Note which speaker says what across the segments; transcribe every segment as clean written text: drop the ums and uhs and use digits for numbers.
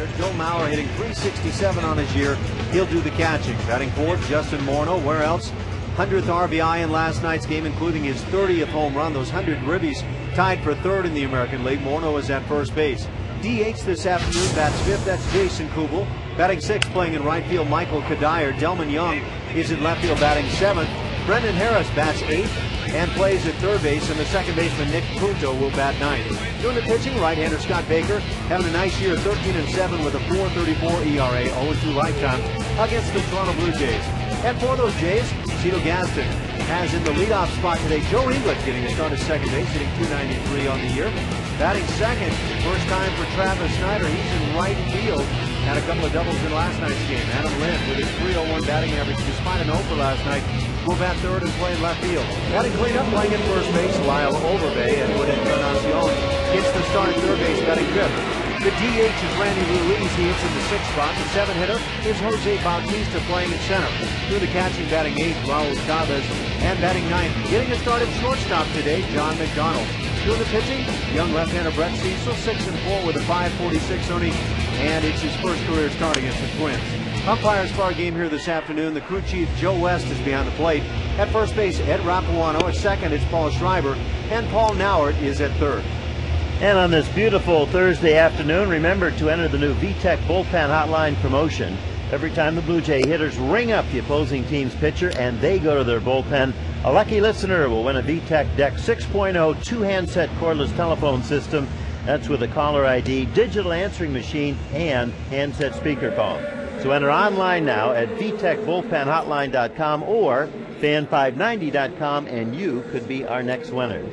Speaker 1: There's Joe Mauer hitting .367 on his year. He'll do the catching. Batting fourth, Justin Morneau. Where else? 100th RBI in last night's game, including his 30th home run. Those 100 ribbies tied for third in the American League. Morneau is at first base. DH this afternoon, bats fifth. That's Jason Kubel. Batting sixth, playing in right field, Michael Kadire. Delman Young is in left field, batting seventh. Brendan Harris bats eighth and plays at third base, and the second baseman Nick Punto will bat ninth. Doing the pitching, right-hander Scott Baker having a nice year, 13-7 with a .434 ERA, 0-2 lifetime against the Toronto Blue Jays. And for those Jays, Cito Gaston has in the leadoff spot today Joe Ingles getting a start at second base, hitting .293 on the year. Batting second, first time for Travis Snyder. He's in right field. Had a couple of doubles in last night's game. Adam Lind with his .301 batting average, despite an over last night, will bat third and play in left field. Batting cleanup, playing at first base, Lyle Overbay, and Wood Encarnacion gets the start at third base, batting fifth. The DH is Randy Ruiz. He hits in the sixth spot. The seventh hitter is Jose Bautista, playing in center. Through the catching, batting eighth, Raul Chavez, and batting ninth. Getting a start at shortstop today, John McDonald. Doing the pitching, young left-hander Brett Cecil, 6-4 with a .546 only, and it's his first career start against the Twins. Umpires for our game here this afternoon, the crew chief Joe West is behind the plate. At first base, Ed Rapuano. At second, it's Paul Schreiber, and Paul Nauert is at third.
Speaker 2: And on this beautiful Thursday afternoon, remember to enter the new VTech Bullpen Hotline promotion. Every time the Blue Jay hitters ring up the opposing team's pitcher and they go to their bullpen, a lucky listener will win a VTech Deck 6.0 two-handset cordless telephone system. That's with a caller ID, digital answering machine, and handset speakerphone. So enter online now at VTechBullpenHotline.com or Fan590.com, and you could be our next winner.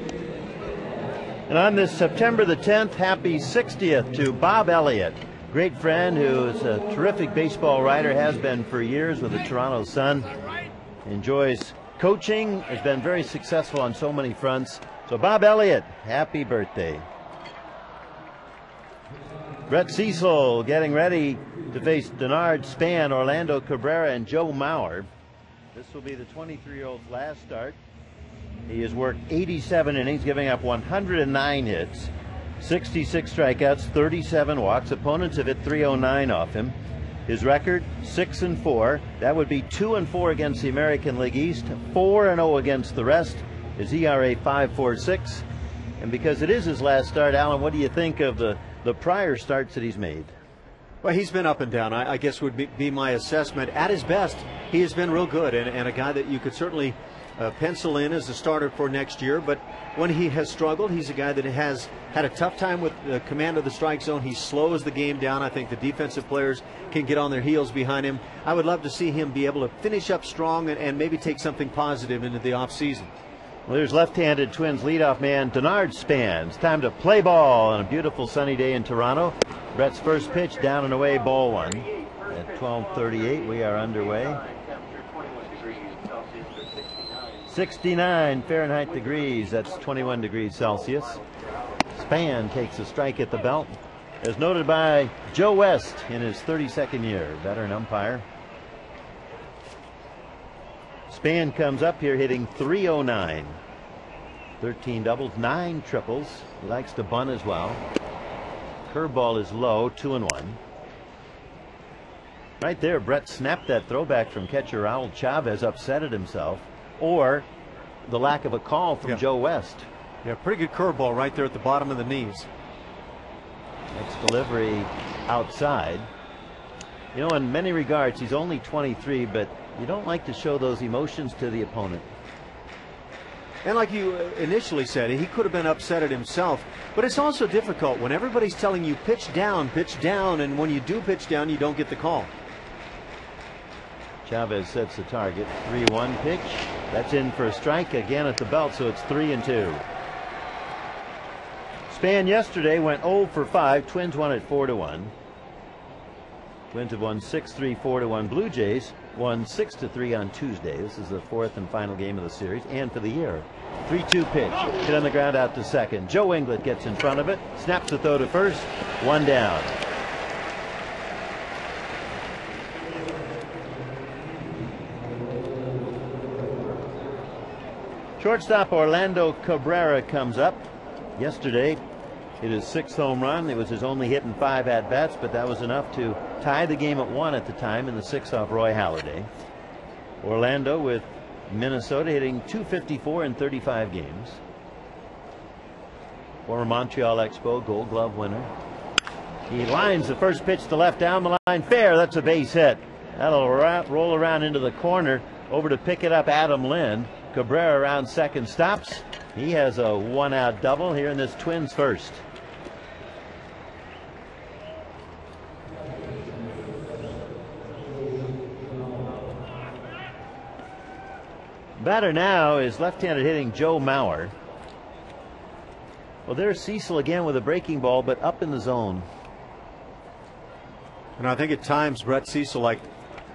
Speaker 2: And on this September the 10th, happy 60th to Bob Elliott. Great friend who is a terrific baseball writer, has been for years with the Toronto Sun. Enjoys coaching, has been very successful on so many fronts. So Bob Elliott, happy birthday. Brett Cecil getting ready to face Denard Span, Orlando Cabrera, and Joe Mauer. This will be the 23-year-old's last start. He has worked 87 innings, giving up 109 hits, 66 strikeouts, 37 walks. Opponents have hit .309 off him. His record, 6-4. That would be 2-4 against the American League East, 4-0 against the rest. His ERA 5.46. And because it is his last start, Alan, what do you think of the prior starts that he's made?
Speaker 1: Well, he's been up and down, I guess would be my assessment. At his best, he has been real good, and a guy that you could certainly pencil in as a starter for next year. But when he has struggled, he's a guy that has had a tough time with the command of the strike zone. He slows the game down. I think the defensive players can get on their heels behind him. I would love to see him be able to finish up strong and maybe take something positive into the offseason.
Speaker 2: Well, there's left-handed Twins leadoff man Denard Span. It's time to play ball on a beautiful sunny day in Toronto. Brett's first pitch, down and away, ball one. At 12:38, we are underway. 69 Fahrenheit degrees, that's 21 degrees Celsius. Span takes a strike at the belt, as noted by Joe West in his 32nd year, veteran umpire. Span comes up here hitting .309, 13 doubles, 9 triples. He likes to bunt as well. Curveball is low, 2-1. Right there, Brett snapped that throwback from catcher Raul Chavez, upset at himself, or the lack of a call from Joe West.
Speaker 1: Yeah, pretty good curveball right there at the bottom of the knees.
Speaker 2: Next delivery outside. You know, in many regards, he's only 23, but you don't like to show those emotions to the opponent.
Speaker 1: And like you initially said, he could have been upset at himself. But it's also difficult when everybody's telling you pitch down, and when you do pitch down, you don't get the call.
Speaker 2: Chavez sets the target. 3-1 pitch. That's in for a strike again at the belt, so it's 3-2. Span yesterday went 0 for 5. Twins won at 4-1. Twins have won 6-3, 4-1. Blue Jays won 6-3 on Tuesday. This is the fourth and final game of the series and for the year. 3-2 pitch. Hit on the ground out to second. Joe Ingles gets in front of it. Snaps the throw to first. One down. Shortstop Orlando Cabrera comes up. Yesterday, hit his 6th home run. It was his only hit in 5 at-bats, but that was enough to tie the game at 1 at the time in the 6th off Roy Halladay. Orlando with Minnesota hitting .254 in 35 games. Former Montreal Expo Gold Glove winner. He lines the first pitch to left down the line. Fair. That's a base hit. That'll roll around into the corner. Over to pick it up, Adam Lind. Cabrera around second, stops. He has a 1-out double here in this Twins first. Batter now is left-handed hitting Joe Mauer. Well, there's Cecil again with a breaking ball, but up in the zone.
Speaker 1: And I think at times, Brett, Cecil, like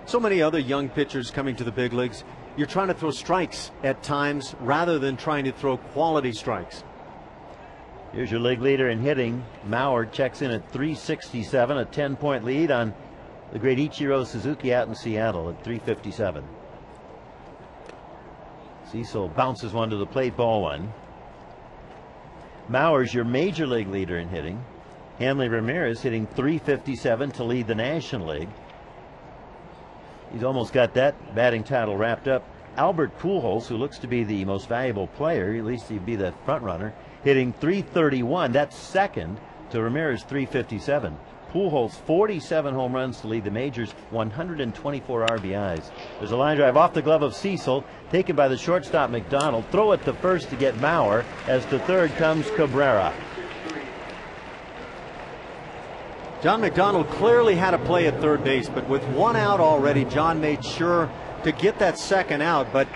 Speaker 1: so many other young pitchers coming to the big leagues, you're trying to throw strikes at times rather than trying to throw quality strikes.
Speaker 2: Here's your league leader in hitting. Mauer checks in at .367, a 10-point lead on the great Ichiro Suzuki out in Seattle at .357. Cecil bounces one to the plate, ball 1. Mauer's your major league leader in hitting. Hanley Ramirez hitting .357 to lead the National League. He's almost got that batting title wrapped up. Albert Pujols, who looks to be the most valuable player, at least he'd be the front runner, hitting .331. That's second to Ramirez .357. Pujols 47 home runs to lead the majors, 124 RBIs. There's a line drive off the glove of Cecil, taken by the shortstop McDonald. Throw it to first to get Mauer. As to third comes Cabrera.
Speaker 1: John McDonald clearly had a play at third base, but with 1 out already, John made sure to get that second out, but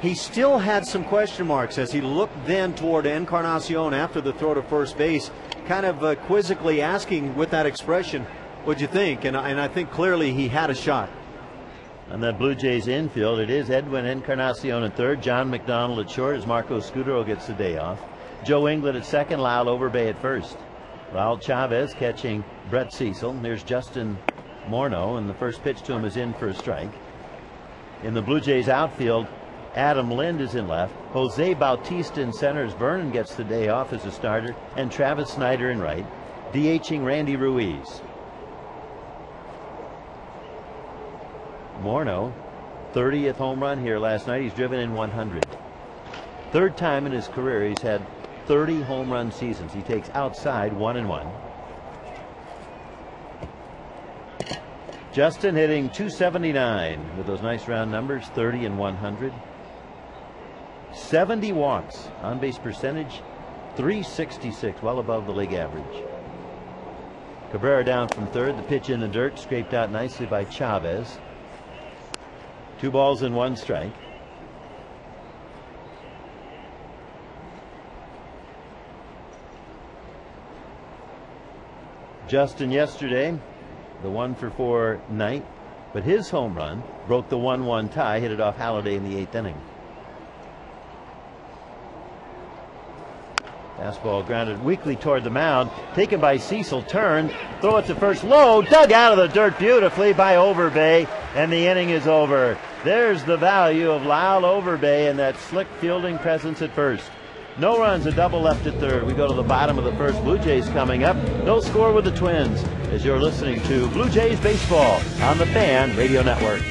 Speaker 1: he still had some question marks as he looked then toward Encarnacion after the throw to first base, kind of quizzically asking with that expression, what'd you think? And I think clearly he had a shot.
Speaker 2: On that Blue Jays infield, it is Edwin Encarnacion at third, John McDonald at short as Marco Scudero gets the day off. Joe England at second, Lyle Overbay at first. Raul Chavez catching Brett Cecil. There's Justin Morneau, and the first pitch to him is in for a strike. In the Blue Jays outfield, Adam Lind is in left. Jose Bautista in center as Vernon gets the day off as a starter, and Travis Snyder in right. DHing Randy Ruiz. Morneau, 30th home run here last night. He's driven in 100. Third time in his career he's had 30 home run seasons. He takes outside 1-1. Justin hitting .279 with those nice round numbers, 30 and 100. 70 walks, on base percentage .366, well above the league average. Cabrera down from third, the pitch in the dirt, scraped out nicely by Chavez. 2 balls and 1 strike. Justin yesterday, the 1-for-4 night, but his home run broke the 1-1 tie, hit it off Halladay in the 8th inning. Fastball grounded weakly toward the mound, taken by Cecil, turned, throw it to first, low, dug out of the dirt beautifully by Overbay, and the inning is over. There's the value of Lyle Overbay and that slick fielding presence at first. No runs, a double left at third. We go to the bottom of the first. Blue Jays coming up. No score with the Twins as you're listening to Blue Jays Baseball on the Fan Radio Network.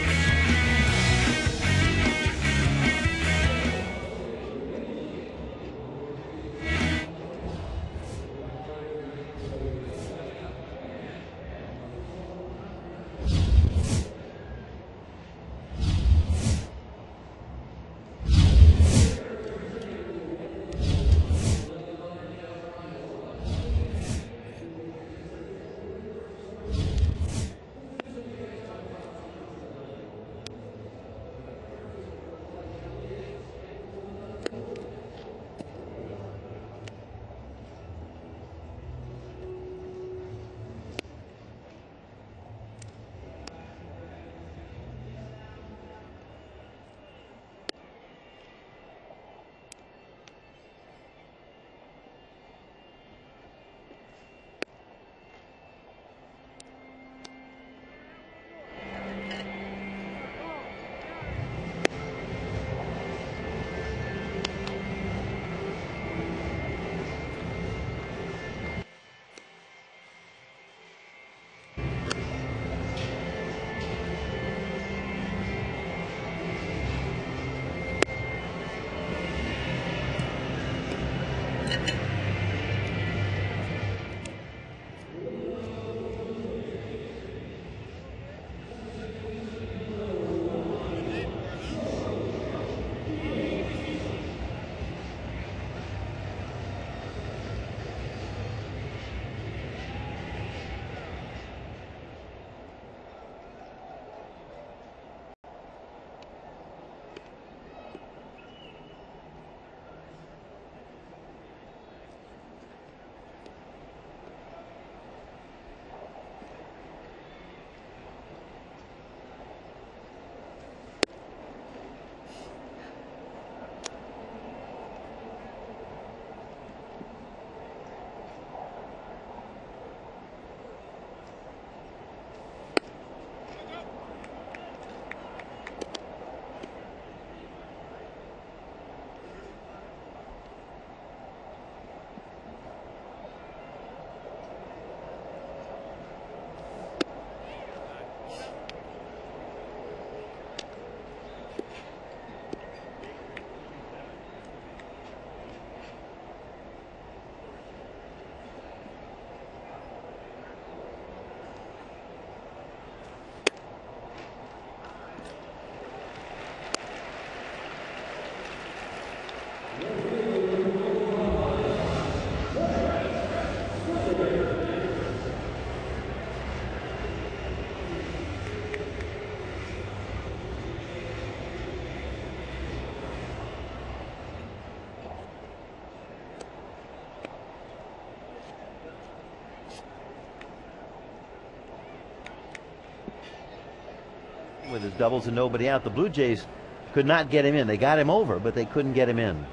Speaker 2: with his doubles and nobody out. The Blue Jays could not get him in. They got him over, but they couldn't get him in.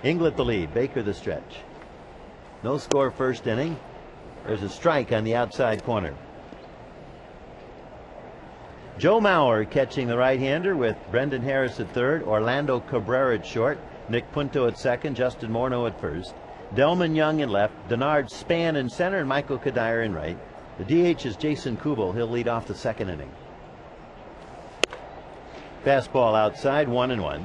Speaker 2: Inglet the lead, Baker the stretch. No score first inning. There's a strike on the outside corner. Joe Mauer catching the right-hander with Brendan Harris at third, Orlando Cabrera at short, Nick Punto at second, Justin Morneau at first, Delman Young in left, Denard Span in center, and Michael Kadire in right. The DH is Jason Kubel. He'll lead off the second inning. Fastball outside, 1-1.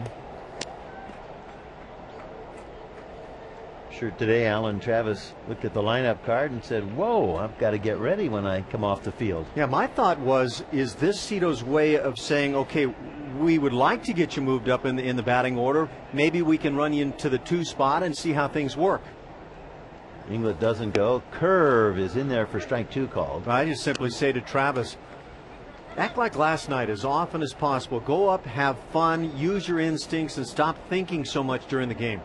Speaker 2: Sure, today Alan Travis looked at the lineup card and said, whoa, I've got to get ready when I come off the field.
Speaker 1: Yeah, my thought was, is this Cito's way of saying, okay, we would like to get you moved up in the batting order. Maybe we can run you into the 2 spot and see how things work.
Speaker 2: Inglet doesn't go. Curve is in there for strike 2 called.
Speaker 1: I just simply say to Travis, act like last night as often as possible. Go up, have fun, use your instincts, and stop thinking so much during the game.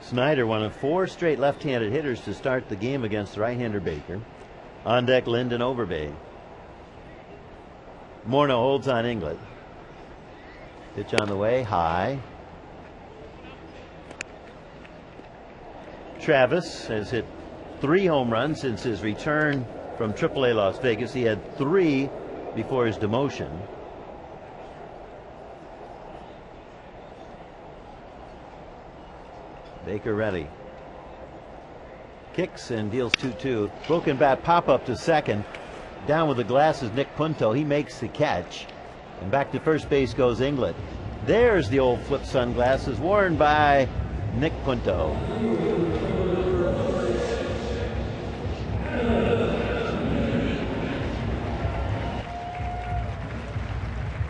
Speaker 2: Snyder, one of 4 straight left-handed hitters to start the game against right-hander Baker. On deck, Lind and Overbay. Morneau holds on Inglet. Pitch on the way, high. Travis has hit 3 home runs since his return from AAA Las Vegas. He had 3 before his demotion. Baker ready. Kicks and deals 2-2. Broken bat pop up to second. Down with the glasses, Nick Punto. He makes the catch. And back to first base goes Inglet. There's the old flip sunglasses worn by Nick Punto.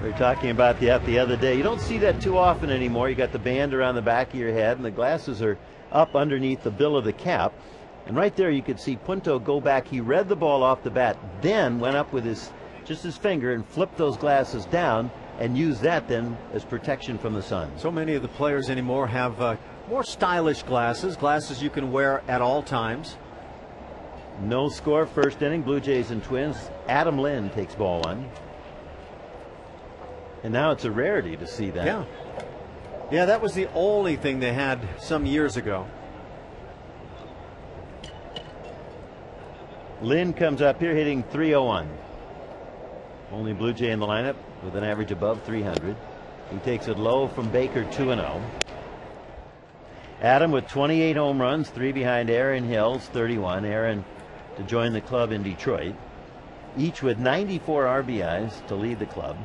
Speaker 2: We were talking about that the other day. You don't see that too often anymore. You got the band around the back of your head, and the glasses are up underneath the bill of the cap. And right there you could see Punto go back. He read the ball off the bat, then went up with his finger and flipped those glasses down and used that then as protection from the sun.
Speaker 1: So many of the players anymore have more stylish glasses you can wear at all times.
Speaker 2: No score first inning. Blue Jays and Twins. Adam Lind takes ball 1. And now it's a rarity to see that.
Speaker 1: Yeah, that was the only thing they had some years ago.
Speaker 2: Lind comes up here hitting .301. Only Blue Jay in the lineup with an average above 300. He takes it low from Baker, 2-0. Adam with 28 home runs, 3 behind Aaron Hills, 31. Aaron to join the club in Detroit. Each with 94 RBIs to lead the club.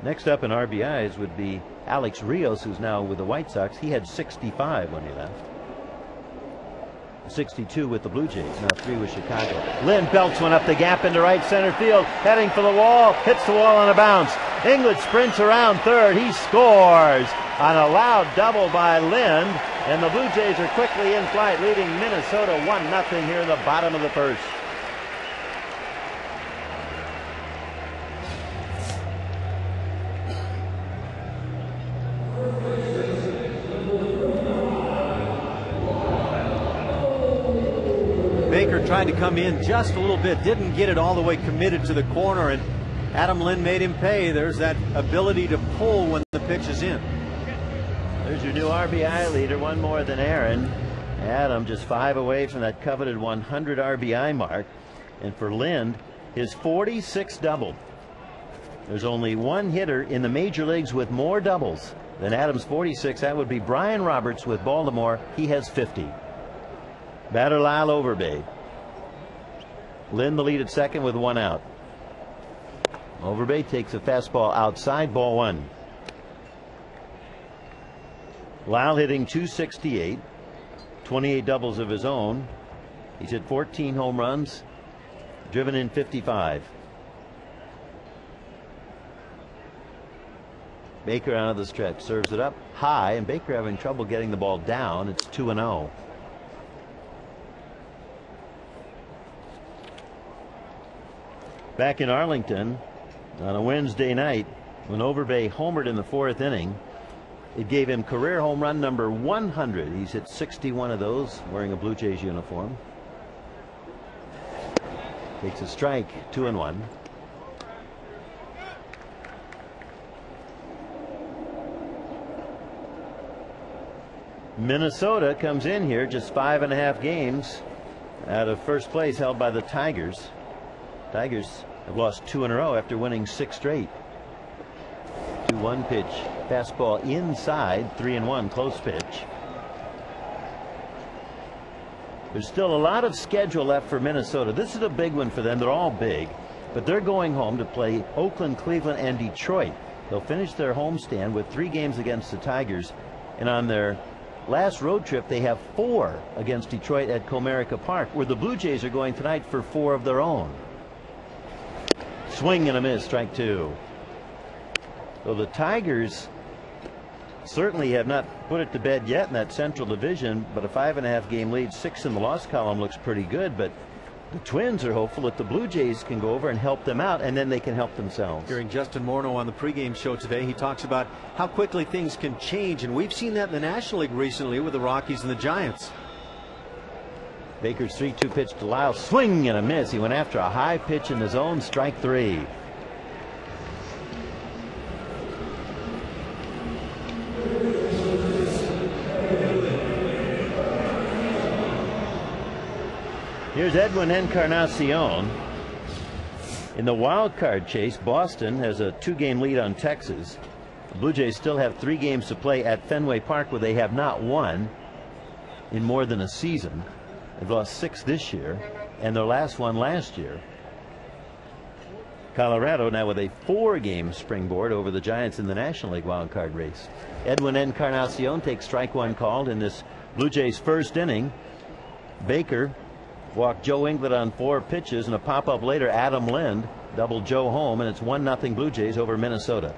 Speaker 2: Next up in RBIs would be Alex Rios, who's now with the White Sox. He had 65 when he left. 62 with the Blue Jays, now 3 with Chicago. Lind belts one up the gap into right center field, heading for the wall, hits the wall on a bounce. Inglet sprints around third. He scores on a loud double by Lind, and the Blue Jays are quickly in flight, leading Minnesota 1-0 here in the bottom of the first.
Speaker 1: Baker tried to come in just a little bit, didn't get it all the way committed to the corner, and Adam Lind made him pay. There's that ability to pull when the pitch is in.
Speaker 2: There's your new RBI leader, 1 more than Aaron. Adam just 5 away from that coveted 100 RBI mark. And for Lind, his 46th double. There's only 1 hitter in the major leagues with more doubles than Adam's 46. That would be Brian Roberts with Baltimore. He has 50. Batter Lyle Overbay. Lind the lead at second with 1 out. Overbay takes a fastball outside, ball 1. Lyle hitting .268, 28 doubles of his own. He's hit 14 home runs, driven in 55. Baker out of the stretch, serves it up high, and Baker having trouble getting the ball down. It's 2-0. Back in Arlington on a Wednesday night, when Overbay homered in the 4th inning, it gave him career home run number 100. He's hit 61 of those wearing a Blue Jays uniform. Takes a strike, 2-1. Minnesota comes in here just 5.5 games out of first place, held by the Tigers. Tigers have lost 2 in a row after winning 6 straight. 2-1 pitch, fastball inside, 3-1 close pitch. There's still a lot of schedule left for Minnesota. This is a big one for them. They're all big, but they're going home to play Oakland, Cleveland, and Detroit. They'll finish their homestand with 3 games against the Tigers, and on their last road trip they have 4 against Detroit at Comerica Park, where the Blue Jays are going tonight for 4 of their own. Swing and a miss, strike 2. So the Tigers certainly have not put it to bed yet in that Central Division, but a 5.5 game lead, 6 in the loss column, looks pretty good. But the Twins are hopeful that the Blue Jays can go over and help them out, and then they can help themselves.
Speaker 1: Hearing Justin Morneau on the pregame show today, he talks about how quickly things can change, and we've seen that in the National League recently with the Rockies and the Giants.
Speaker 2: Baker's 3-2 pitch to Lyle, swing and a miss. He went after a high pitch in the zone, strike 3. Here's Edwin Encarnacion. In the wild card chase, Boston has a 2-game lead on Texas. The Blue Jays still have 3 games to play at Fenway Park, where they have not won in more than a season. They've lost 6 this year, and their last one last year. Colorado now with a 4-game springboard over the Giants in the National League wild card race. Edwin Encarnacion takes strike 1 called in this Blue Jays first inning. Baker walked Joe Inglet on 4 pitches, and a pop-up later, Adam Lind doubled Joe home, and it's 1-0 Blue Jays over Minnesota.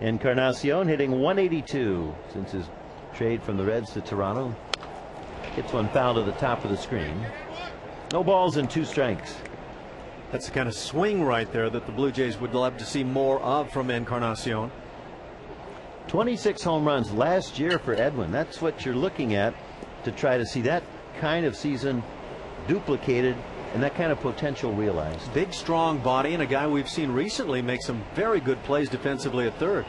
Speaker 2: Encarnacion hitting 182 since his trade from the Reds to Toronto. Hits one foul to the top of the screen. No balls and 2 strikes.
Speaker 1: That's the kind of swing right there that the Blue Jays would love to see more of from Encarnacion.
Speaker 2: 26 home runs last year for Edwin. That's what you're looking at to try to see that kind of season duplicated and that kind of potential realized.
Speaker 1: Big, strong body, and a guy we've seen recently make some very good plays defensively at third.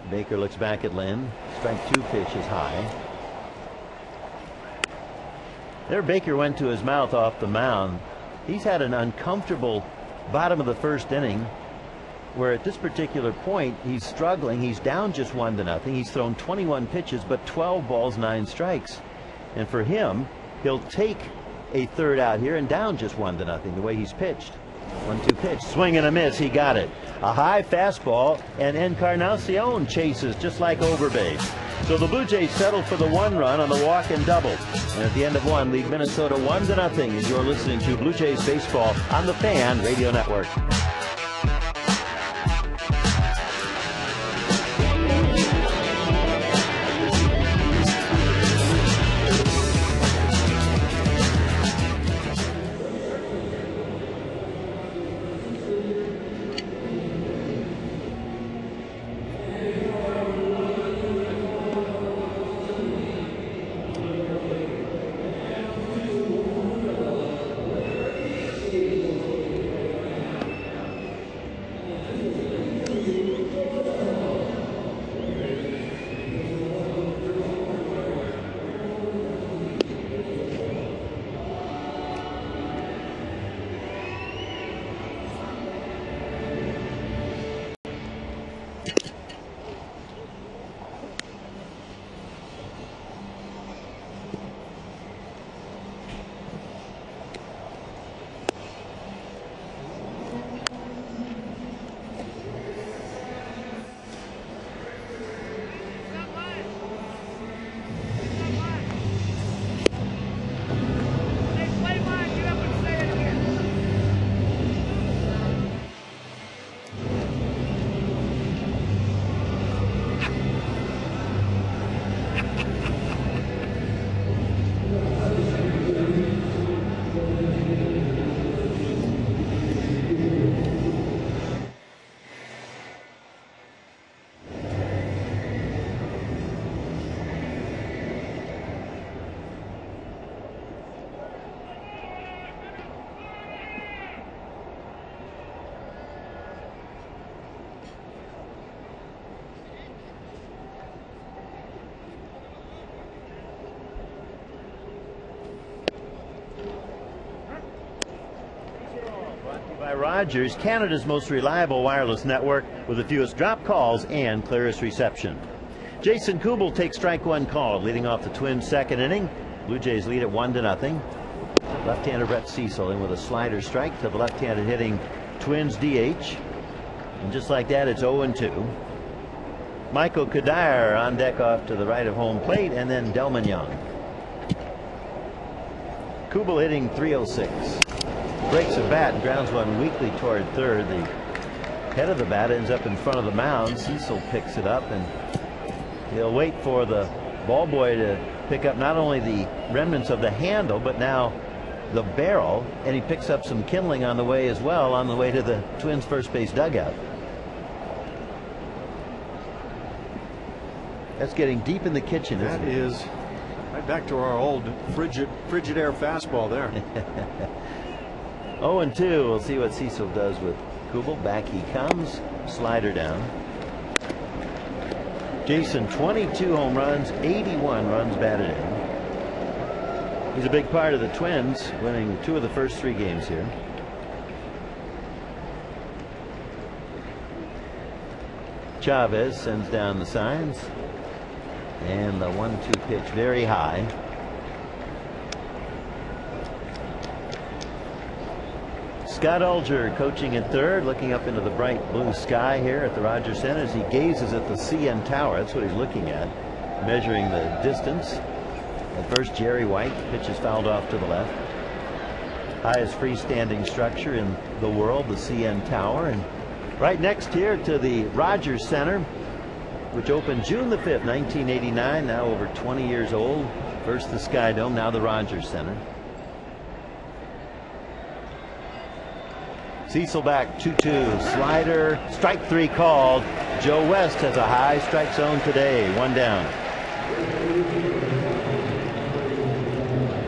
Speaker 2: Baker looks back at Lynn. Strike 2 pitch is high. There Baker went to his mouth off the mound. He's had an uncomfortable bottom of the first inning, where at this particular point he's struggling. He's down just 1-0. He's thrown 21 pitches, but 12 balls, 9 strikes. And for him, he'll take a third out here and down just 1-0 the way he's pitched. 1-2 pitch, swing and a miss. He got it. A high fastball, and Encarnacion chases just like Overbay. So the Blue Jays settle for the 1 run on the walk and double. And at the end of 1, lead Minnesota 1-0 as you're listening to Blue Jays baseball on the Fan Radio Network. Rogers, Canada's most reliable wireless network with the fewest drop calls and clearest reception. Jason Kubel takes strike one called, leading off the Twins' second inning. Blue Jays lead at 1-0. Left-hander Brett Cecil in with a slider strike to the left-handed hitting Twins DH. And just like that, it's 0-2. Michael Kadire on deck off to the right of home plate, and then Delman Young. Kubel hitting .306. Breaks a bat and grounds one weakly toward third. The head of the bat ends up in front of the mound. Cecil picks it up, and he'll wait for the ball boy to pick up not only the remnants of the handle, but now the barrel, and he picks up some kindling on the way as well, on the way to the Twins' first base dugout. That's getting deep in the kitchen, isn't it?
Speaker 1: That is right back to our old frigid air fastball there.
Speaker 2: 0-2. We'll see what Cecil does with Kubel. Back he comes. Slider down. Jason, 22 home runs, 81 runs batted in. He's a big part of the Twins, winning 2 of the first 3 games here. Chavez sends down the signs. And the 1-2 pitch very high. Scott Alger coaching at third, looking up into the bright blue sky here at the Rogers Center as he gazes at the CN Tower. That's what he's looking at, measuring the distance. At first, Jerry White, pitch is fouled off to the left. Highest freestanding structure in the world, the CN Tower. And right next here to the Rogers Center, which opened June the 5th, 1989, now over 20 years old. First the Sky Dome, now the Rogers Center. Cecil back, 2-2, slider, strike 3 called. Joe West has a high strike zone today, 1 down.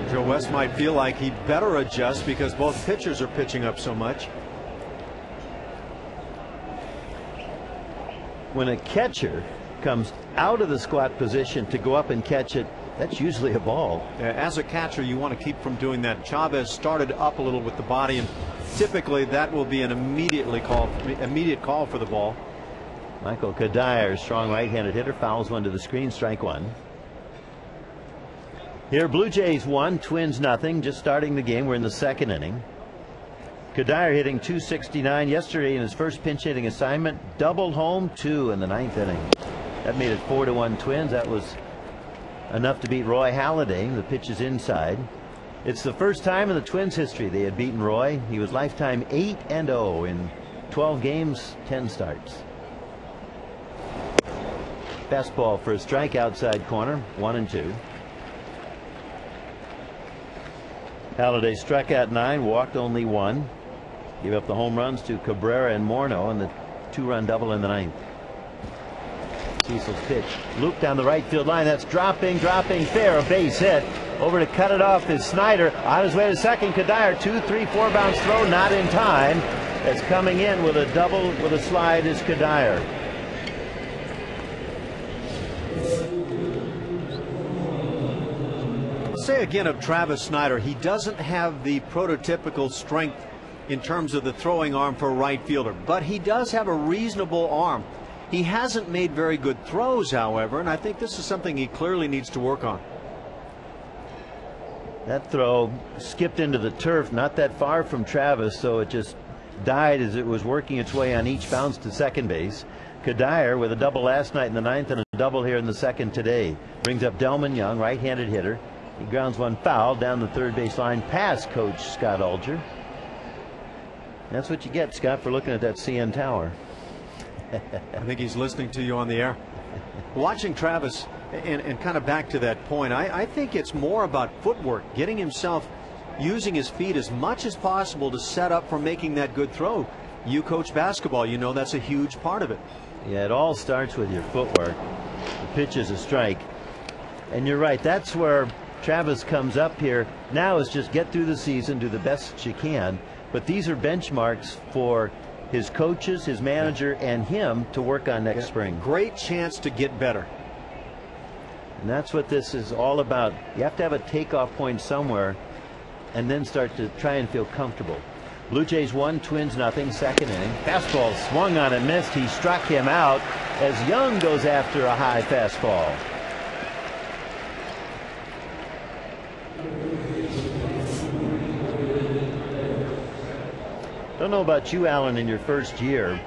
Speaker 1: Joe West might feel like he better adjust because both pitchers are pitching up so much.
Speaker 2: When a catcher comes out of the squat position to go up and catch it, that's usually a ball.
Speaker 1: As a catcher, you want to keep from doing that. Chavez started up a little with the body, and typically that will be an immediate call for the ball.
Speaker 2: Michael Kadire, strong right-handed hitter, fouls one to the screen, strike 1. Here, Blue Jays 1, Twins nothing. Just starting the game. We're in the second inning. Kadire hitting .269 yesterday in his first pinch hitting assignment. Doubled home, 2 in the 9th inning. That made it 4-1 Twins. That was enough to beat Roy Halladay. The pitch is inside. It's the first time in the Twins history they had beaten Roy. He was lifetime 8-0 in 12 games, 10 starts. Fastball for a strike outside corner, 1-2. Halladay struck out 9, walked only 1. Gave up the home runs to Cabrera and Morneau and the 2-run double in the 9th. Cecil's pitch looped down the right field line. That's dropping fair. A base hit. Over to cut it off is Snyder. On his way to second, Kadire. 2-3-4 bounce throw, not in time. As coming in with a double with a slide is Kadire.
Speaker 1: Say again of Travis Snyder, he doesn't have the prototypical strength in terms of the throwing arm for a right fielder, but he does have a reasonable arm. He hasn't made very good throws, however, and I think this is something he clearly needs to work on.
Speaker 2: That throw skipped into the turf not that far from Travis, so it just died as it was working its way on each bounce to second base. Kadire with a double last night in the 9th and a double here in the 2nd today. Brings up Delman Young, right-handed hitter. He grounds one foul down the third base line past Coach Scott Alger. That's what you get, Scott, for looking at that CN Tower.
Speaker 1: I think he's listening to you on the air. Watching Travis, and kind of back to that point, I think it's more about footwork, getting himself using his feet as much as possible to set up for making that good throw. You coach basketball, you know that's a huge part of it.
Speaker 2: Yeah, it all starts with your footwork. The pitch is a strike. And you're right, that's where Travis comes up here. Now is just get through the season, do the best you can. But these are benchmarks for his coaches, his manager, and him to work on next spring.
Speaker 1: Great chance to get better.
Speaker 2: And that's what this is all about. You have to have a takeoff point somewhere and then start to try and feel comfortable. Blue Jays 1, Twins nothing, second inning. Fastball swung on and missed. He struck him out as Young goes after a high fastball. Don't know about you, Alan, in your first year,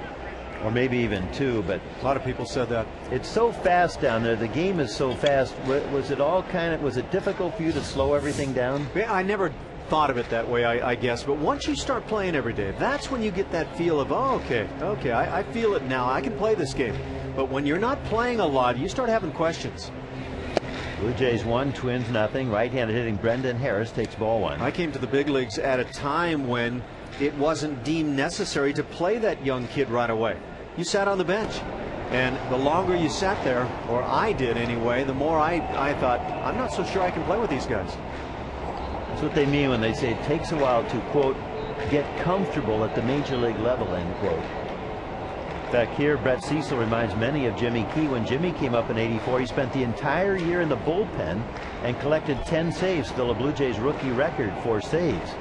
Speaker 2: or maybe even two, but
Speaker 1: a lot of people said that.
Speaker 2: It's so fast down there. The game is so fast. Was it difficult for you to slow everything down?
Speaker 1: I never thought of it that way, I guess. But once you start playing every day, that's when you get that feel of, oh, okay, I feel it now. I can play this game. But when you're not playing a lot, you start having questions.
Speaker 2: Blue Jays 1, Twins nothing. Right-handed hitting Brendan Harris takes ball one.
Speaker 1: I came to the big leagues at a time when it wasn't deemed necessary to play that young kid right away. You sat on the bench. And the longer you sat there, or I did anyway, the more I thought, I'm not so sure I can play with these guys.
Speaker 2: That's what they mean when they say it takes a while to, quote, get comfortable at the major league level, end quote. In fact, here Brett Cecil reminds many of Jimmy Key. When Jimmy came up in '84, he spent the entire year in the bullpen and collected 10 saves, still a Blue Jays rookie record for saves.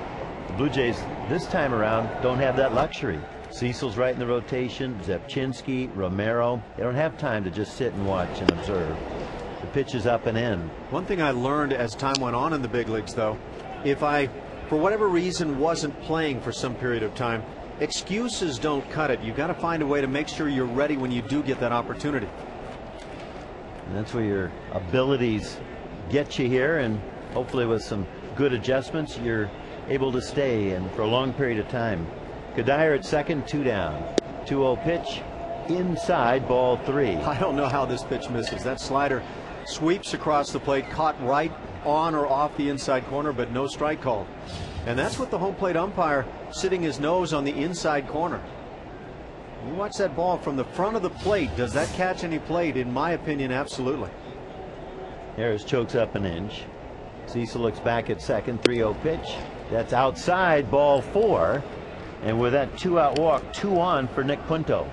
Speaker 2: The Blue Jays this time around don't have that luxury. Cecil's right in the rotation, Zepchinski, Romero. They don't have time to just sit and watch and observe. The pitch is up and in.
Speaker 1: One thing I learned as time went on in the big leagues, though, if I, for whatever reason, wasn't playing for some period of time, excuses don't cut it. You've got to find a way to make sure you're ready when you do get that opportunity.
Speaker 2: And that's where your abilities get you here, and hopefully with some good adjustments, you're able to stay and for a long period of time. Kadire at second, 2 down. 2-0 pitch, inside, ball 3.
Speaker 1: I don't know how this pitch misses. That slider sweeps across the plate, caught right on or off the inside corner, but no strike call. And that's with the home plate umpire sitting his nose on the inside corner. You watch that ball from the front of the plate. Does that catch any plate? In my opinion, absolutely.
Speaker 2: Harris chokes up an inch. Cecil looks back at second, 3-0 pitch. That's outside, ball 4. And with that 2-out walk, 2 on for Nick Punto.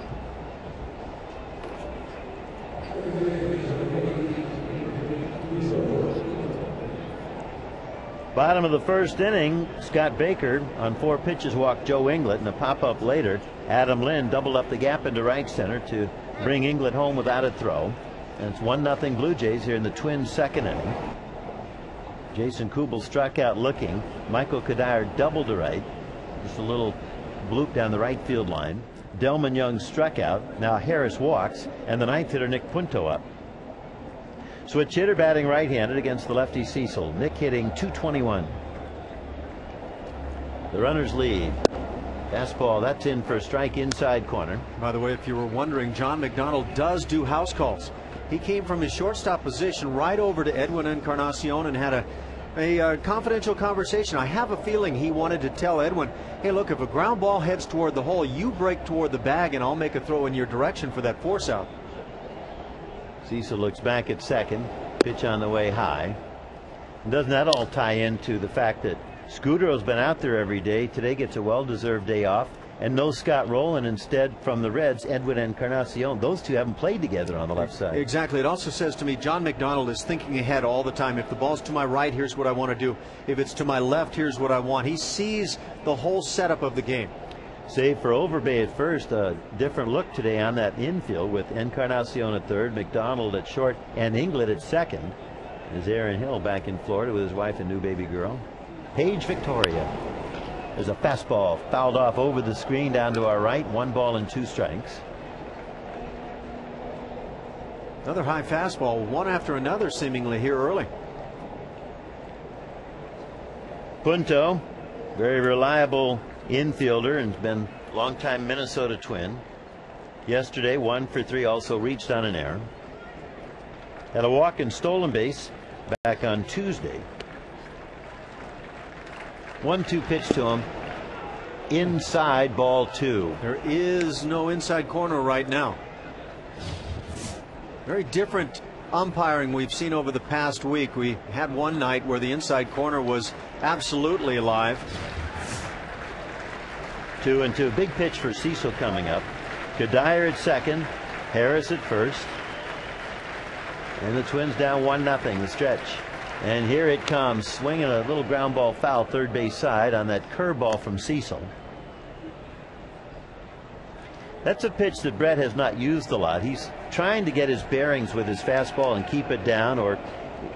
Speaker 2: Bottom of the first inning, Scott Baker on 4 pitches walked Joe Inglet, and a pop-up later, Adam Lynn doubled up the gap into right center to bring Inglet home without a throw. And it's 1-0 Blue Jays here in the Twins' second inning. Jason Kubel struck out looking. Michael Kadire doubled to right. Just a little bloop down the right field line. Delman Young struck out. Now Harris walks, and the ninth hitter Nick Punto up. Switch hitter batting right-handed against the lefty Cecil. Nick hitting .221. The runners lead. Fastball, that's in for a strike inside corner.
Speaker 1: By the way, if you were wondering, John McDonald does do house calls. He came from his shortstop position right over to Edwin Encarnacion and had a confidential conversation. I have a feeling he wanted to tell Edwin, hey, look, if a ground ball heads toward the hole, you break toward the bag and I'll make a throw in your direction for that force out.
Speaker 2: Cecil looks back at second. Pitch on the way high. And doesn't that all tie into the fact that Scudero's been out there every day? Today gets a well-deserved day off. And no Scott Rowland, instead from the Reds, Edwin Encarnacion. Those two haven't played together on the left side.
Speaker 1: Exactly. It also says to me, John McDonald is thinking ahead all the time. If the ball's to my right, here's what I want to do. If it's to my left, here's what I want. He sees the whole setup of the game.
Speaker 2: Save for Overbay at first. A different look today on that infield with Encarnacion at third, McDonald at short, and Inglet at second. There's Aaron Hill back in Florida with his wife and new baby girl. Page Victoria. There's a fastball fouled off over the screen down to our right. 1 ball and 2 strikes.
Speaker 1: Another high fastball, one after another seemingly here early.
Speaker 2: Punto, very reliable infielder and been a longtime Minnesota Twin. Yesterday 1 for 3, also reached on an error. Had a walk and stolen base back on Tuesday. 1-2 pitch to him. Inside, ball 2.
Speaker 1: There is no inside corner right now. Very different umpiring we've seen over the past week. We had one night where the inside corner was absolutely alive.
Speaker 2: 2-2. Big pitch for Cecil coming up. Kadire at second. Harris at first. And the Twins down 1-0 the stretch. And here it comes, swinging a little ground ball foul third base side on that curveball from Cecil. That's a pitch that Brett has not used a lot. He's trying to get his bearings with his fastball and keep it down, or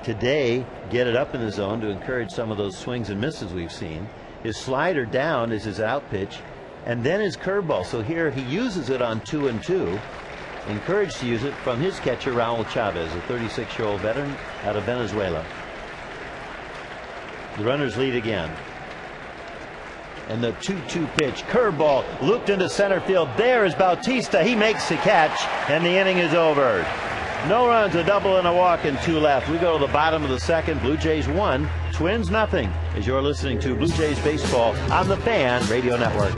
Speaker 2: today get it up in the zone to encourage some of those swings and misses we've seen. His slider down is his out pitch, and then his curveball. So here he uses it on 2-2. Encouraged to use it from his catcher, Raul Chavez, a 36-year-old veteran out of Venezuela. The runners lead again. And the 2-2 pitch, curveball looped into center field. There is Bautista. He makes the catch, and the inning is over. No runs, a double and a walk, and 2 left. We go to the bottom of the second. Blue Jays 1, Twins nothing. As you're listening to Blue Jays baseball on the Fan Radio Network.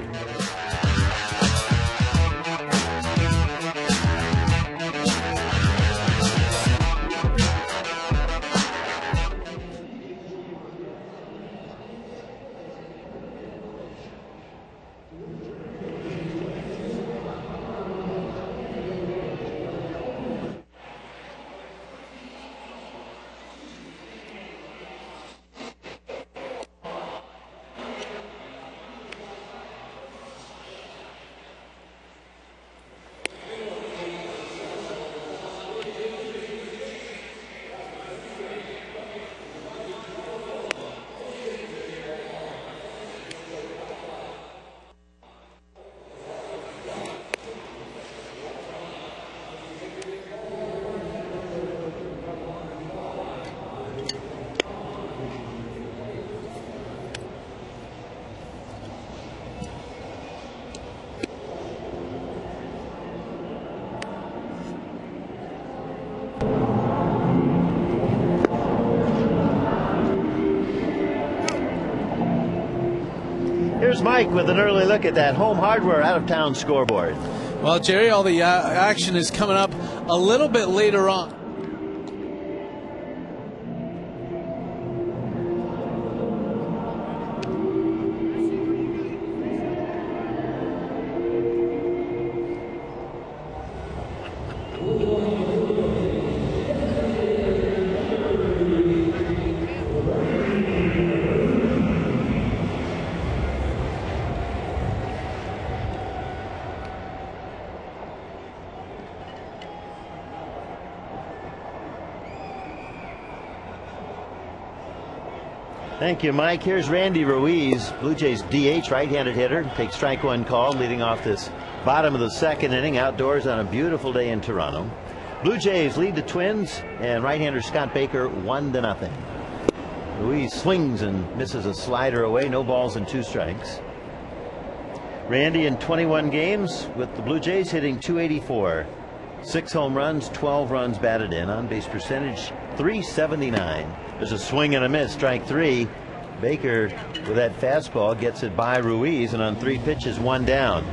Speaker 2: Here's Mike with an early look at that Home Hardware out-of-town scoreboard.
Speaker 3: Well, Jerry, all the action is coming up a little bit later on.
Speaker 2: Thank you, Mike. Here's Randy Ruiz, Blue Jays DH, right-handed hitter. Takes strike one call, leading off this bottom of the second inning outdoors on a beautiful day in Toronto. Blue Jays lead the Twins, and right-hander Scott Baker 1-0. Ruiz swings and misses a slider away. No balls and 2 strikes. Randy in 21 games with the Blue Jays hitting .284. 6 home runs, 12 runs batted in. On base percentage .379. There's a swing and a miss, strike 3. Baker with that fastball gets it by Ruiz, and on 3 pitches, 1 down.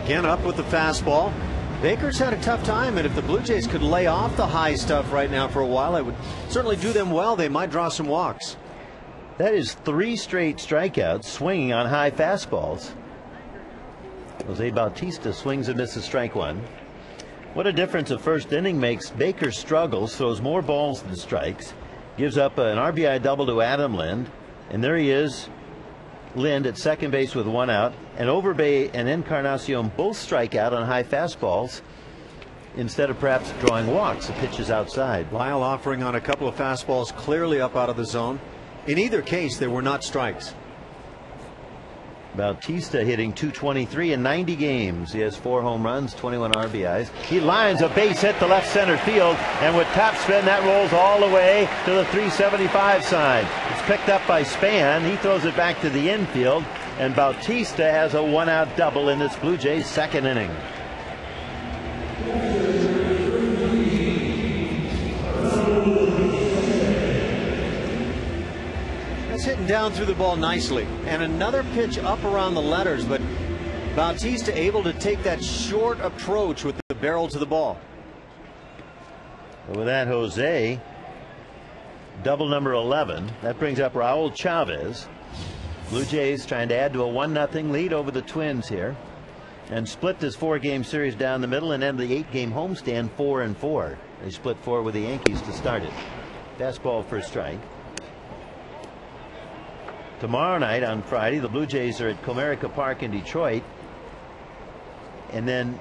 Speaker 1: Again up with the fastball. Baker's had a tough time, and if the Blue Jays could lay off the high stuff right now for a while, it would certainly do them well. They might draw some walks.
Speaker 2: That is 3 straight strikeouts swinging on high fastballs. Jose Bautista swings and misses strike 1. What a difference a first inning makes. Baker struggles, throws more balls than strikes, gives up an RBI double to Adam Lind, and there he is, Lind at second base with 1 out, and Overbay and Encarnacion both strike out on high fastballs instead of perhaps drawing walks. The pitch is outside.
Speaker 1: Lyle offering on a couple of fastballs clearly up out of the zone. In either case, they were not strikes.
Speaker 2: Bautista hitting .223 in 90 games. He has 4 home runs, 21 RBIs. He lines a base hit to left center field, and with top spin, that rolls all the way to the 375 sign. It's picked up by Span. He throws it back to the infield, and Bautista has a 1-out double in this Blue Jays second inning.
Speaker 1: Hitting down through the ball nicely, and another pitch up around the letters, but Bautista able to take that short approach with the barrel to the ball.
Speaker 2: With that, Jose, double number 11. That brings up Raul Chavez. Blue Jays trying to add to a 1-0 lead over the Twins here, and split this 4-game series down the middle and end the 8-game homestand 4-4. They split 4 with the Yankees to start it. Fastball for a strike. Tomorrow night on Friday, the Blue Jays are at Comerica Park in Detroit. And then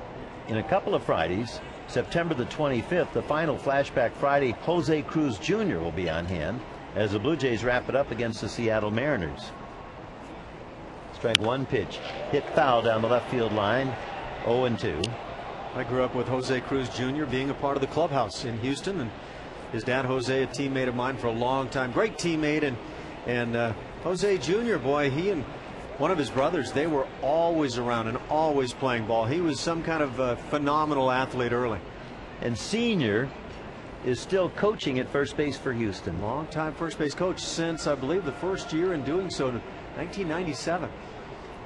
Speaker 2: in a couple of Fridays, September the 25th, the final Flashback Friday, Jose Cruz Jr. will be on hand as the Blue Jays wrap it up against the Seattle Mariners. Strike one pitch, hit foul down the left field line, 0-2.
Speaker 1: I grew up with Jose Cruz Jr. being a part of the clubhouse in Houston, and his dad Jose, a teammate of mine for a long time, great teammate, and Jose Jr., boy, he and one of his brothers, they were always around and always playing ball. He was some kind of phenomenal athlete early.
Speaker 2: And Senior is still coaching at first base for Houston.
Speaker 1: Long-time first base coach since, I believe, the first year in doing so, 1997.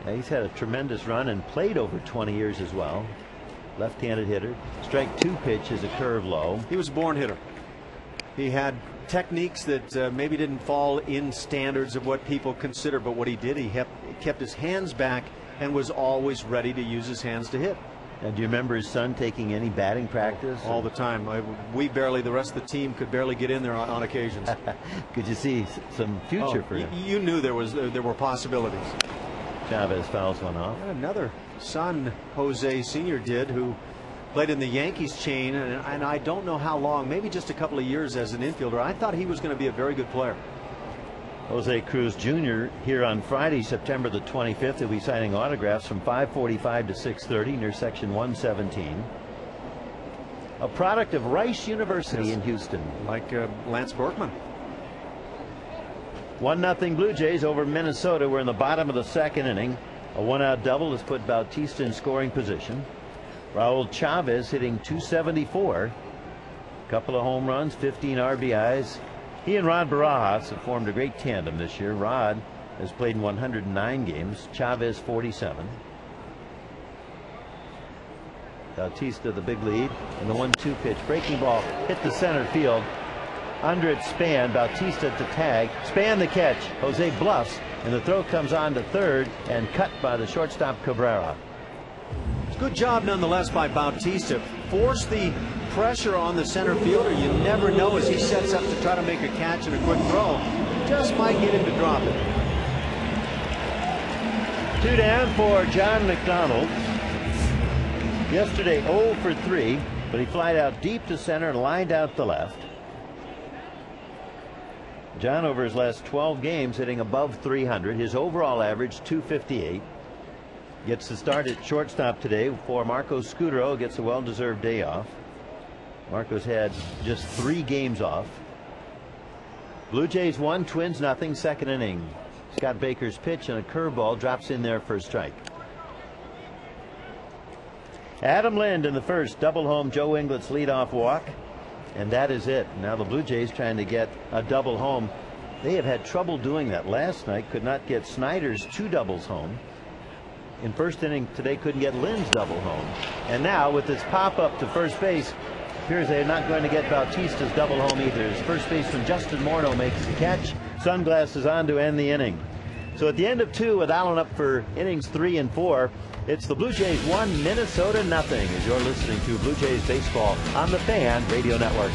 Speaker 2: Yeah, he's had a tremendous run and played over 20 years as well. Left-handed hitter. Strike two pitch is a curve low.
Speaker 1: He was a born hitter. He had techniques that maybe didn't fall in standards of what people consider, but what he did, he kept his hands back and was always ready to use his hands to hit.
Speaker 2: And do you remember his son taking any batting practice?
Speaker 1: All the time. The rest of the team could barely get in there on occasions.
Speaker 2: Could you see some future for him?
Speaker 1: You knew there were possibilities.
Speaker 2: Chavez fouls one off.
Speaker 1: Another son Jose Sr. did, who played in the Yankees chain, and I don't know how long, maybe just a couple of years as an infielder. I thought he was going to be a very good player.
Speaker 2: Jose Cruz Jr. here on Friday, September the 25th. He'll be signing autographs from 5:45 to 6:30 near section 117. A product of Rice University in Houston.
Speaker 1: Like Lance Berkman.
Speaker 2: 1-0 Blue Jays over Minnesota. We're in the bottom of the second inning. A one-out double has put Bautista in scoring position. Raul Chavez hitting .274. Couple of home runs, 15 RBIs. He and Rod Barajas have formed a great tandem this year. Rod has played in 109 games. Chavez 47. Bautista the big lead. And the 1-2 pitch. Breaking ball hit the center field. Under its Span. Bautista to tag. Span the catch. Jose bluffs. And the throw comes on to third and cut by the shortstop Cabrera.
Speaker 1: Good job nonetheless by Bautista. Force the pressure on the center fielder. You never know as he sets up to try to make a catch and a quick throw. Just might get him to drop it.
Speaker 2: 2 down for John McDonald. Yesterday 0 for 3, but he flied out deep to center and lined out the left. John over his last 12 games hitting above 300. His overall average .258. Gets the start at shortstop today for Marco Scudero. Gets a well-deserved day off. Marco's had just 3 games off. Blue Jays 1, Twins nothing, second inning. Scott Baker's pitch and a curveball drops in there for a strike. Adam Lind in the first, double home Joe Inglett's leadoff walk, and that is it. Now the Blue Jays trying to get a double home. They have had trouble doing that. Last night could not get Snyder's 2 doubles home. In first inning today couldn't get Lynn's double home. And now with this pop-up to first base, appears they're not going to get Bautista's double home either. As first baseman Justin Morneau makes the catch. Sunglasses on to end the inning. So at the end of 2 with Allen up for innings 3 and 4, it's the Blue Jays 1, Minnesota nothing, as you're listening to Blue Jays baseball on the Fan Radio Network.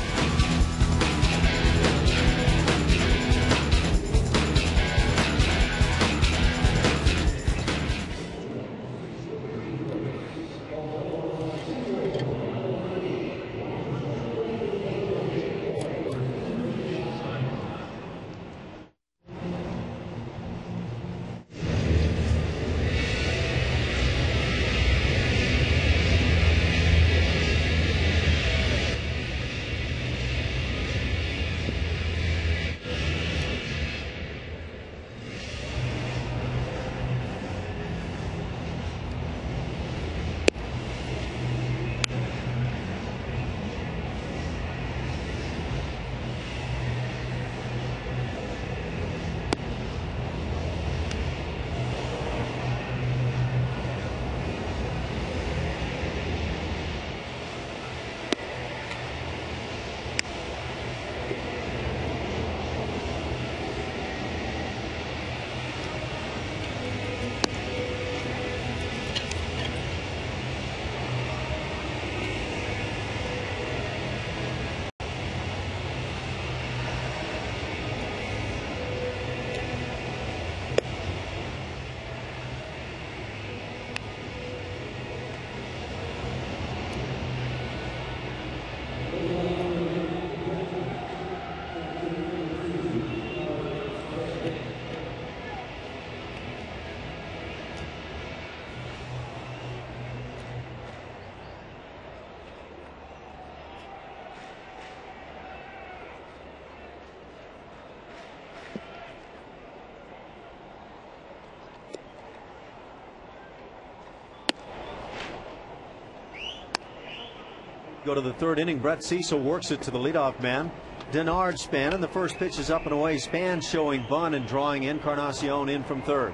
Speaker 1: Go to the third inning. Brett Cecil works it to the leadoff man, Denard Span, and the first pitch is up and away. Span showing bunt and drawing Encarnacion in from third.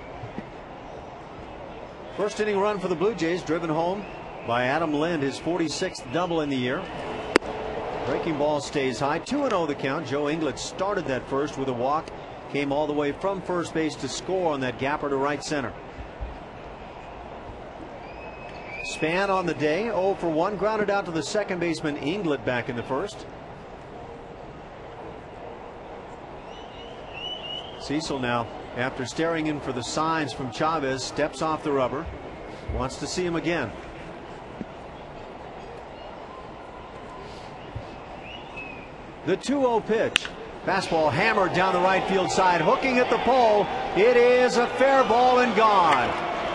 Speaker 1: First inning run for the Blue Jays, driven home by Adam Lind, his 46th double in the year. Breaking ball stays high. 2-0 the count. Joe Inglet started that first with a walk. Came all the way from first base to score on that gapper to right center. Span on the day, 0 for 1, grounded out to the second baseman Inglet back in the first. Cecil now, after staring in for the signs from Chavez, steps off the rubber. Wants to see him again. The 2-0 pitch. Fastball hammered down the right field side, hooking at the pole. It is a fair ball and gone.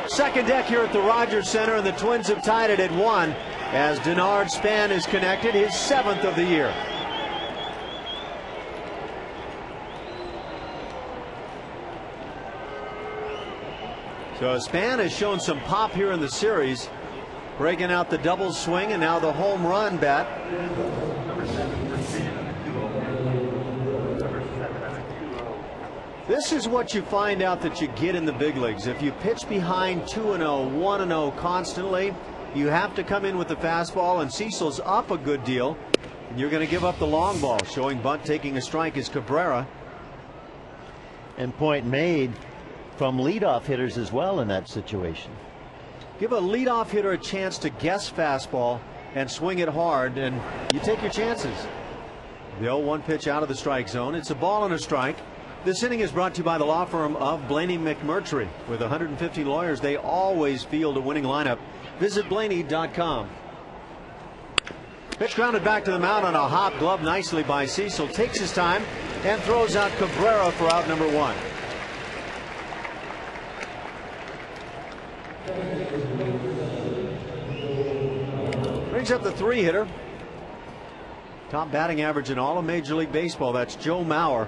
Speaker 1: Second deck here at the Rogers Center, and the Twins have tied it at 1 as Denard Span is connected, his 7th of the year. So Span has shown some pop here in the series, breaking out the double swing and now the home run bat. This is what you find out that you get in the big leagues. If you pitch behind 2-0, 1-0 constantly, you have to come in with the fastball, and Cecil's up a good deal. And you're going to give up the long ball. Showing bunt, taking a strike is Cabrera.
Speaker 2: And point made from leadoff hitters as well in that situation.
Speaker 1: Give a leadoff hitter a chance to guess fastball and swing it hard, and you take your chances. The 0-1 pitch out of the strike zone. It's a ball and a strike. This inning is brought to you by the law firm of Blaney McMurtry. With 150 lawyers, they always field a winning lineup. Visit Blaney.com. Pitch grounded back to the mound on a hop, glove nicely by Cecil. Takes his time and throws out Cabrera for out number 1. Brings up the 3-hitter. Top batting average in all of Major League Baseball. That's Joe Mauer.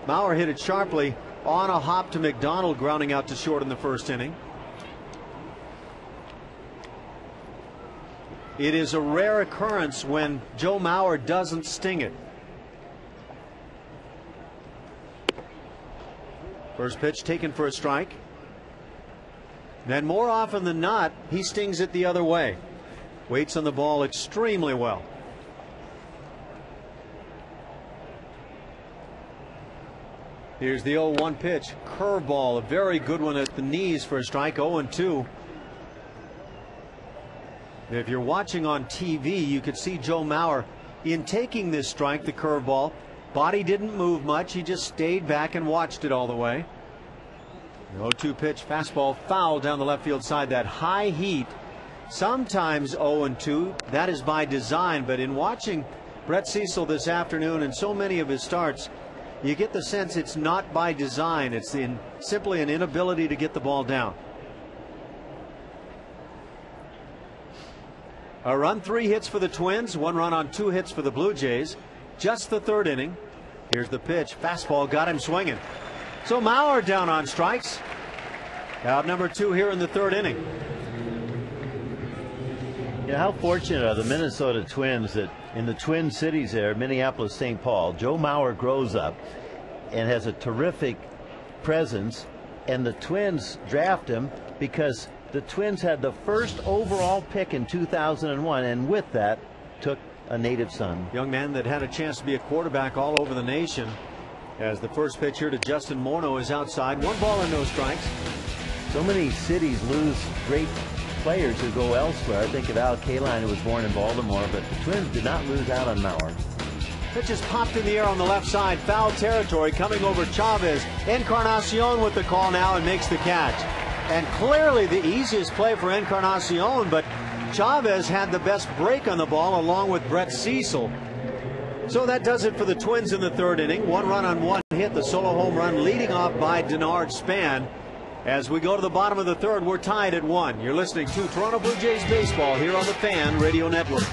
Speaker 1: Mauer hit it sharply on a hop to McDonald, grounding out to short in the first inning. It is a rare occurrence when Joe Mauer doesn't sting it. First pitch taken for a strike. Then more often than not, he stings it the other way. Waits on the ball extremely well. Here's the 0-1 pitch. Curveball, a very good one at the knees for a strike. 0-2. If you're watching on TV, you could see Joe Mauer in taking this strike, the curveball. Body didn't move much. He just stayed back and watched it all the way. The 0-2 pitch, fastball foul down the left field side. That high heat, sometimes 0-2. That is by design. But in watching Brett Cecil this afternoon and so many of his starts, you get the sense it's not by design. It's simply an inability to get the ball down. A run, 3 hits for the Twins, 1 run on 2 hits for the Blue Jays. Just the third inning. Here's the pitch. Fastball got him swinging. So Mauer down on strikes. Out number 2 here in the third inning.
Speaker 2: Yeah, how fortunate are the Minnesota Twins that in the Twin Cities there, Minneapolis, St. Paul, Joe Mauer grows up and has a terrific presence, and the Twins draft him because the Twins had the first overall pick in 2001, and with that took a native son.
Speaker 1: Young man that had a chance to be a quarterback all over the nation. As the first pitch here to Justin Morneau is outside. 1 ball and no strikes.
Speaker 2: So many cities lose great players who go elsewhere. I think of Al Kaline, who was born in Baltimore, but the Twins did not lose out on Mauer.
Speaker 1: Pitch is popped in the air on the left side. Foul territory coming over Chavez. Encarnacion with the call now and makes the catch. And clearly the easiest play for Encarnacion, but Chavez had the best break on the ball along with Brett Cecil. So that does it for the Twins in the third inning. 1 run on 1 hit, the solo home run leading off by Denard Span. As we go to the bottom of the third, we're tied at 1. You're listening to Toronto Blue Jays baseball here on the Fan Radio Network.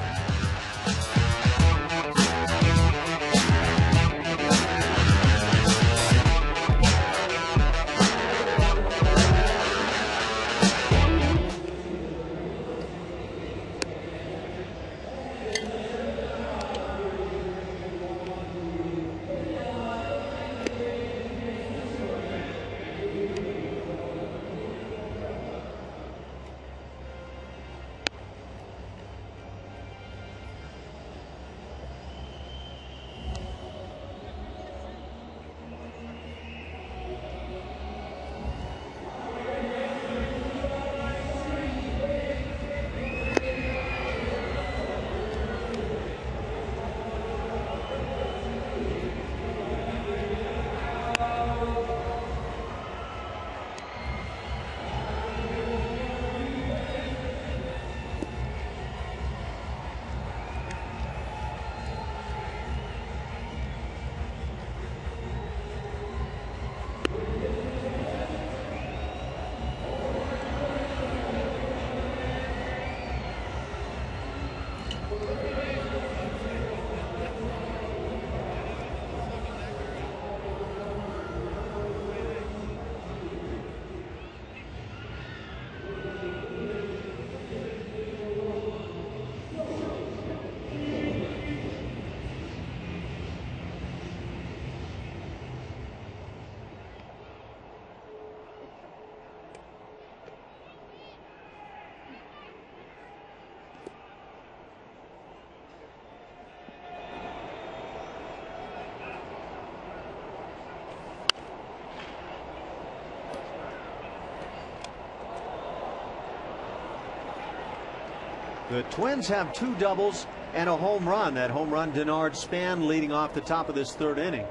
Speaker 1: The Twins have 2 doubles and a home run. That home run, Denard Span leading off the top of this 3rd inning.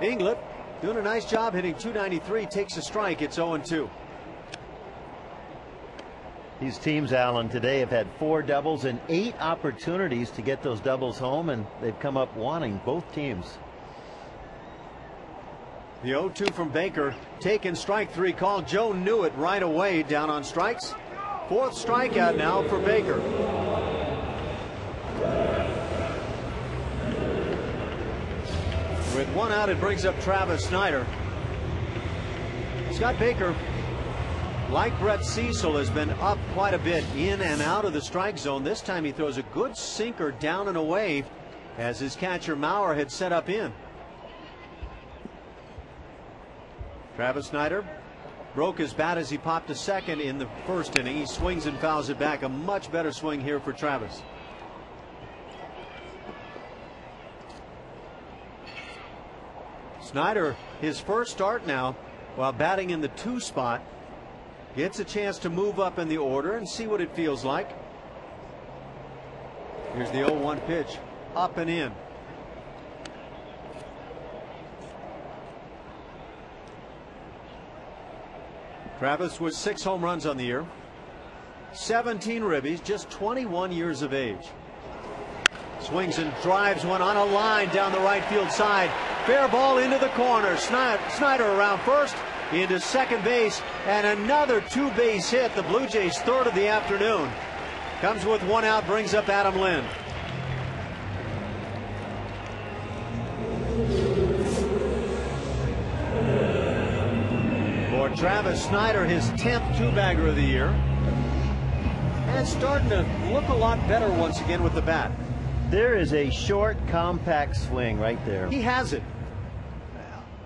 Speaker 1: Inglett doing a nice job hitting .293, takes a strike. It's 0-2.
Speaker 2: These teams, Alan, today have had 4 doubles and 8 opportunities to get those doubles home, and they've come up wanting, both teams.
Speaker 1: The 0-2 from Baker, taken strike 3 call. Joe knew it right away, down on strikes. 4th strikeout now for Baker. With 1 out, it brings up Travis Snider. Scott Baker, like Brett Cecil, has been up quite a bit in and out of the strike zone. This time he throws a good sinker down and away as his catcher Maurer had set up in. Travis Snider broke his bat as he popped to second in the 1st inning. He swings and fouls it back. A much better swing here for Travis. Snider, his first start now while batting in the 2 spot, gets a chance to move up in the order and see what it feels like. Here's the 0-1 pitch, up and in. Travis with 6 home runs on the year, 17 ribbies, just 21 years of age. Swings and drives one on a line down the right field side. Fair ball into the corner. Snider around first, into second base, and another 2-base hit. The Blue Jays' 3rd of the afternoon. Comes with 1 out, brings up Adam Lind. For Travis Snider, his 10th 2-bagger of the year. And starting to look a lot better once again with the bat.
Speaker 2: There is a short, compact swing right there.
Speaker 1: He has it.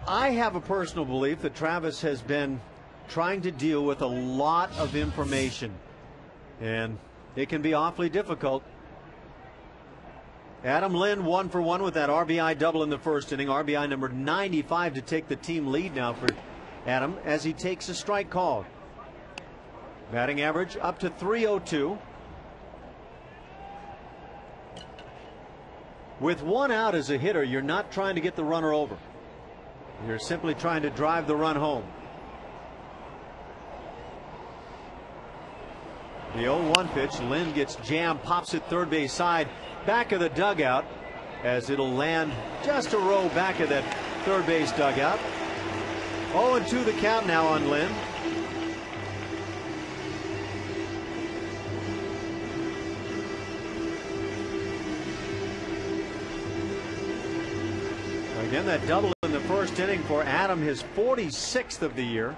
Speaker 1: I have a personal belief that Travis has been trying to deal with a lot of information, and it can be awfully difficult. Adam Lind 1 for 1 with that RBI double in the 1st inning. RBI number 95 to take the team lead now for Adam as he takes a strike call. Batting average up to .302. With 1 out as a hitter, you're not trying to get the runner over. You're simply trying to drive the run home. The 0-1 pitch. Lind gets jammed, pops it 3rd base side, back of the dugout, as it'll land just a row back of that 3rd base dugout. 0-2 the count now on Lind. Again, that double in the 1st inning for Adam, his 46th of the year.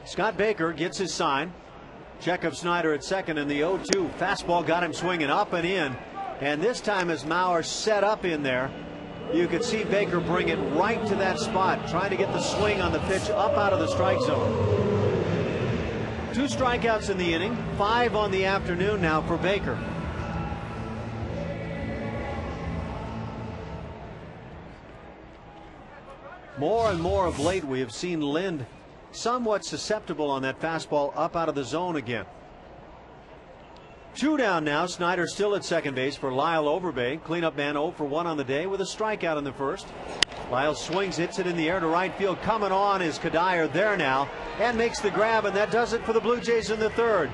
Speaker 1: Scott Baker gets his sign. Check of Snider at second, and the 0-2 fastball got him swinging up and in. And this time, as Maurer set up in there, you could see Baker bring it right to that spot, trying to get the swing on the pitch up out of the strike zone. 2 strikeouts in the inning, 5 on the afternoon now for Baker. More and more of late, we have seen Lind somewhat susceptible on that fastball up out of the zone again. 2 down now. Snider still at second base for Lyle Overbay. Cleanup man 0 for 1 on the day with a strikeout in the 1st. Lyle swings, hits it in the air to right field. Coming on is Kadire there now and makes the grab, and that does it for the Blue Jays in the 3rd.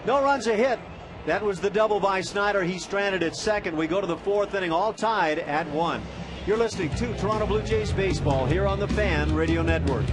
Speaker 1: No runs, a hit. That was the double by Snider. He stranded at second. We go to the 4th inning, all tied at 1. You're listening to Toronto Blue Jays baseball here on the Fan Radio Network.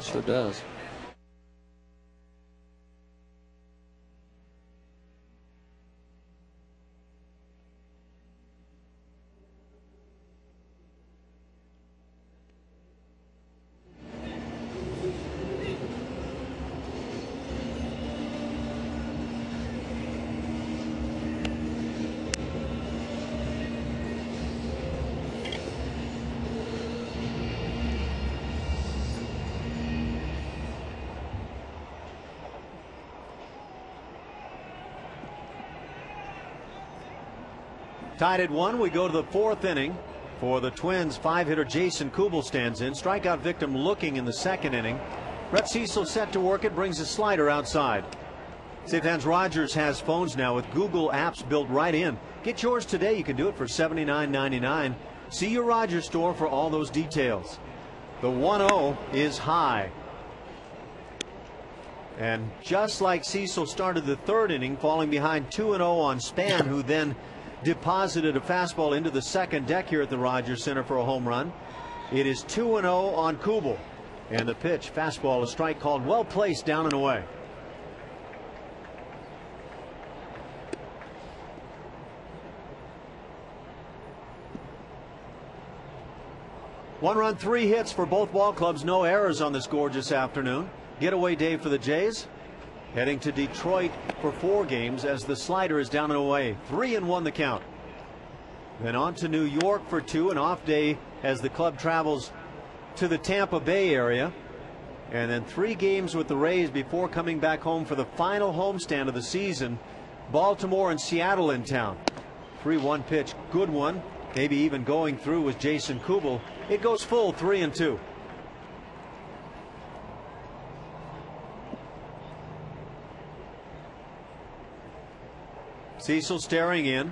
Speaker 4: Sure does.
Speaker 1: Tied at 1, we go to the 4th inning. For the Twins, 5-hitter Jason Kubel stands in. Strikeout victim looking in the 2nd inning. Brett Cecil set to work it, brings a slider outside. St. Anne's Rogers has phones now with Google apps built right in. Get yours today. You can do it for $79.99. See your Rogers store for all those details. The 1-0 is high. And just like Cecil started the 3rd inning, falling behind 2-0 on Span, who then deposited a fastball into the 2nd deck here at the Rogers Center for a home run. It is 2-0 on Kubel. And the pitch, fastball, a strike called, well placed, down and away. One run, 3 hits for both ball clubs. No errors on this gorgeous afternoon. Getaway day for the Jays. Heading to Detroit for 4 games as the slider is down and away. 3-1 the count. Then on to New York for 2, an off day as the club travels to the Tampa Bay area. And then 3 games with the Rays before coming back home for the final homestand of the season. Baltimore and Seattle in town. 3-1 pitch, good one. Maybe even going through with Jason Kubel. It goes full, 3-2. Cecil staring in.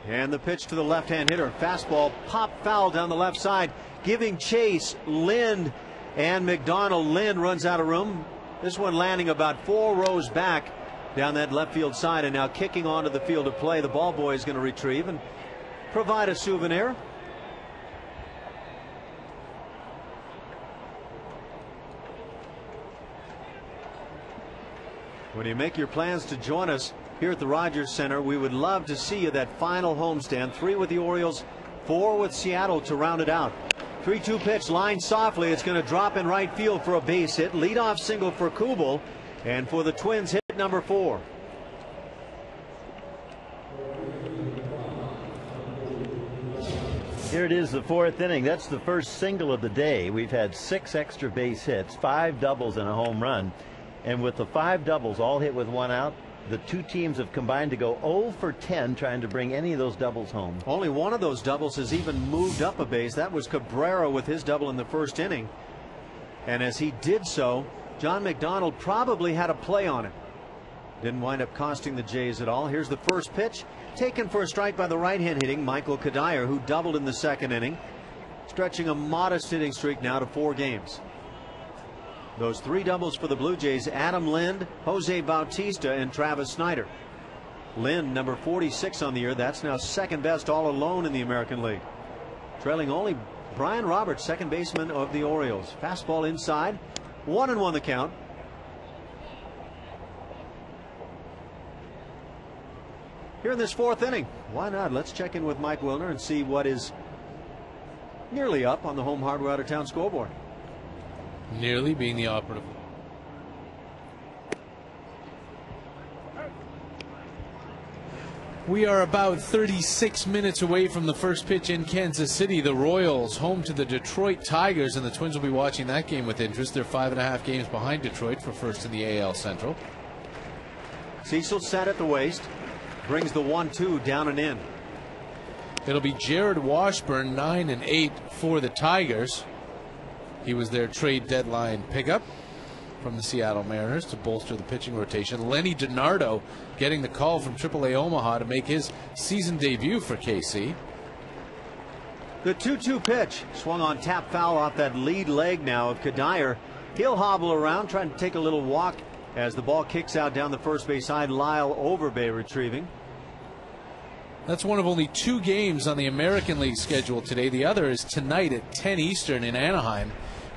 Speaker 1: And the pitch to the left-hand hitter. Fastball pop foul down the left side. Giving chase. Lind and McDonald. Lind runs out of room. This one landing about 4 rows back down that left field side, and now kicking onto the field of play. The ball boy is going to retrieve and provide a souvenir. When you make your plans to join us here at the Rogers Center, we would love to see you that final homestand. 3 with the Orioles, 4 with Seattle to round it out. 3-2 pitch, lined softly. It's going to drop in right field for a base hit. Leadoff single for Kubel, and for the Twins, hit number 4.
Speaker 2: Here it is, the 4th inning. That's the first single of the day. We've had 6 extra base hits, 5 doubles and a home run. And with the 5 doubles all hit with 1 out, the 2 teams have combined to go 0 for 10 trying to bring any of those doubles home.
Speaker 1: Only one of those doubles has even moved up a base. That was Cabrera with his double in the 1st inning. And as he did so, John McDonald probably had a play on it. Didn't wind up costing the Jays at all. Here's the first pitch, taken for a strike by the right-hand hitting Michael Kadire, who doubled in the 2nd inning, stretching a modest hitting streak now to 4 games. Those 3 doubles for the Blue Jays: Adam Lind, Jose Bautista, and Travis Snyder. Lind, number 46 on the year. That's now 2nd best all alone in the American League. Trailing only Brian Roberts, 2nd baseman of the Orioles. Fastball inside. 1-1 the count. Here in this 4th inning. Why not? Let's check in with Mike Wilner and see what is nearly up on the home hardware out of town scoreboard.
Speaker 3: Nearly being the operative. We are about 36 minutes away from the first pitch in Kansas City. The Royals home to the Detroit Tigers, and the Twins will be watching that game with interest. They're 5.5 games behind Detroit for first in the AL Central.
Speaker 1: Cecil set at the waist, brings the 1-2 down and in.
Speaker 3: It'll be Jared Washburn, 9 and 8 for the Tigers. He was their trade deadline pickup from the Seattle Mariners to bolster the pitching rotation. Lenny DiNardo getting the call from AAA Omaha to make his season debut for KC.
Speaker 1: The 2-2 pitch swung on tap foul off that lead leg now of Kadire. He'll hobble around, trying to take a little walk as the ball kicks out down the first base side. Lyle Overbay retrieving.
Speaker 3: That's one of only 2 games on the American League schedule today. The other is tonight at 10 Eastern in Anaheim,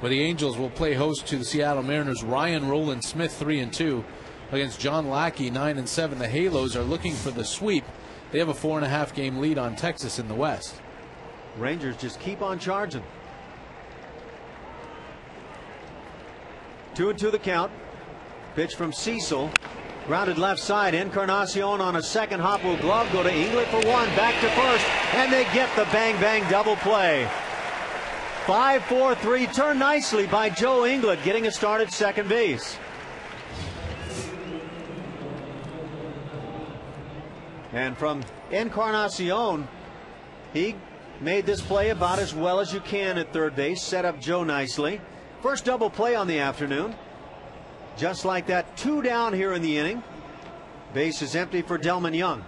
Speaker 3: where the Angels will play host to the Seattle Mariners. Ryan Roland Smith 3-2 against John Lackey 9-7. The Halos are looking for the sweep. They have a 4.5 game lead on Texas in the West.
Speaker 1: Rangers just keep on charging. 2-2 the count. Pitch from Cecil. Grounded left side. Encarnacion on a second hop will glove. Go to Englert for one. Back to first. And they get the bang bang double play. 5-4-3. Turned nicely by Joe Englert, getting a start at second base. And from Encarnacion, he made this play about as well as you can at third base. Set up Joe nicely. First double play on the afternoon. Just like that, 2 down here in the inning. Base is empty for Delman Young.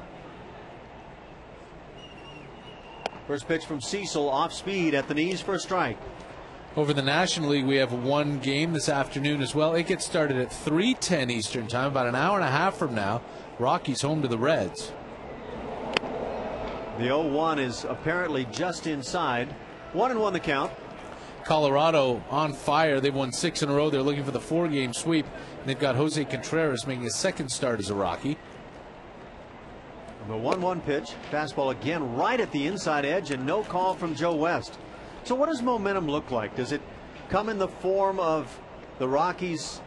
Speaker 1: First pitch from Cecil, off speed at the knees for a strike.
Speaker 3: Over the National League, we have one game this afternoon as well. It gets started at 3:10 Eastern Time, about an hour and a half from now. Rockies home to the Reds.
Speaker 1: The 0-1 is apparently just inside. 1-1 the count.
Speaker 3: Colorado on fire. They've won 6 in a row. They're looking for the 4-game sweep. And they've got Jose Contreras making his second start as a Rocky.
Speaker 1: The 1-1 pitch. Fastball again right at the inside edge, and no call from Joe West. So what does momentum look like? Does it come in the form of the Rockies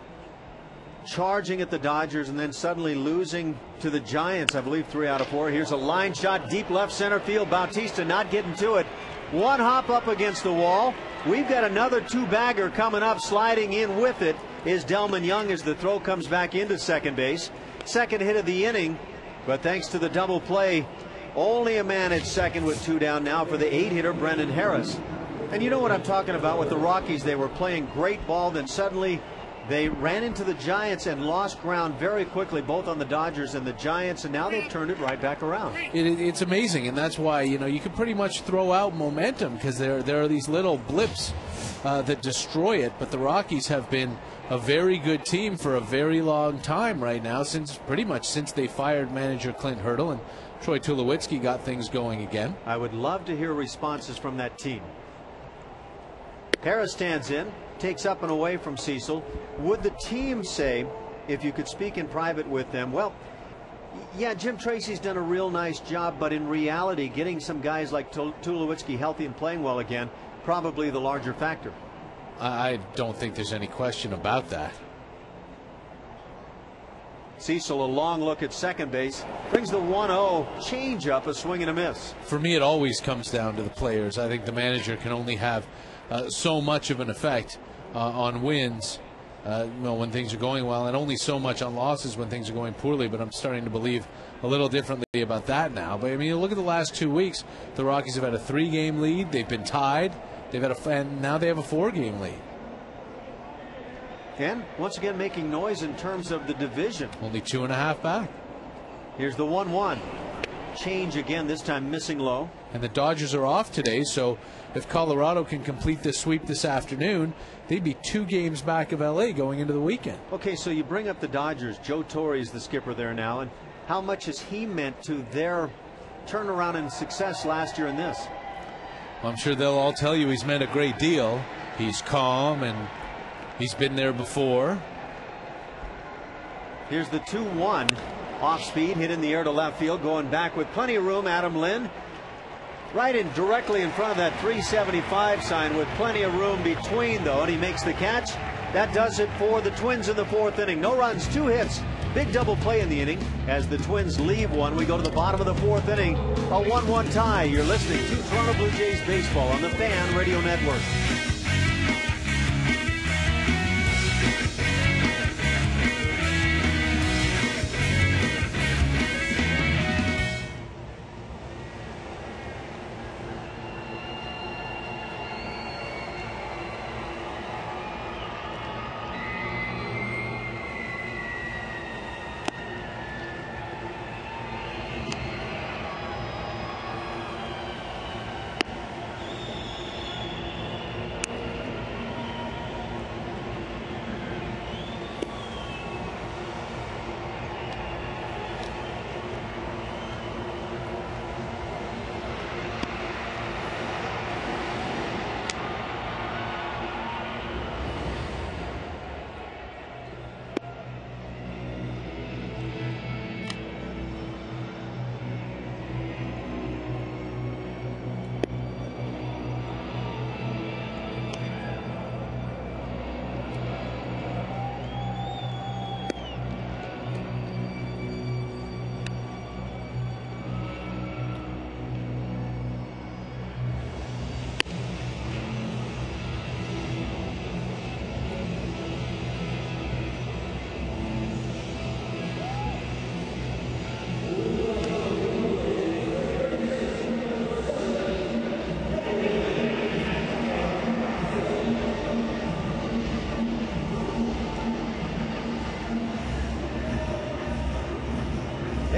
Speaker 1: charging at the Dodgers and then suddenly losing to the Giants? I believe 3 out of 4. Here's a line shot deep left center field. Bautista not getting to it. One hop up against the wall. We've got another 2-bagger coming up. Sliding in with it is Delman Young as the throw comes back into second base. Second hit of the inning, but thanks to the double play, only a man at second with 2 down now for the 8-hitter Brendan Harris. And you know what I'm talking about with the Rockies. They were playing great ball, then suddenly they ran into the Giants and lost ground very quickly, both on the Dodgers and the Giants, and now they've turned it right back around.
Speaker 3: It's amazing, and that's why, you know, you can pretty much throw out momentum because there are these little blips that destroy it. But the Rockies have been a very good team for a very long time right now, pretty much since they fired manager Clint Hurdle and Troy Tulowitzki got things going again.
Speaker 1: I would love to hear responses from that team. Harris stands in, takes up and away from Cecil. Would the team say, if you could speak in private with them, well, yeah, Jim Tracy's done a real nice job, but in reality, getting some guys like Tulowitzki healthy and playing well again, probably the larger factor?
Speaker 3: I don't think there's any question about that.
Speaker 1: Cecil, a long look at second base, brings the 1-0 change up, a swing and a miss.
Speaker 3: For me, it always comes down to the players. I think the manager can only have so much of an effect on wins when things are going well, and only so much on losses when things are going poorly. But I'm starting to believe a little differently about that now. But I mean, look at the last 2 weeks. The Rockies have had a 3-game lead. They've been tied. And now they have a 4-game lead.
Speaker 1: And once again making noise in terms of the division.
Speaker 3: Only 2.5 back.
Speaker 1: Here's the 1-1. Change again, this time missing low.
Speaker 3: And the Dodgers are off today, so if Colorado can complete this sweep this afternoon, they'd be 2 games back of LA going into the weekend.
Speaker 1: Okay, so you bring up the Dodgers. Joe Torre is the skipper there now, and how much has he meant to their turnaround and success last year in this?
Speaker 3: Well, I'm sure they'll all tell you he's meant a great deal. He's calm and he's been there before.
Speaker 1: Here's the 2-1. Off speed, hit in the air to left field, going back with plenty of room. Adam Lynn right in directly in front of that 375 sign with plenty of room between, though, and he makes the catch. That does it for the Twins in the 4th inning. No runs, 2 hits. Big double play in the inning as the Twins leave one. We go to the bottom of the 4th inning. A 1-1 tie. You're listening to Toronto Blue Jays baseball on the Fan Radio Network.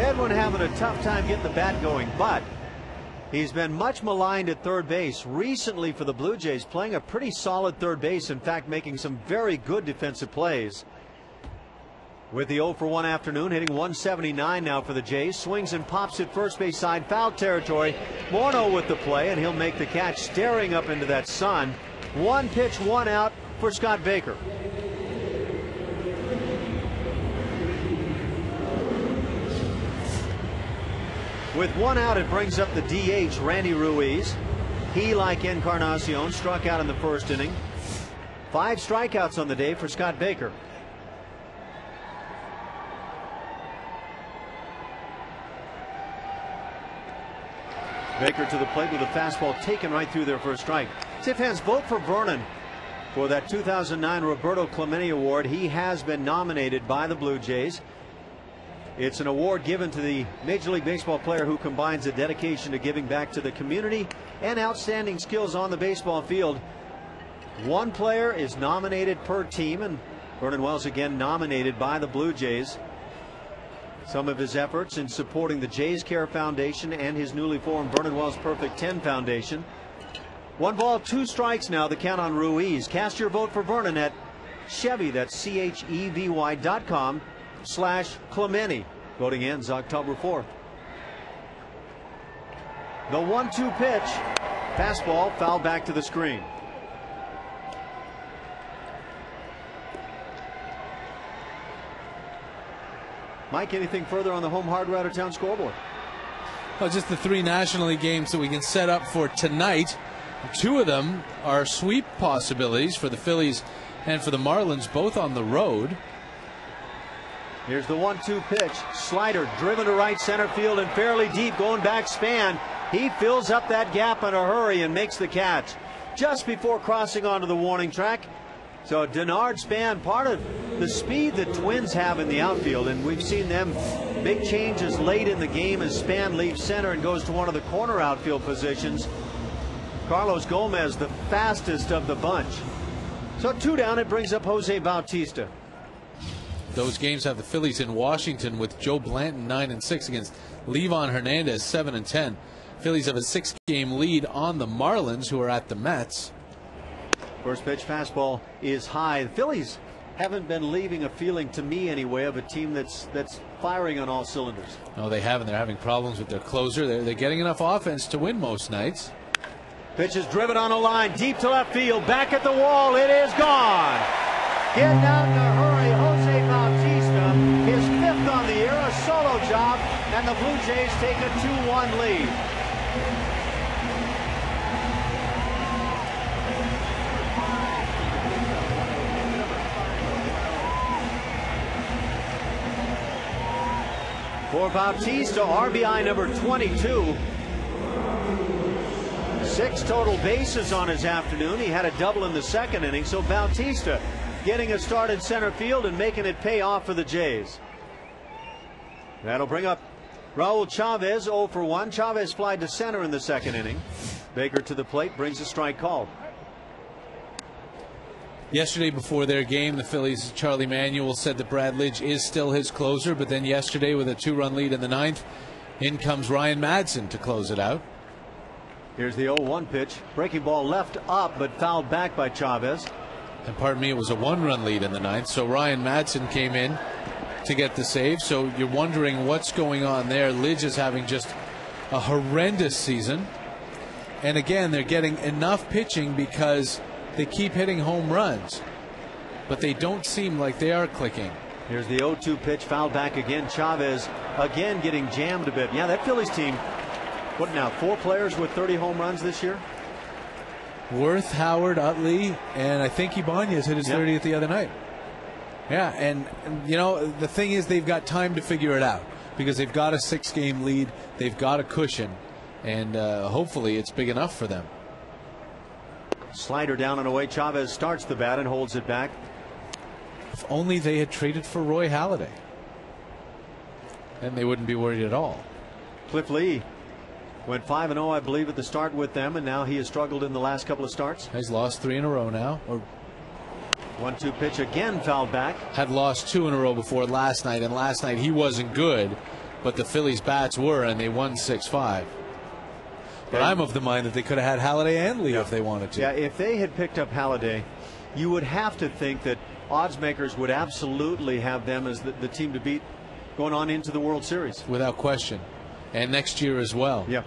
Speaker 1: Edwin having a tough time getting the bat going, but he's been much maligned at third base recently for the Blue Jays, playing a pretty solid third base. In fact, making some very good defensive plays. With the 0 for 1 afternoon, hitting 179 now for the Jays. Swings and pops at first base side, foul territory. Morneau with the play, and he'll make the catch, staring up into that sun. 1 pitch, 1 out for Scott Baker. With 1 out, it brings up the DH, Randy Ruiz. He, like Encarnacion, struck out in the first inning. 5 strikeouts on the day for Scott Baker. Baker to the plate with a fastball taken right through there for a strike. See, fans, vote for Vernon for that 2009 Roberto Clemente Award. He has been nominated by the Blue Jays. It's an award given to the Major League Baseball player who combines a dedication to giving back to the community and outstanding skills on the baseball field. 1 player is nominated per team, and Vernon Wells again nominated by the Blue Jays. Some of his efforts in supporting the Jays Care Foundation and his newly formed Vernon Wells Perfect 10 Foundation. 1 ball, 2 strikes now, the count on Ruiz. Cast your vote for Vernon at Chevy, that's CHEVY.com/Clemente. Voting ends October 4th. The 1-2 pitch. Fastball fouled back to the screen. Mike, anything further on the home hardware out of town scoreboard?
Speaker 3: Well, just the 3 National League games that we can set up for tonight. 2 of them are sweep possibilities for the Phillies and for the Marlins, both on the road.
Speaker 1: Here's the 1-2 pitch. Slider driven to right center field and fairly deep, going back Span. He fills up that gap in a hurry and makes the catch just before crossing onto the warning track. So Denard Span, part of the speed that Twins have in the outfield, and we've seen them make changes late in the game as Span leaves center and goes to one of the corner outfield positions. Carlos Gomez, the fastest of the bunch. So 2 down, it brings up Jose Bautista.
Speaker 3: Those games have the Phillies in Washington with Joe Blanton 9-6 against Levon Hernandez 7-10. Phillies have a 6-game lead on the Marlins, who are at the Mets.
Speaker 1: First pitch fastball is high. The Phillies haven't been leaving a feeling, to me anyway, of a team that's firing on all cylinders.
Speaker 3: No, they haven't. They're having problems with their closer. They're getting enough offense to win most nights.
Speaker 1: Pitch is driven on a line deep to left field. Back at the wall. It is gone. Getting out in a hurry, Jose Bautista. His 5th on the year, a solo job, and the Blue Jays take a 2-1 lead. For Bautista, RBI number 22. 6 total bases on his afternoon. He had a double in the 2nd inning. So Bautista getting a start in center field and making it pay off for the Jays. That'll bring up Raul Chavez, 0 for 1. Chavez flied to center in the 2nd inning. Baker to the plate, brings a strike called.
Speaker 3: Yesterday before their game, the Phillies' Charlie Manuel said that Brad Lidge is still his closer, but then yesterday with a 2-run lead in the 9th, in comes Ryan Madsen to close it out.
Speaker 1: Here's the 0-1 pitch. Breaking ball left up, but fouled back by Chavez.
Speaker 3: And pardon me, it was a 1-run lead in the 9th, so Ryan Madsen came in to get the save. So you're wondering what's going on there. Lidge is having just a horrendous season. And again, they're getting enough pitching because they keep hitting home runs, but they don't seem like they are clicking.
Speaker 1: Here's the 0-2 pitch, fouled back again. Chavez again getting jammed a bit. Yeah, that Phillies team, what now, 4 players with 30 home runs this year?
Speaker 3: Worth, Howard, Utley, and I think Ibanez hit his 30th the other night. Yeah, and you know, the thing is they've got time to figure it out because they've got a 6-game lead. They've got a cushion, and hopefully it's big enough for them.
Speaker 1: Slider down and away. Chavez starts the bat and holds it back.
Speaker 3: If only they had traded for Roy Halladay, then they wouldn't be worried at all.
Speaker 1: Cliff Lee went 5-0, I believe, at the start with them, and now he has struggled in the last couple of starts.
Speaker 3: He's lost 3 in a row now.
Speaker 1: 1-2 pitch again, fouled back.
Speaker 3: Had lost 2 in a row before last night, and last night he wasn't good. but the Phillies bats were, and they won 6-5. But I'm of the mind that they could have had Halladay and Lee if they wanted to.
Speaker 1: Yeah, if they had picked up Halladay, you would have to think that odds makers would absolutely have them as the team to beat going on into the World Series.
Speaker 3: Without question. And next year as well.
Speaker 1: Yeah.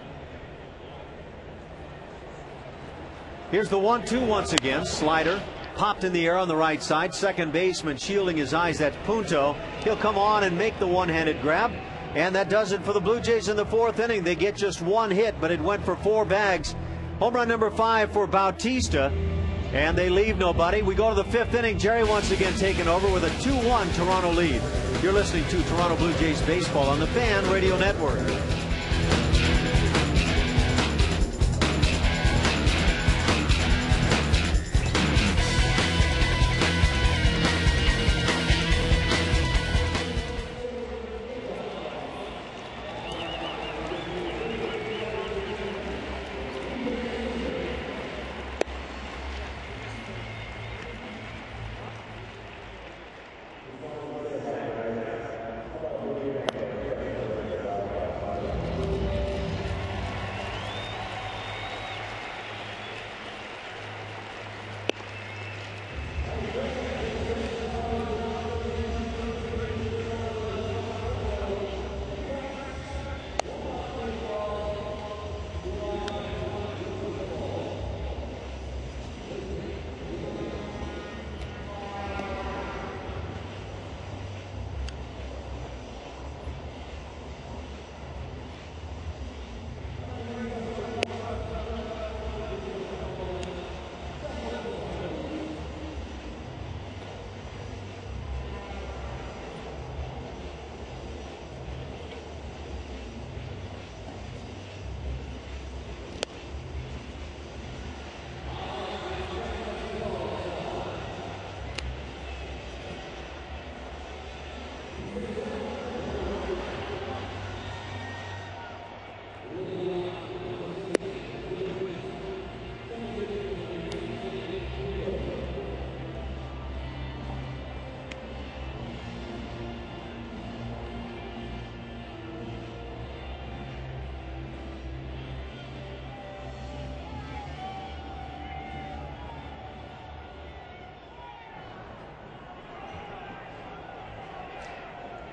Speaker 1: Here's the 1-2 once again. Slider popped in the air on the right side. Second baseman shielding his eyes. That's Punto. He'll come on and make the one-handed grab. And that does it for the Blue Jays in the fourth inning. They get just one hit, but it went for 4 bags. Home run number 5 for Bautista. And they leave nobody. We go to the fifth inning. Jerry once again taking over with a 2-1 Toronto lead. You're listening to Toronto Blue Jays baseball on the Fan Radio Network.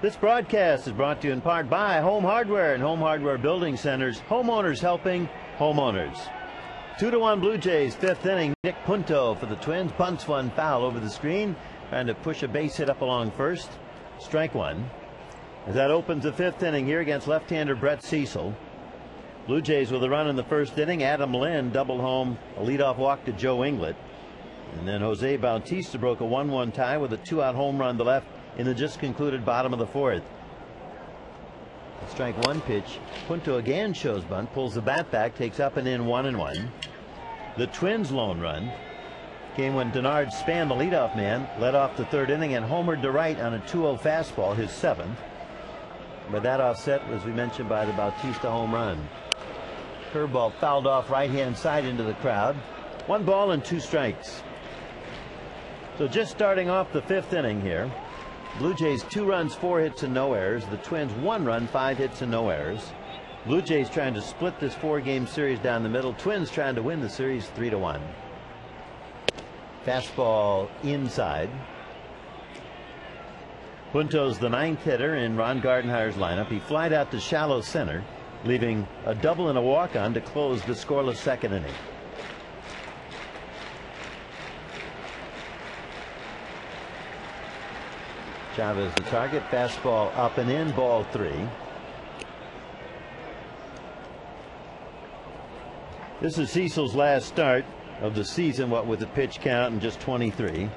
Speaker 2: This broadcast is brought to you in part by Home Hardware and Home Hardware Building Centers. Homeowners helping homeowners. 2-1 Blue Jays, fifth inning. Nick Punto for the Twins. Bunts one foul over the screen. Trying to push a base hit up along first. Strike one. As that opens the fifth inning here against left-hander Brett Cecil. Blue Jays with a run in the first inning. Adam Lynn doubled home a leadoff walk to Joe Inglet. And then Jose Bautista broke a 1-1 tie with a 2-out home run to left in the just concluded bottom of the fourth. Strike one pitch. Punto again shows bunt, pulls the bat back, takes up and in 1-1. The Twins' lone run came when Denard Span, the leadoff man, led off the third inning and homered to right on a 2-0 fastball, his seventh. But that offset, as we mentioned, by the Bautista home run. Curveball fouled off right-hand side into the crowd. 1 ball and 2 strikes. So just starting off the fifth inning here. Blue Jays 2 runs, 4 hits and no errors. The Twins 1 run, 5 hits and no errors. Blue Jays trying to split this 4-game series down the middle. Twins trying to win the series 3-1. Fastball inside. Punto's the 9th hitter in Ron Gardenhire's lineup. He flied out to shallow center, leaving a double and a walk-on to close the scoreless second inning. Chavez the target. Fastball up and in, ball 3. This is Cecil's last start of the season, what with the pitch count and just 23.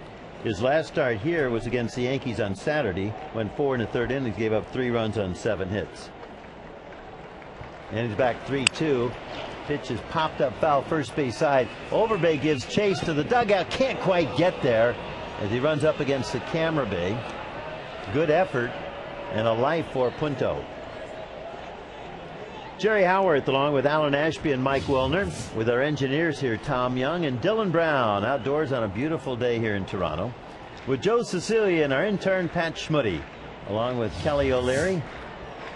Speaker 2: His last start here was against the Yankees on Saturday, when 4 1/3 innings gave up 3 runs on 7 hits. And he's back 3-2. Pitch is popped up foul first base side. Overbay gives chase to the dugout. Can't quite get there as he runs up against the camera bay. Good effort and a life for Punto. Jerry Howarth along with Alan Ashby and Mike Wilner, with our engineers here, Tom Young and Dylan Brown, outdoors on a beautiful day here in Toronto, with Joe Cecilia and our intern Pat Schmutty, along with Kelly O'Leary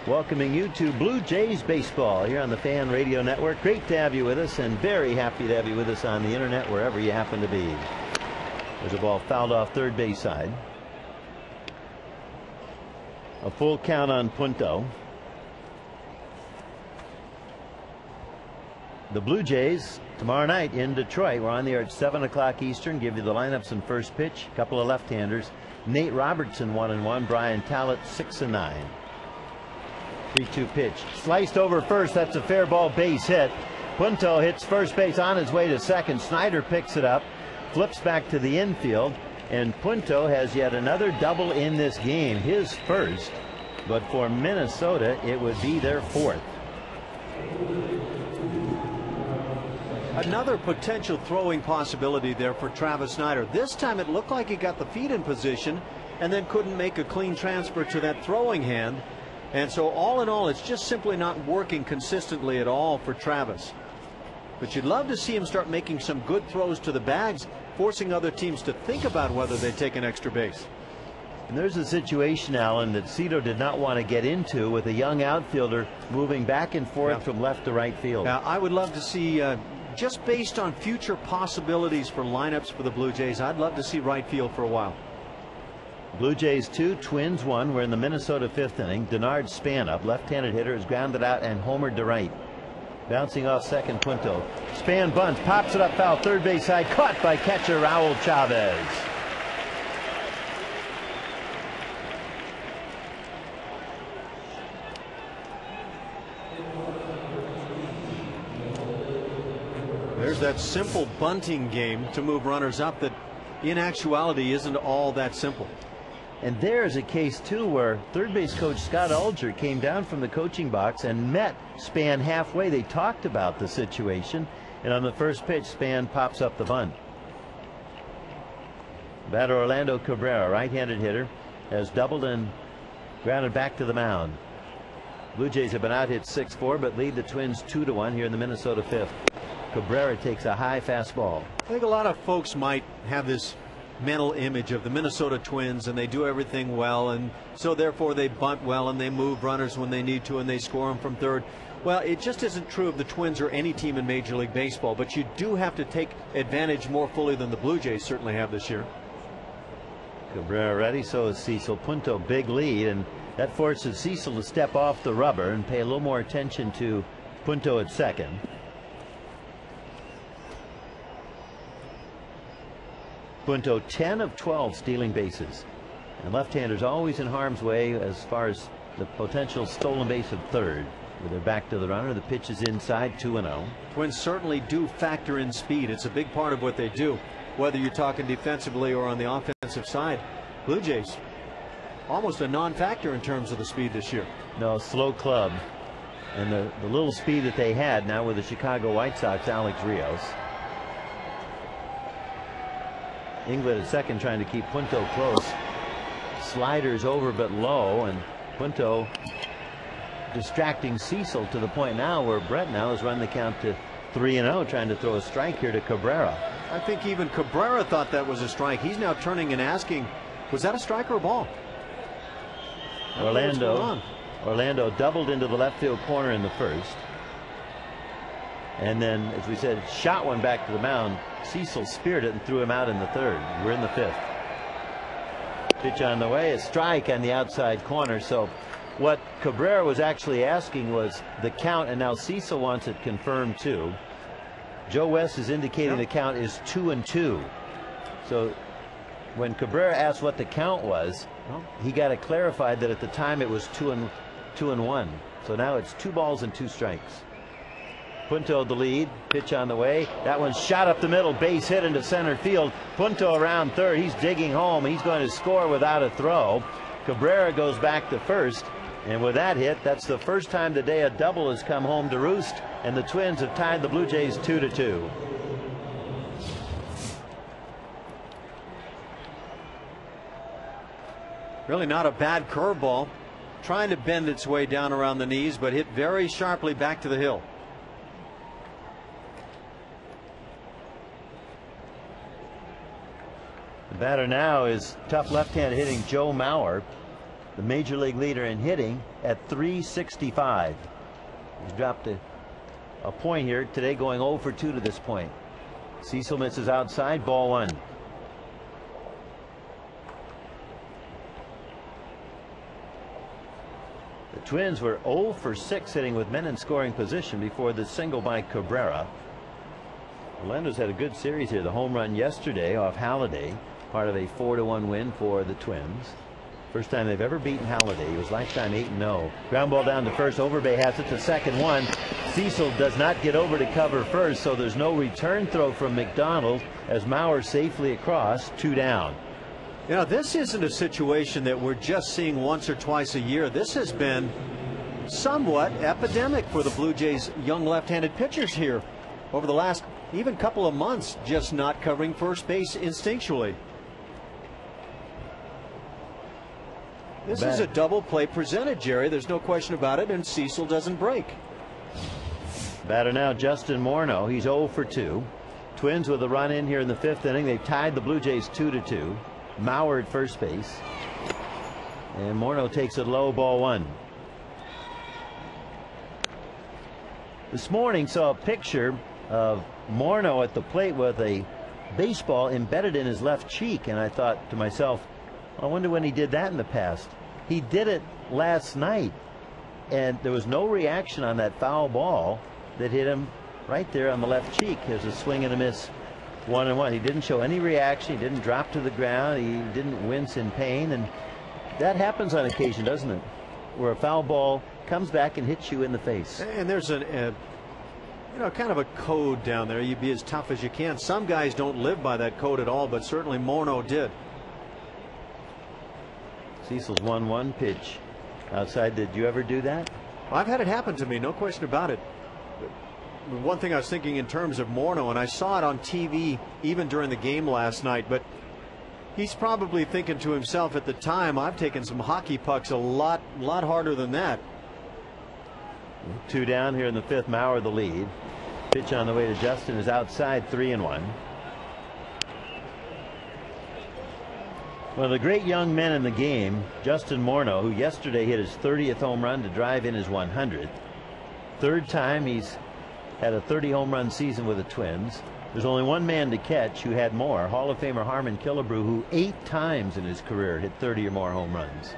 Speaker 2: welcoming you to Blue Jays baseball here on the Fan Radio Network. Great to have you with us, and very happy to have you with us on the internet wherever you happen to be. There's a ball fouled off third base side. A full count on Punto. The Blue Jays tomorrow night in Detroit. We're on the air at 7 o'clock Eastern. Give you the lineups and first pitch. A couple of left-handers. Nate Robertson 1-1. Brian Talent 6-9. 3-2 pitch. Sliced over first. That's a fair ball base hit. Punto hits first base on his way to second. Snyder picks it up. Flips back to the infield. And Punto has yet another double in this game. His first. But for Minnesota, it would be their fourth.
Speaker 1: Another potential throwing possibility there for Travis Snyder. This time it looked like he got the feet in position and then couldn't make a clean transfer to that throwing hand. And so all in all, it's just simply not working consistently at all for Travis. But you'd love to see him start making some good throws to the bags, forcing other teams to think about whether they take an extra base.
Speaker 2: And there's a situation, Alan, that Cito did not want to get into with a young outfielder moving back and forth from left to right field.
Speaker 1: Now, I would love to see, just based on future possibilities for lineups for the Blue Jays, I'd love to see right field for a while.
Speaker 2: Blue Jays 2, Twins 1. We're in the Minnesota fifth inning. Denard Span up, left-handed hitter, is grounded out and homered to right. Bouncing off second, Punto. Span bunts, pops it up foul, third base side, caught by catcher Raul Chavez.
Speaker 1: There's that simple bunting game to move runners up that in actuality isn't all that simple.
Speaker 2: And there's a case too where third base coach Scott Alger came down from the coaching box and met Span halfway. They talked about the situation, and on the first pitch Span pops up the bunt. Batter Orlando Cabrera, right-handed hitter, has doubled and grounded back to the mound. Blue Jays have been out hit 6-4 but lead the Twins 2-1 here in the Minnesota fifth. Cabrera takes a high fastball.
Speaker 1: I think a lot of folks might have this mental image of the Minnesota Twins, and they do everything well, and so therefore they bunt well and they move runners when they need to and they score them from third. Well, it just isn't true of the Twins or any team in Major League Baseball, but you do have to take advantage more fully than the Blue Jays certainly have this year.
Speaker 2: Cabrera ready, so is Cecil. Punto big lead, and that forces Cecil to step off the rubber and pay a little more attention to Punto at second. Punto 10 of 12 stealing bases, and left-handers always in harm's way as far as the potential stolen base at third. With their back to the runner, the pitch is inside, 2-0.
Speaker 1: Twins certainly do factor in speed. It's a big part of what they do, whether you're talking defensively or on the offensive side. Blue Jays almost a non-factor in terms of the speed this year.
Speaker 2: No, slow club, and the little speed that they had now with the Chicago White Sox, Alex Rios. England at second, trying to keep Punto close. Sliders over but low, and Punto distracting Cecil to the point now where Brett now has run the count to 3-0, trying to throw a strike here to Cabrera.
Speaker 1: I think even Cabrera thought that was a strike. He's now turning and asking, was that a strike or a ball?
Speaker 2: Orlando doubled into the left field corner in the first, and then, as we said, shot one back to the mound. Cecil speared it and threw him out in the third. We're in the fifth. Pitch on the way, a strike on the outside corner. So what Cabrera was actually asking was the count, and now Cecil wants it confirmed too. Joe West is indicating the count is 2-2. So when Cabrera asked what the count was, he got it clarified that at the time it was 2-1. So now it's 2 balls and 2 strikes. Punto the lead, pitch on the way. That one's shot up the middle, base hit into center field. Punto around third. He's digging home. He's going to score without a throw. Cabrera goes back to first, and with that hit, that's the first time today a double has come home to roost, and the Twins have tied the Blue Jays 2-2.
Speaker 1: Really not a bad curveball, trying to bend its way down around the knees, but hit very sharply back to the hill.
Speaker 2: The batter now is tough left-hand hitting Joe Mauer. the major league leader in hitting, at 365. He's dropped a point here today, going 0 for 2 to this point. Cecil misses outside, ball 1. The Twins were 0 for 6 hitting with men in scoring position before the single by Cabrera. Orlando's had a good series here. The home run yesterday off Halladay, part of a 4-1 win for the Twins. First time they've ever beaten Halladay. He was lifetime 8-0. Ground ball down to first. Overbay has it to second one. Cecil does not get over to cover first, so there's no return throw from McDonald as Mauer safely across, 2 down.
Speaker 1: You know, this isn't a situation that we're just seeing once or twice a year. This has been somewhat epidemic for the Blue Jays' young left-handed pitchers here over the last even couple of months, just not covering first base instinctually. This is a double play presented, Jerry. There's no question about it, and Cecil doesn't break.
Speaker 2: Batter now, Justin Morneau. He's 0 for 2. Twins with a run in here in the 5th inning. They've tied the Blue Jays 2-2. Mauer at first base. And Morneau takes it low, ball 1. This morning saw a picture of Morneau at the plate with a baseball embedded in his left cheek, and I thought to myself, I wonder when he did that in the past. He did it last night, and there was no reaction on that foul ball that hit him right there on the left cheek. There's a swing and a miss, 1-1. He didn't show any reaction. He didn't drop to the ground. He didn't wince in pain, and that happens on occasion, doesn't it? Where a foul ball comes back and hits you in the face.
Speaker 1: And there's you know, kind of a code down there. You be as tough as you can. Some guys don't live by that code at all, but certainly Morneau did.
Speaker 2: Cecil's 1-1 pitch outside. Did you ever do that?
Speaker 1: I've had it happen to me, no question about it. One thing I was thinking in terms of Morneau, and I saw it on TV even during the game last night, but he's probably thinking to himself at the time, I've taken some hockey pucks a lot harder than that.
Speaker 2: 2 down here in the 5th. Mauer the lead. Pitch on the way to Justin is outside, 3-1. One of the great young men in the game, Justin Morneau, who yesterday hit his 30th home run to drive in his 100th. 3rd time he's had a 30 home run season with the Twins. There's only one man to catch who had more, Hall of Famer Harmon Killebrew, who 8 times in his career hit 30 or more home runs.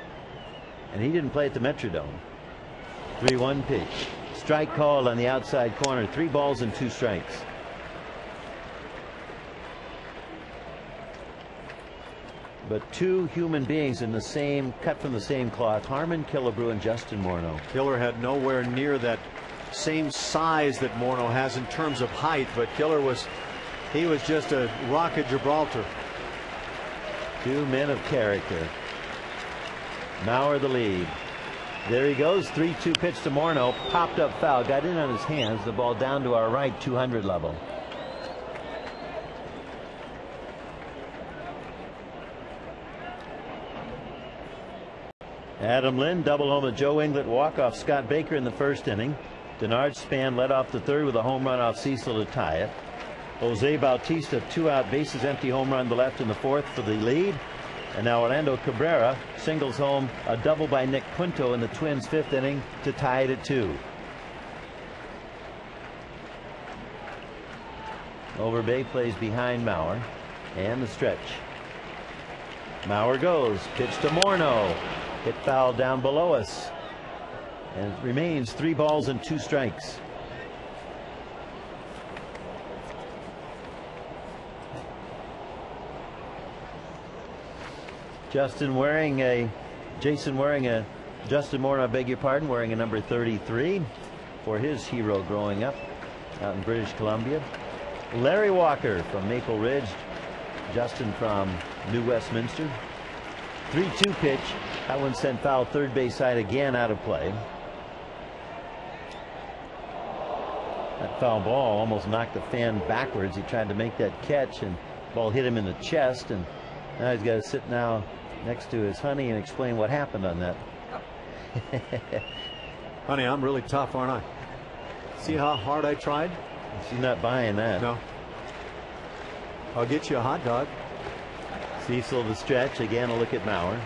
Speaker 2: And he didn't play at the Metrodome. 3-1 pitch. Strike called on the outside corner. 3 balls and 2 strikes. But 2 human beings in the same, cut from the same cloth, Harmon Killebrew and Justin Morneau.
Speaker 1: Killer had nowhere near that same size that Morneau has in terms of height, but Killer was just a rock at Gibraltar.
Speaker 2: 2 men of character. Mauer the lead. There he goes. 3-2 pitch to Morneau. Popped up foul. Got in on his hands. The ball down to our right, 200 level. Adam Lind double home of Joe Inglet, walk off Scott Baker in the 1st inning. Denard Span led off the 3rd with a home run off Cecil to tie it. Jose Bautista 2-out bases empty home run to left in the 4th for the lead. And now Orlando Cabrera singles home a double by Nick Punto in the Twins' 5th inning to tie it at 2. Overbay plays behind Mauer, and the stretch. Mauer goes, pitch to Morneau. Hit foul down below us, and it remains 3 balls and 2 strikes. Justin wearing a Justin Morneau, I beg your pardon, wearing a number 33 for his hero growing up out in British Columbia. Larry Walker from Maple Ridge, Justin from New Westminster. 3-2 pitch. That one sent foul, 3rd base side again, out of play. That foul ball almost knocked the fan backwards. He tried to make that catch, and the ball hit him in the chest, and now he's got to sit now next to his honey and explain what happened on that.
Speaker 1: Honey, I'm really tough, aren't I? See how hard I tried?
Speaker 2: She's not buying that.
Speaker 1: No. I'll get you a hot dog.
Speaker 2: Cecil the stretch. Again, a look at Mauer.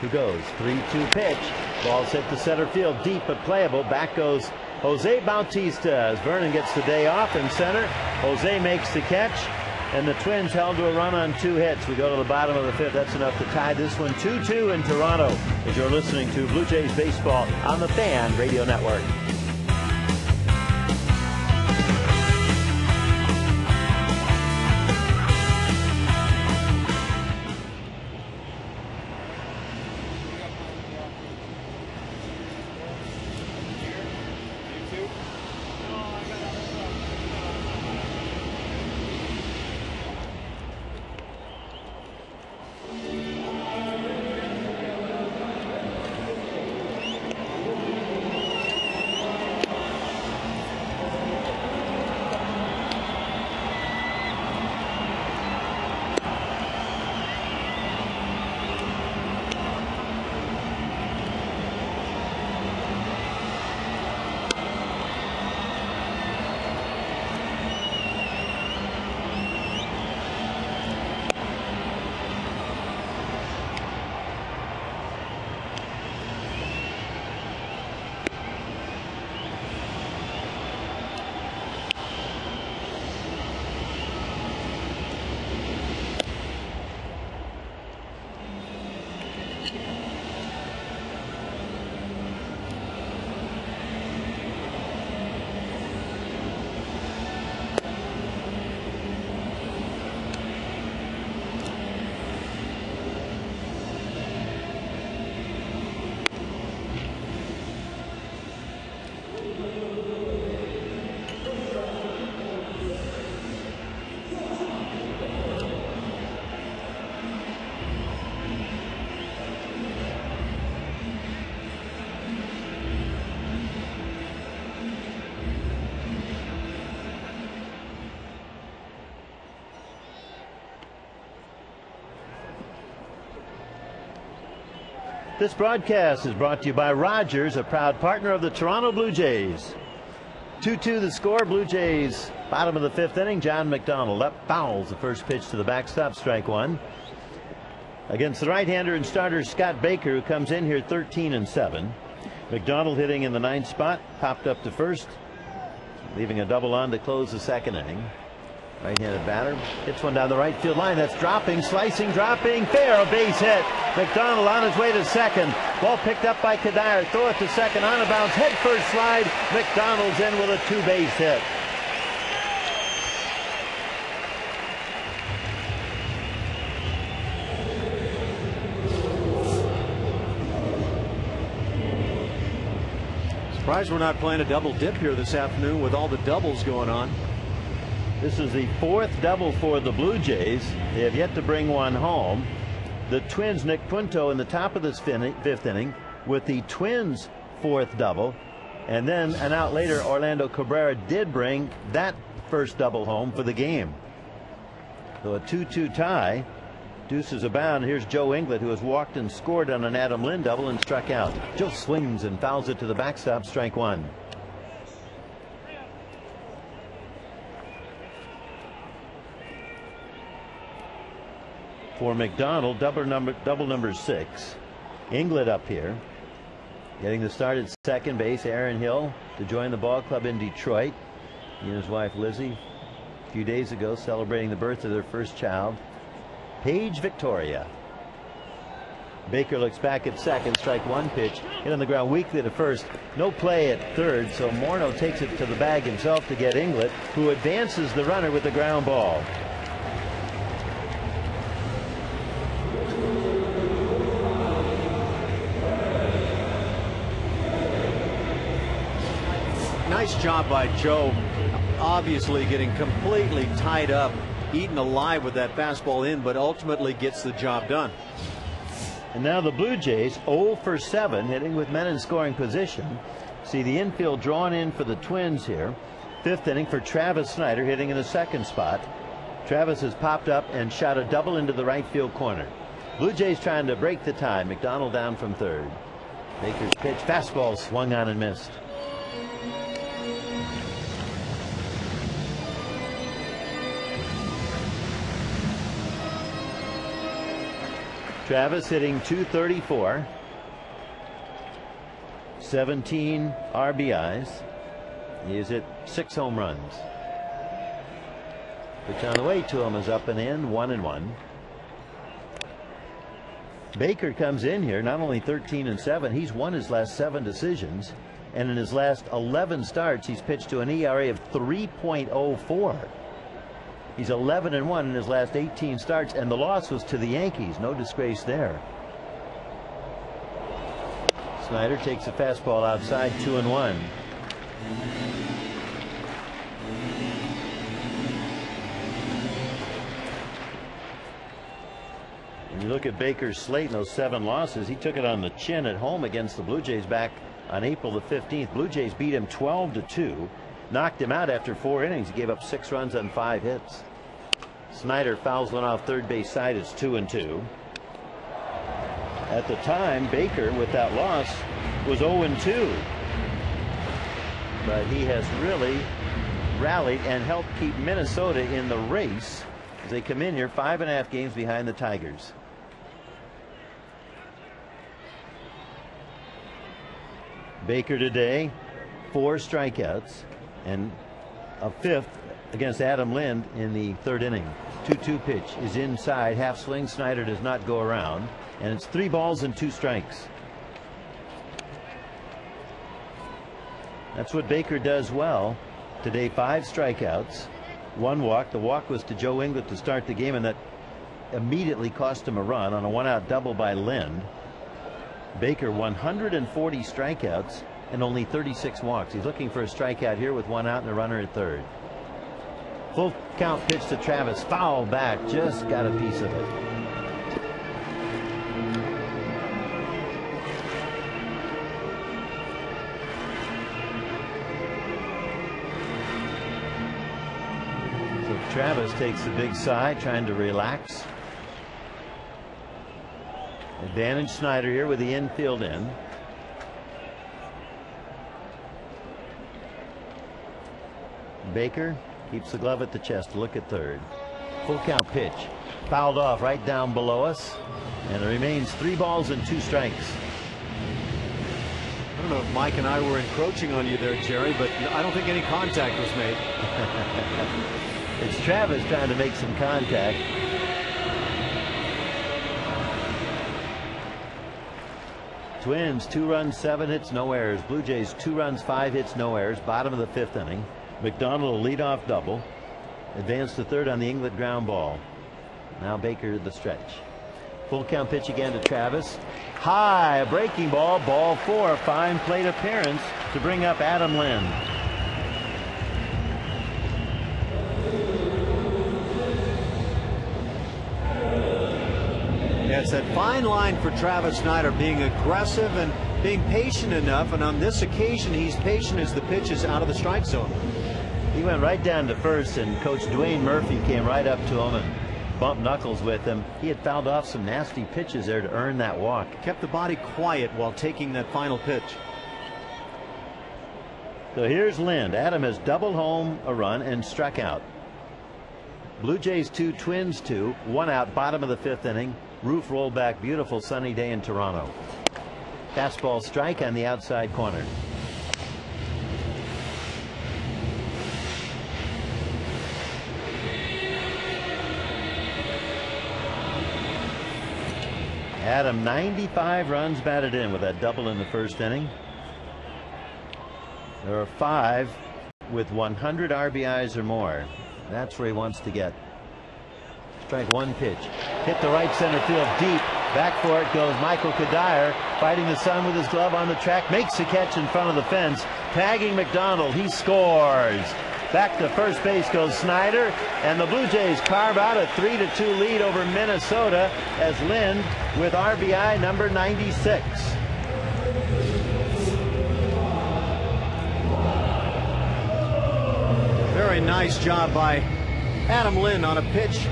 Speaker 2: who goes 3-2 pitch. Ball's hit to center field, deep but playable. Back goes Jose Bautista as Vernon gets the day off in center. Jose makes the catch, and the Twins held to a run on 2 hits. We go to the bottom of the 5th. That's enough to tie this one 2-2 in Toronto as you're listening to Blue Jays baseball on the Fan Radio Network. This broadcast is brought to you by Rogers, a proud partner of the Toronto Blue Jays. 2-2 the score. Blue Jays, bottom of the 5th inning. John McDonald up, fouls the first pitch to the backstop, strike 1. Against the right-hander and starter Scott Baker, who comes in here 13-7. McDonald hitting in the 9th spot, popped up to first, leaving a double on to close the 2nd inning. Right-handed batter hits one down the right field line. That's dropping, slicing, dropping, fair, a base hit. McDonald on his way to second. Ball picked up by Kadire. Throw it to second, on a bounce, head first slide. McDonald's in with a 2-base hit.
Speaker 1: Surprised we're not playing a double dip here this afternoon with all the doubles going on.
Speaker 2: This is the 4th double for the Blue Jays. They have yet to bring one home. The Twins, Nick Punto in the top of this 5th inning with the Twins' 4th double. And then an out later, Orlando Cabrera did bring that first double home for the game. So a 2-2 tie. Deuces abound. Here's Joe Inglet, who has walked and scored on an Adam Lynn double and struck out. Joe swings and fouls it to the backstop, strike 1. For McDonald, double number 6. Inglet up here, getting the start at second base. Aaron Hill to join the ball club in Detroit. He and his wife Lizzie a few days ago celebrating the birth of their first child, Paige Victoria. Baker looks back at second, strike 1 pitch. Hit on the ground weakly to first. No play at third, so Morneau takes it to the bag himself to get Inglet, who advances the runner with the ground ball.
Speaker 1: Nice job by Joe, obviously getting completely tied up, eaten alive with that fastball in, but ultimately gets the job done.
Speaker 2: And now the Blue Jays 0 for 7, hitting with men in scoring position. See the infield drawn in for the Twins here. 5th inning for Travis Snyder, hitting in the 2nd spot. Travis has popped up and shot a double into the right field corner. Blue Jays trying to break the tie. McDonald down from third. Baker's pitch, fastball swung on and missed. Travis hitting .234, 17 RBIs. He has hit 6 home runs. Pitch on the way to him is up and in, 1-1. Baker comes in here not only 13-7, he's won his last 7 decisions, and in his last 11 starts he's pitched to an ERA of 3.04. He's 11-1 in his last 18 starts, and the loss was to the Yankees. No disgrace there. Snyder takes a fastball outside, 2-1. When you look at Baker's slate in those 7 losses, he took it on the chin at home against the Blue Jays back on April the 15th. Blue Jays beat him 12-2, knocked him out after 4 innings. He gave up 6 runs on 5 hits. Snyder fouls one off third base side. It's 2-2. At the time, Baker, with that loss, was 0-2. But he has really rallied and helped keep Minnesota in the race as they come in here 5.5 games behind the Tigers. Baker today, 4 strikeouts and a 5th against Adam Lind in the 3rd inning. 2-2 pitch is inside, half swing. Snyder does not go around, and it's 3 balls and 2 strikes. That's what Baker does well. Today, 5 strikeouts, 1 walk. The walk was to Joe Inglet to start the game, and that immediately cost him a run on a 1-out double by Lind. Baker 140 strikeouts and only 36 walks. He's looking for a strikeout here with 1 out and a runner at third. Full count pitch to Travis, foul back, just got a piece of it. So Travis takes the big sigh, trying to relax. Advantage Snyder here with the infield in. Baker keeps the glove at the chest to look at third. Full count pitch. Fouled off right down below us. And it remains 3 balls and 2 strikes.
Speaker 1: I don't know if Mike and I were encroaching on you there, Jerry, but I don't think any contact was made.
Speaker 2: It's Travis trying to make some contact. Twins 2 runs, 7 hits, no errors. Blue Jays 2 runs, 5 hits, no errors. Bottom of the 5th inning. McDonald a leadoff double. Advanced to third on the Inglet ground ball. Now Baker the stretch. Full count pitch again to Travis. High, a breaking ball, ball 4. Fine plate appearance to bring up Adam Lind.
Speaker 1: Yeah, it's that fine line for Travis Snyder, being aggressive and being patient enough, and on this occasion he's patient as the pitch is out of the strike zone.
Speaker 2: He went right down to first, and Coach Dwayne Murphy came right up to him and bumped knuckles with him. He had fouled off some nasty pitches there to earn that walk.
Speaker 1: Kept the body quiet while taking that final pitch.
Speaker 2: So here's Lind. Adam has doubled home a run and struck out. Blue Jays 2, Twins 2, 1 out, bottom of the 5th inning. Roof rolled back, beautiful sunny day in Toronto. Fastball strike on the outside corner. Adam 95 runs batted in with that double in the 1st inning. There are 5 with 100 RBIs or more. That's where he wants to get. Strike 1 pitch. Hit the right center field deep. Back for it goes Michael Kadire, fighting the sun with his glove on the track. Makes the catch in front of the fence. Tagging McDonald. He scores. Back to first base goes Snyder, and the Blue Jays carve out a 3-2 lead over Minnesota as Lind with RBI number 96.
Speaker 1: Very nice job by Adam Lind on a pitch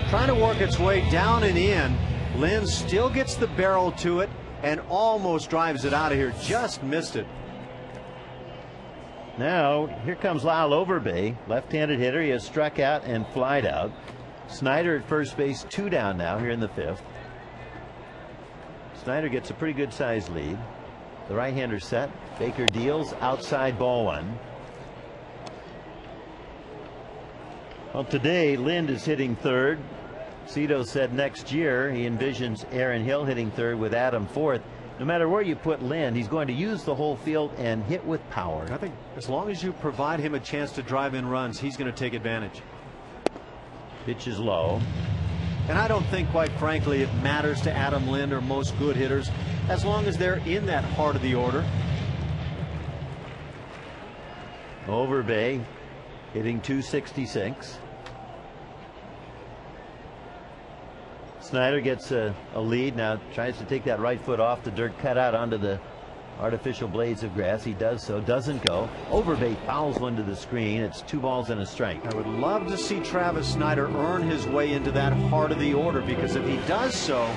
Speaker 1: trying to work its way down and in. Lind still gets the barrel to it and almost drives it out of here. Just missed it.
Speaker 2: Now here comes Lyle Overbay, left-handed hitter. He has struck out and flied out. Snyder at first base, 2 down now here in the 5th. Snyder gets a pretty good sized lead. The right-hander set. Baker deals outside ball one. Well, today Lind is hitting third. Cito said next year he envisions Aaron Hill hitting third with Adam fourth. No matter where you put Lind, he's going to use the whole field and hit with power.
Speaker 1: I think as long as you provide him a chance to drive in runs, he's going to take advantage.
Speaker 2: Pitch is low.
Speaker 1: And I don't think, quite frankly, it matters to Adam Lind or most good hitters as long as they're in that heart of the order.
Speaker 2: Overbay hitting 266. Snyder gets a lead now, tries to take that right foot off the dirt cutout onto the artificial blades of grass. He does so, doesn't go. Overbay fouls one to the screen. It's 2 balls and a strike.
Speaker 1: I would love to see Travis Snyder earn his way into that heart of the order, because if he does so,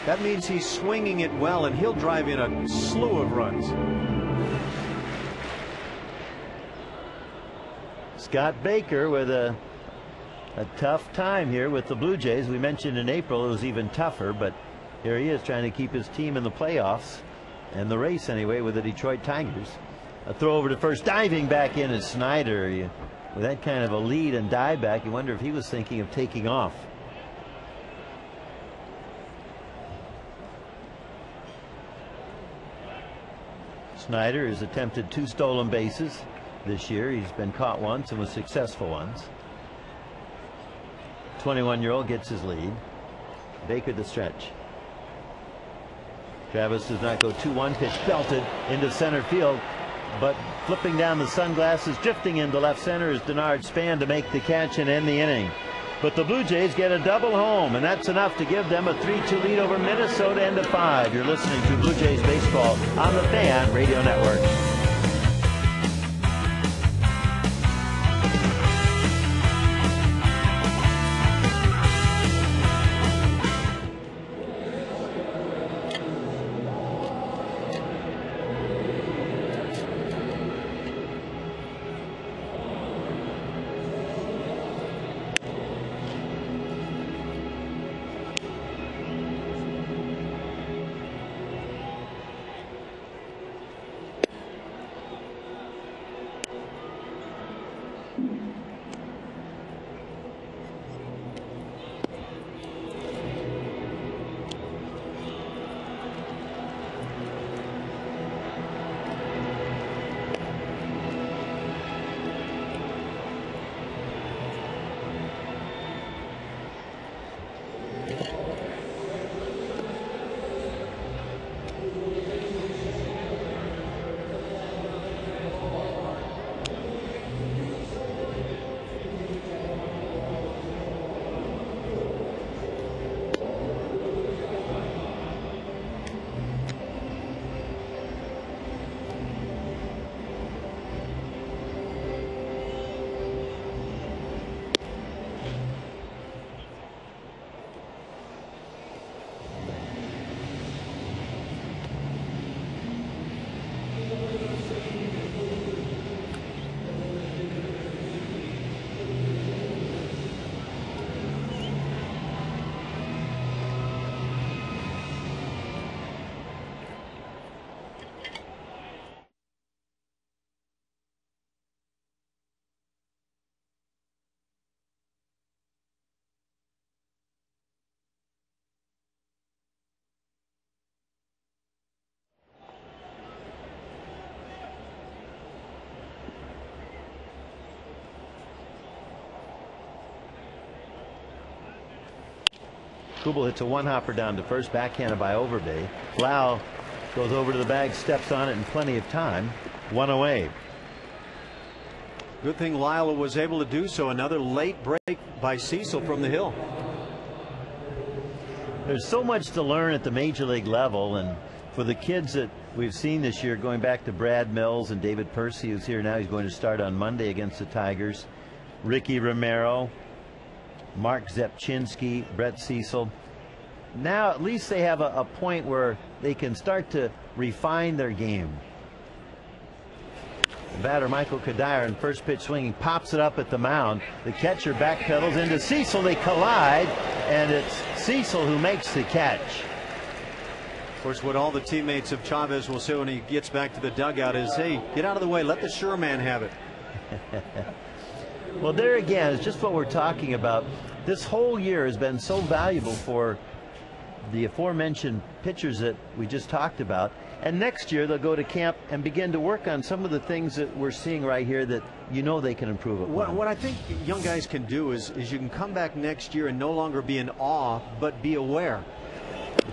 Speaker 1: that means he's swinging it well and he'll drive in a slew of runs.
Speaker 2: Scott Baker with a tough time here with the Blue Jays. We mentioned in April it was even tougher, but here he is trying to keep his team in the playoffs and the race anyway with the Detroit Tigers. A throw over to first, diving back in is Snyder. With that kind of a lead and dive back, you wonder if he was thinking of taking off. Snyder has attempted 2 stolen bases this year. He's been caught once and was successful once. 21-year-old gets his lead. Baker the stretch. Travis does not go 2-1. Pitch belted into center field, but flipping down the sunglasses, drifting into left center is Denard Span to make the catch and end the inning. But the Blue Jays get a double home, and that's enough to give them a 3-2 lead over Minnesota into 5. You're listening to Blue Jays baseball on the Fan Radio Network. Kubel hits a one-hopper down to first, backhanded by Overbay. Lau goes over to the bag, steps on it in plenty of time. One away.
Speaker 1: Good thing Lila was able to do so. Another late break by Cecil from the hill.
Speaker 2: There's so much to learn at the major league level, and for the kids that we've seen this year, going back to Brad Mills and David Percy, who's here now, he's going to start on Monday against the Tigers. Ricky Romero, Mark Zepchinski, Brett Cecil. Now at least they have a point where they can start to refine their game. The batter, Michael Kadire, in first pitch swinging, pops it up at the mound. The catcher backpedals into Cecil. They collide, and it's Cecil who makes the catch.
Speaker 1: course, what all the teammates of Chavez will say when he gets back to the dugout is, hey, get out of the way, let the sure man have it.
Speaker 2: Well, there again is just what we're talking about. This whole year has been so valuable for the aforementioned pitchers that we just talked about. And next year they'll go to camp and begin to work on some of the things that we're seeing right here that you know they can improve upon.
Speaker 1: What I think young guys can do is you can come back next year and no longer be in awe, but be aware.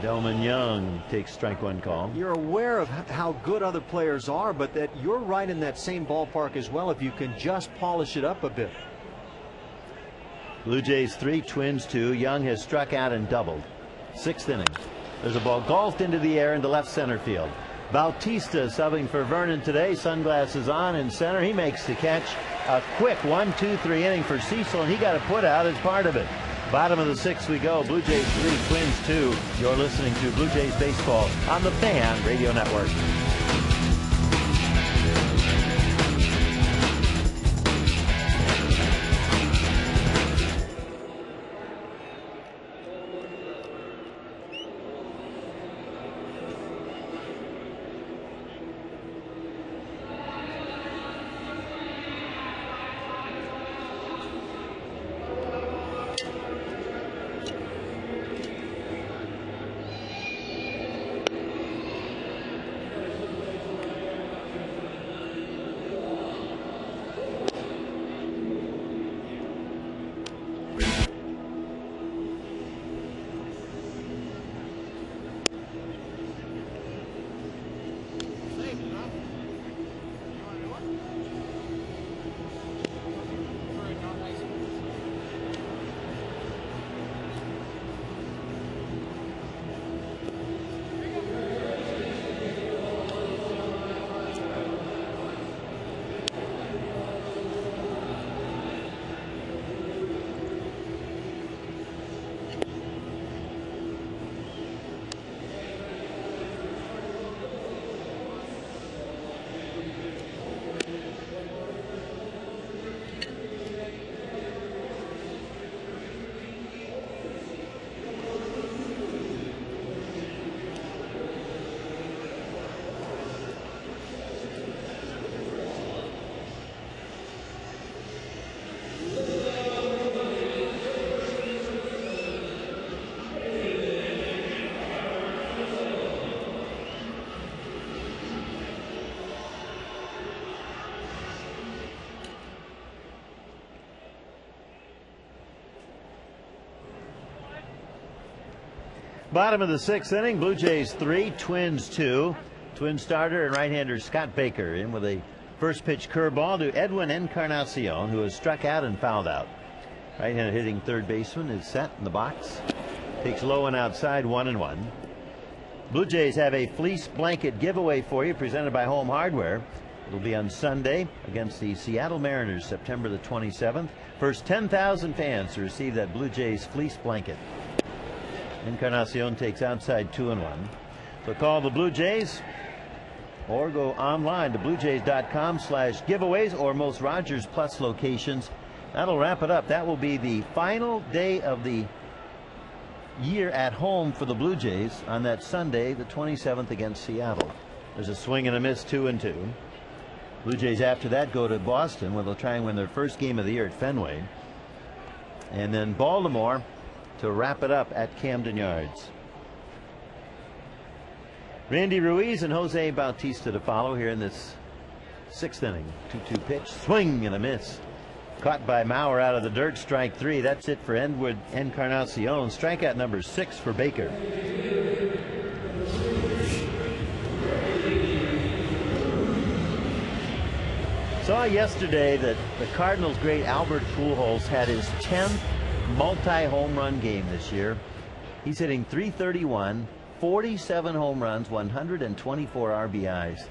Speaker 2: Delman Young takes strike one call.
Speaker 1: You're aware of how good other players are, but that you're right in that same ballpark as well if you can just polish it up a bit.
Speaker 2: Blue Jays 3, Twins 2. Young has struck out and doubled. 6th inning. There's a ball golfed into the air into left center field. Bautista subbing for Vernon today. Sunglasses on in center. He makes the catch. A quick 1-2-3 inning for Cecil, and he got a put out as part of it. Bottom of the 6th we go. Blue Jays 3, Twins 2. You're listening to Blue Jays Baseball on the Fan Radio Network. Bottom of the 6th inning, Blue Jays 3, Twins 2. Twin starter and right-hander Scott Baker in with a first pitch curveball to Edwin Encarnacion, who has struck out and fouled out. Right-hander hitting third baseman is set in the box. Takes low and outside, 1-1. Blue Jays have a fleece blanket giveaway for you presented by Home Hardware. It'll be on Sunday against the Seattle Mariners, September the 27th. First 10,000 fans to receive that Blue Jays fleece blanket. Encarnacion takes outside, 2-1. So call the Blue Jays or go online to bluejays.com/giveaways or most Rogers Plus locations. That'll wrap it up. That will be the final day of the year at home for the Blue Jays on that Sunday, the 27th, against Seattle. There's a swing and a miss, 2-2. Blue Jays after that go to Boston, where they'll try and win their first game of the year at Fenway. And then Baltimore to wrap it up at Camden Yards. Randy Ruiz and Jose Bautista to follow here in this 6th inning. 2-2 pitch, swing and a miss. Caught by Mauer out of the dirt, strike 3. That's it for Edwin Encarnacion. Strikeout number 6 for Baker. Saw yesterday that the Cardinals' great Albert Pujols had his 10th multi-home run game this year. He's hitting .331, 47 home runs, 124 RBIs.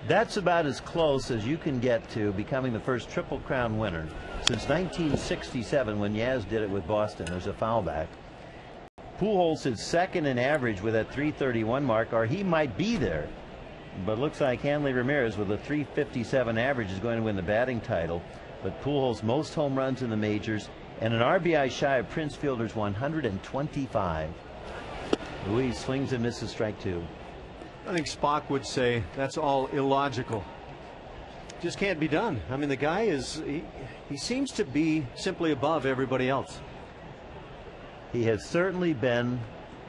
Speaker 2: That's about as close as you can get to becoming the first Triple Crown winner since 1967 when Yaz did it with Boston. There's a foul back. Pujols is second in average with that .331 mark, or he might be there. But looks like Hanley Ramirez with a .357 average is going to win the batting title. But Pujols most home runs in the majors and an RBI shy of Prince Fielder's 125. Ruiz swings and misses, strike 2.
Speaker 1: I think Spock would say that's all illogical. Just can't be done. I mean, the guy is, he seems to be simply above everybody else.
Speaker 2: He has certainly been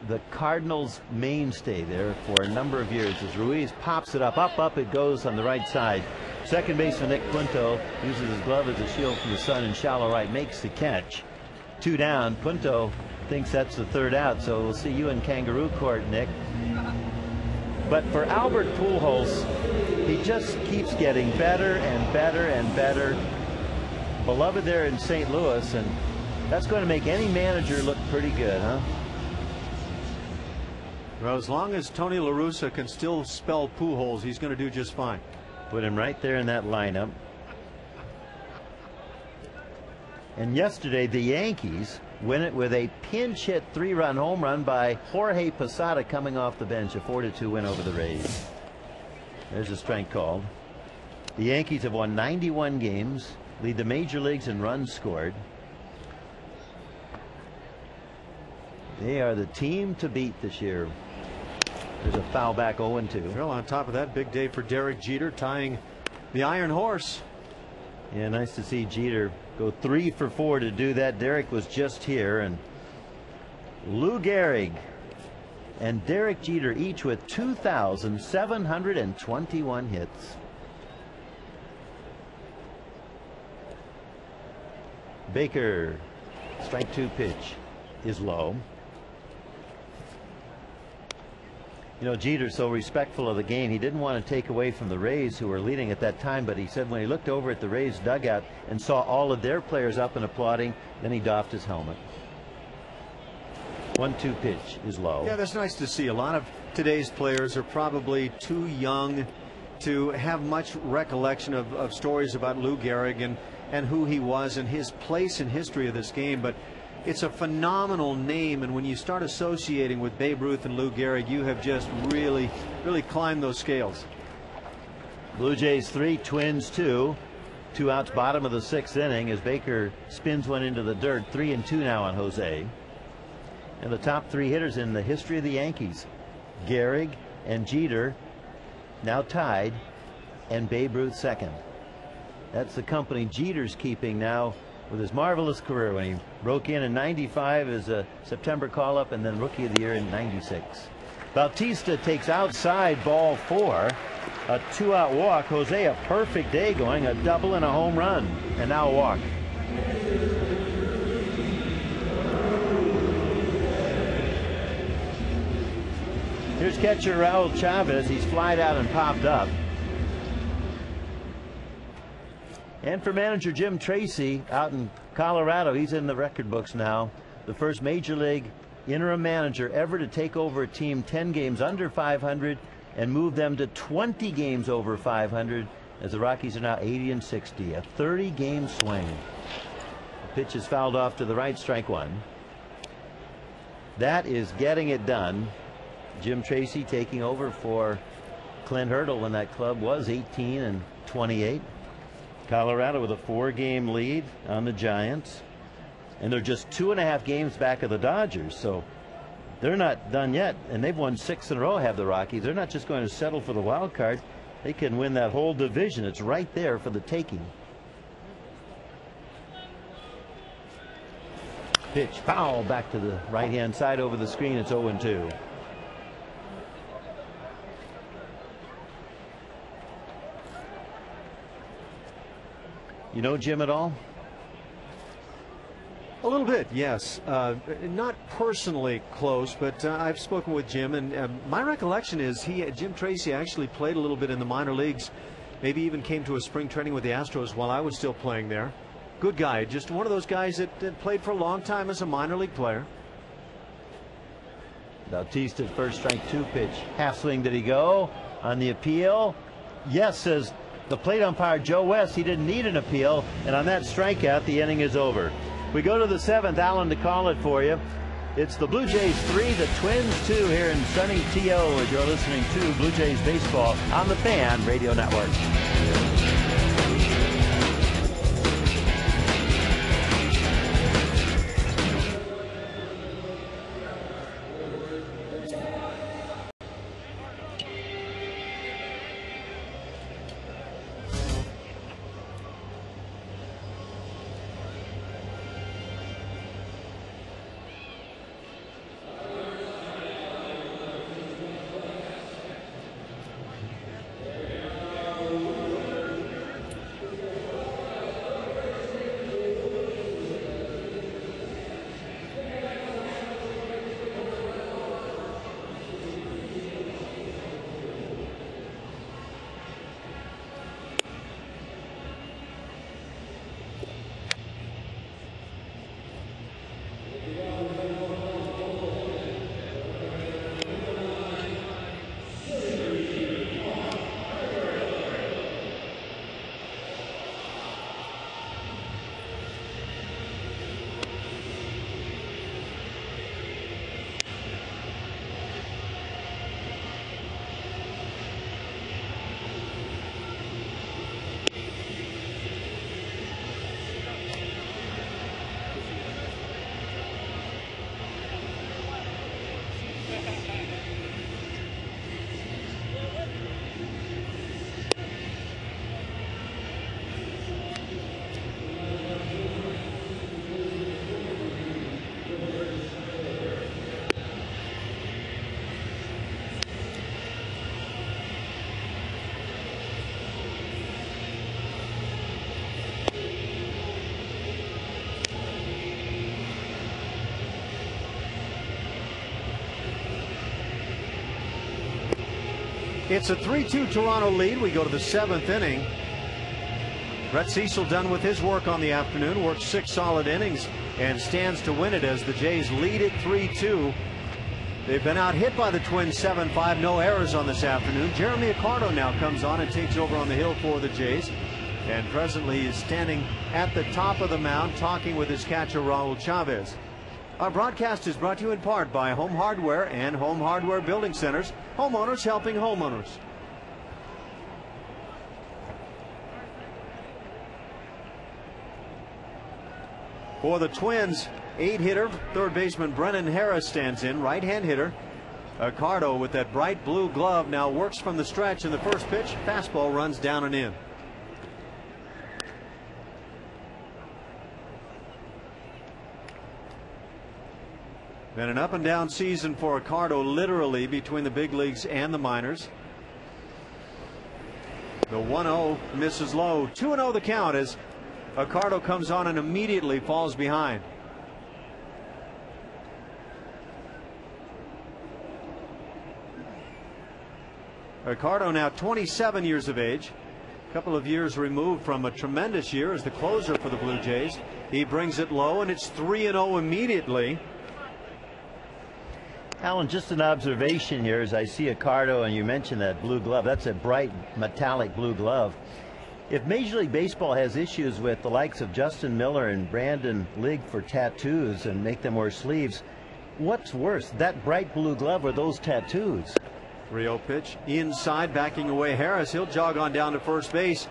Speaker 2: the Cardinals' mainstay there for a number of years. As Ruiz pops it up it goes on the right side. Second baseman Nick Punto uses his glove as a shield from the sun in shallow right, makes the catch. 2 down. Punto thinks that's the 3rd out, so we'll see you in Kangaroo Court, Nick. But for Albert Pujols, he just keeps getting better and better and better. Beloved there in St. Louis, and that's going to make any manager look pretty good, huh?
Speaker 1: Well, as long as Tony La Russa can still spell Pujols, he's going to do just fine.
Speaker 2: Put him right there in that lineup. And yesterday, the Yankees win it with a pinch hit 3-run home run by Jorge Posada coming off the bench. A 4-2 win over the Rays. There's a strike called. The Yankees have won 91 games, lead the major leagues in runs scored. They are the team to beat this year. There's a foul back 0-2.
Speaker 1: Well, on top of that, big day for Derek Jeter, tying the Iron Horse.
Speaker 2: Yeah, nice to see Jeter go 3 for 4 to do that. Derek was just here, and Lou Gehrig and Derek Jeter each with 2,721 hits. Baker, strike 2 pitch is low. You know, Jeter's so respectful of the game. He didn't want to take away from the Rays, who were leading at that time, but he said when he looked over at the Rays dugout and saw all of their players up and applauding, then he doffed his helmet. 1-2 pitch is low.
Speaker 1: Yeah, that's nice to see. A lot of today's players are probably too young to have much recollection of stories about Lou Gehrig and who he was and his place in history of this game, but it's a phenomenal name, and when you start associating with Babe Ruth and Lou Gehrig, you have just really climbed those scales.
Speaker 2: Blue Jays 3, Twins 2. 2 outs, bottom of the 6th inning as Baker spins one into the dirt. 3-2 now on Jose. And the top 3 hitters in the history of the Yankees, Gehrig and Jeter, now tied, and Babe Ruth second. That's the company Jeter's keeping now with his marvelous career when he broke in '95 as a September call-up and then Rookie of the Year in '96. Bautista takes outside ball 4. A 2-out walk. Jose, a perfect day going, a double and a home run, and now a walk. Here's catcher Raul Chavez. He's flied out and popped up. And for manager Jim Tracy out in Colorado, he's in the record books now. The first major league interim manager ever to take over a team 10 games under 500 and move them to 20 games over 500, as the Rockies are now 80-60. A 30-game swing. The pitch is fouled off to the right, strike 1. That is getting it done. Jim Tracy taking over for Clint Hurdle when that club was 18-28. Colorado with a 4-game lead on the Giants, and they're just 2.5 games back of the Dodgers, so they're not done yet, and they've won 6 in a row, have the Rockies. They're not just going to settle for the wild card. They can win that whole division. It's right there for the taking. Pitch foul back to the right-hand side over the screen. It's 0-2. You know Jim at all?
Speaker 1: A little bit, yes. Not personally close, but I've spoken with Jim, and my recollection is Jim Tracy actually played a little bit in the minor leagues, maybe even came to a spring training with the Astros while I was still playing there. Good guy, just one of those guys that played for a long time as a minor league player.
Speaker 2: Bautista's first strike 2 pitch. Half swing, did he go on the appeal? Yes, says the plate umpire Joe West. He didn't need an appeal, and on that strikeout the inning is over. We go to the 7th. Alan to call it for you. It's the Blue Jays 3, the Twins 2 here in sunny TO as you're listening to Blue Jays baseball on the Fan Radio Network.
Speaker 1: It's a 3-2 Toronto lead. We go to the 7th inning. Brett Cecil done with his work on the afternoon, worked 6 solid innings and stands to win it as the Jays lead it 3-2. They've been out hit by the Twins 7-5, no errors on this afternoon. Jeremy Accardo now comes on and takes over on the hill for the Jays, and presently is standing at the top of the mound talking with his catcher Raul Chavez. Our broadcast is brought to you in part by Home Hardware and Home Hardware Building Centers, homeowners helping homeowners. For the Twins, 8-hitter, third baseman Brennan Harris stands in, right-hand hitter. Accardo with that bright blue glove now works from the stretch, and the first pitch, fastball, runs down and in. Been an up and down season for Accardo, literally between the big leagues and the minors. The 1-0 misses low. 2-0 the count as Accardo comes on and immediately falls behind. Accardo now 27 years of age, a couple of years removed from a tremendous year as the closer for the Blue Jays. He brings it low, and it's 3-0 immediately.
Speaker 2: Alan, just an observation here as I see Accardo, and you mentioned that blue glove. That's a bright metallic blue glove. If Major League Baseball has issues with the likes of Justin Miller and Brandon Ligg for tattoos and make them wear sleeves, what's worse, that bright blue glove or those tattoos?
Speaker 1: 3-0 pitch inside, backing away Harris. He'll jog on down to first base.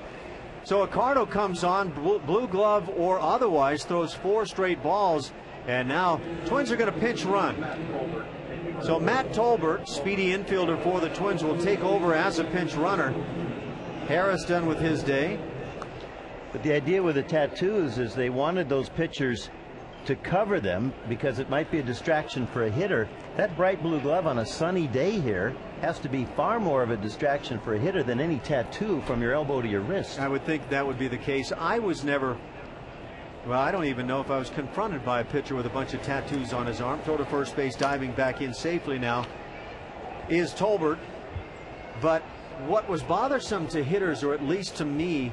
Speaker 1: So Accardo comes on, blue glove or otherwise, throws 4 straight balls, and now Twins are going to pinch run. So Matt Tolbert, speedy infielder for the Twins, will take over as a pinch runner. Harris done with his day.
Speaker 2: But the idea with the tattoos is they wanted those pitchers to cover them because it might be a distraction for a hitter. That bright blue glove on a sunny day here has to be far more of a distraction for a hitter than any tattoo from your elbow to your wrist.
Speaker 1: I would think that would be the case. I was never, well, I don't even know if I was confronted by a pitcher with a bunch of tattoos on his arm. Throw to first base, diving back in safely now is Tolbert. But what was bothersome to hitters, or at least to me,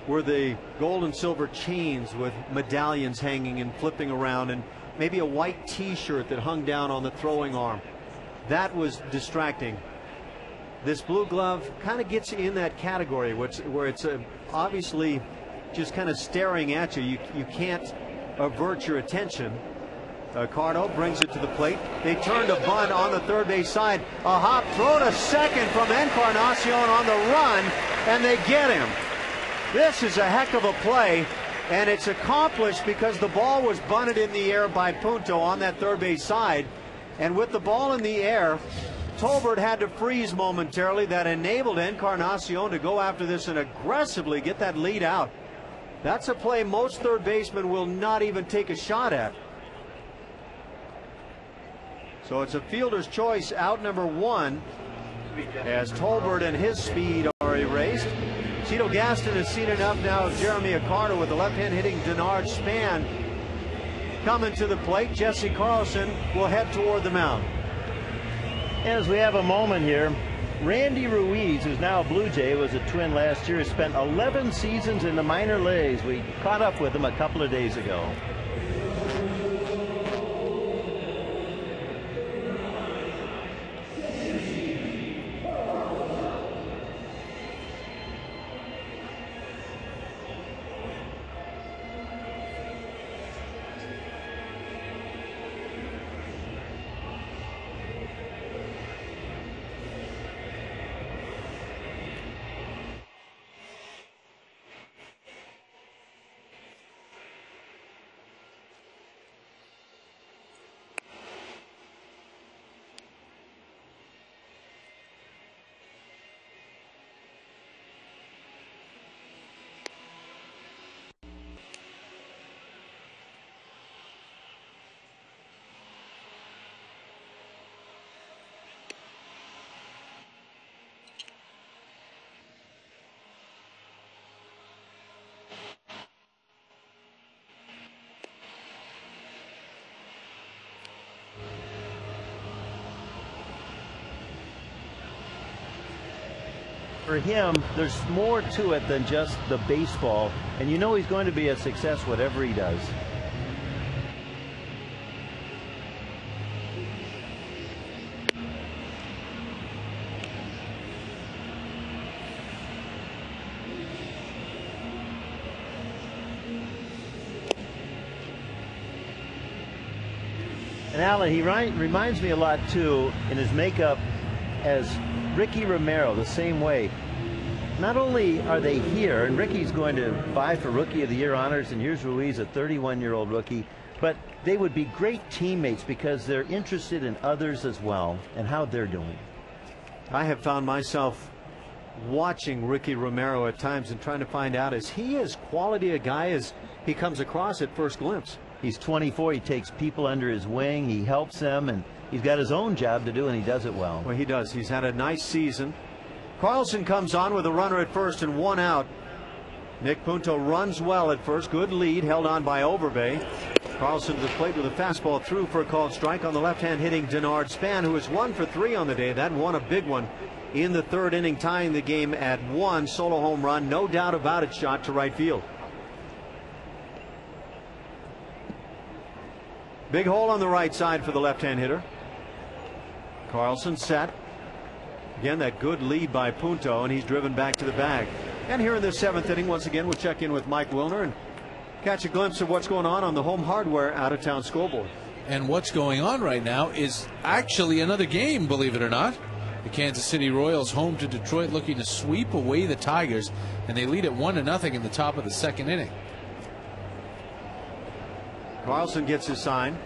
Speaker 1: were the gold and silver chains with medallions hanging and flipping around, and maybe a white t-shirt that hung down on the throwing arm. That was distracting. This blue glove kind of gets in that category where it's obviously just kind of staring at you. You can't avert your attention. Accardo brings it to the plate. They turn to bunt on the third base side. A hop throw to second from Encarnacion on the run, and they get him. This is a heck of a play, and it's accomplished because the ball was bunted in the air by Punto on that third base side. And with the ball in the air, Tolbert had to freeze momentarily. That enabled Encarnacion to go after this and aggressively get that lead out. That's a play most third basemen will not even take a shot at. So it's a fielder's choice, out number 1, as Tolbert and his speed are erased. Cito Gaston has seen enough now of Jeremy Accardo with the left-hand hitting Denard Span coming to the plate. Jesse Carlson will head toward the mound.
Speaker 2: As we have a moment here, Randy Ruiz, who's now a Blue Jay, was a Twin last year, spent 11 seasons in the minor leagues. We caught up with him a couple of days ago. For him, there's more to it than just the baseball, and you know he's going to be a success whatever he does. And Alan, he reminds me a lot too in his makeup as Ricky Romero, the same way. Not only are they here, and Ricky's going to vie for Rookie of the Year honors, and here's Ruiz, a 31-year-old rookie, but they would be great teammates because they're interested in others as well and how they're doing.
Speaker 1: I have found myself watching Ricky Romero at times and trying to find out, is he as quality a guy as he comes across at first glimpse?
Speaker 2: He's 24. He takes people under his wing. He helps them, and he's got his own job to do, and he does it well.
Speaker 1: Well, he does. He's had a nice season. Carlson comes on with a runner at first and one out. Nick Punto runs well at first. Good lead held on by Overbay. Carlson to the plate with a fastball through for a called strike on the left-hand hitting Denard Span, who is 1 for 3 on the day. That one a big one in the third inning, tying the game at 1. Solo home run, no doubt about it, shot to right field. Big hole on the right side for the left-hand hitter. Carlson set. Again, that good lead by Punto, and he's driven back to the bag. And here in the 7th inning, once again, we'll check in with Mike Wilner and catch a glimpse of what's going on the home hardware out-of-town scoreboard.
Speaker 3: And what's going on right now is actually another game, believe it or not. The Kansas City Royals home to Detroit, looking to sweep away the Tigers, and they lead at 1-0 in the top of the 2nd inning.
Speaker 1: Carlson gets his sign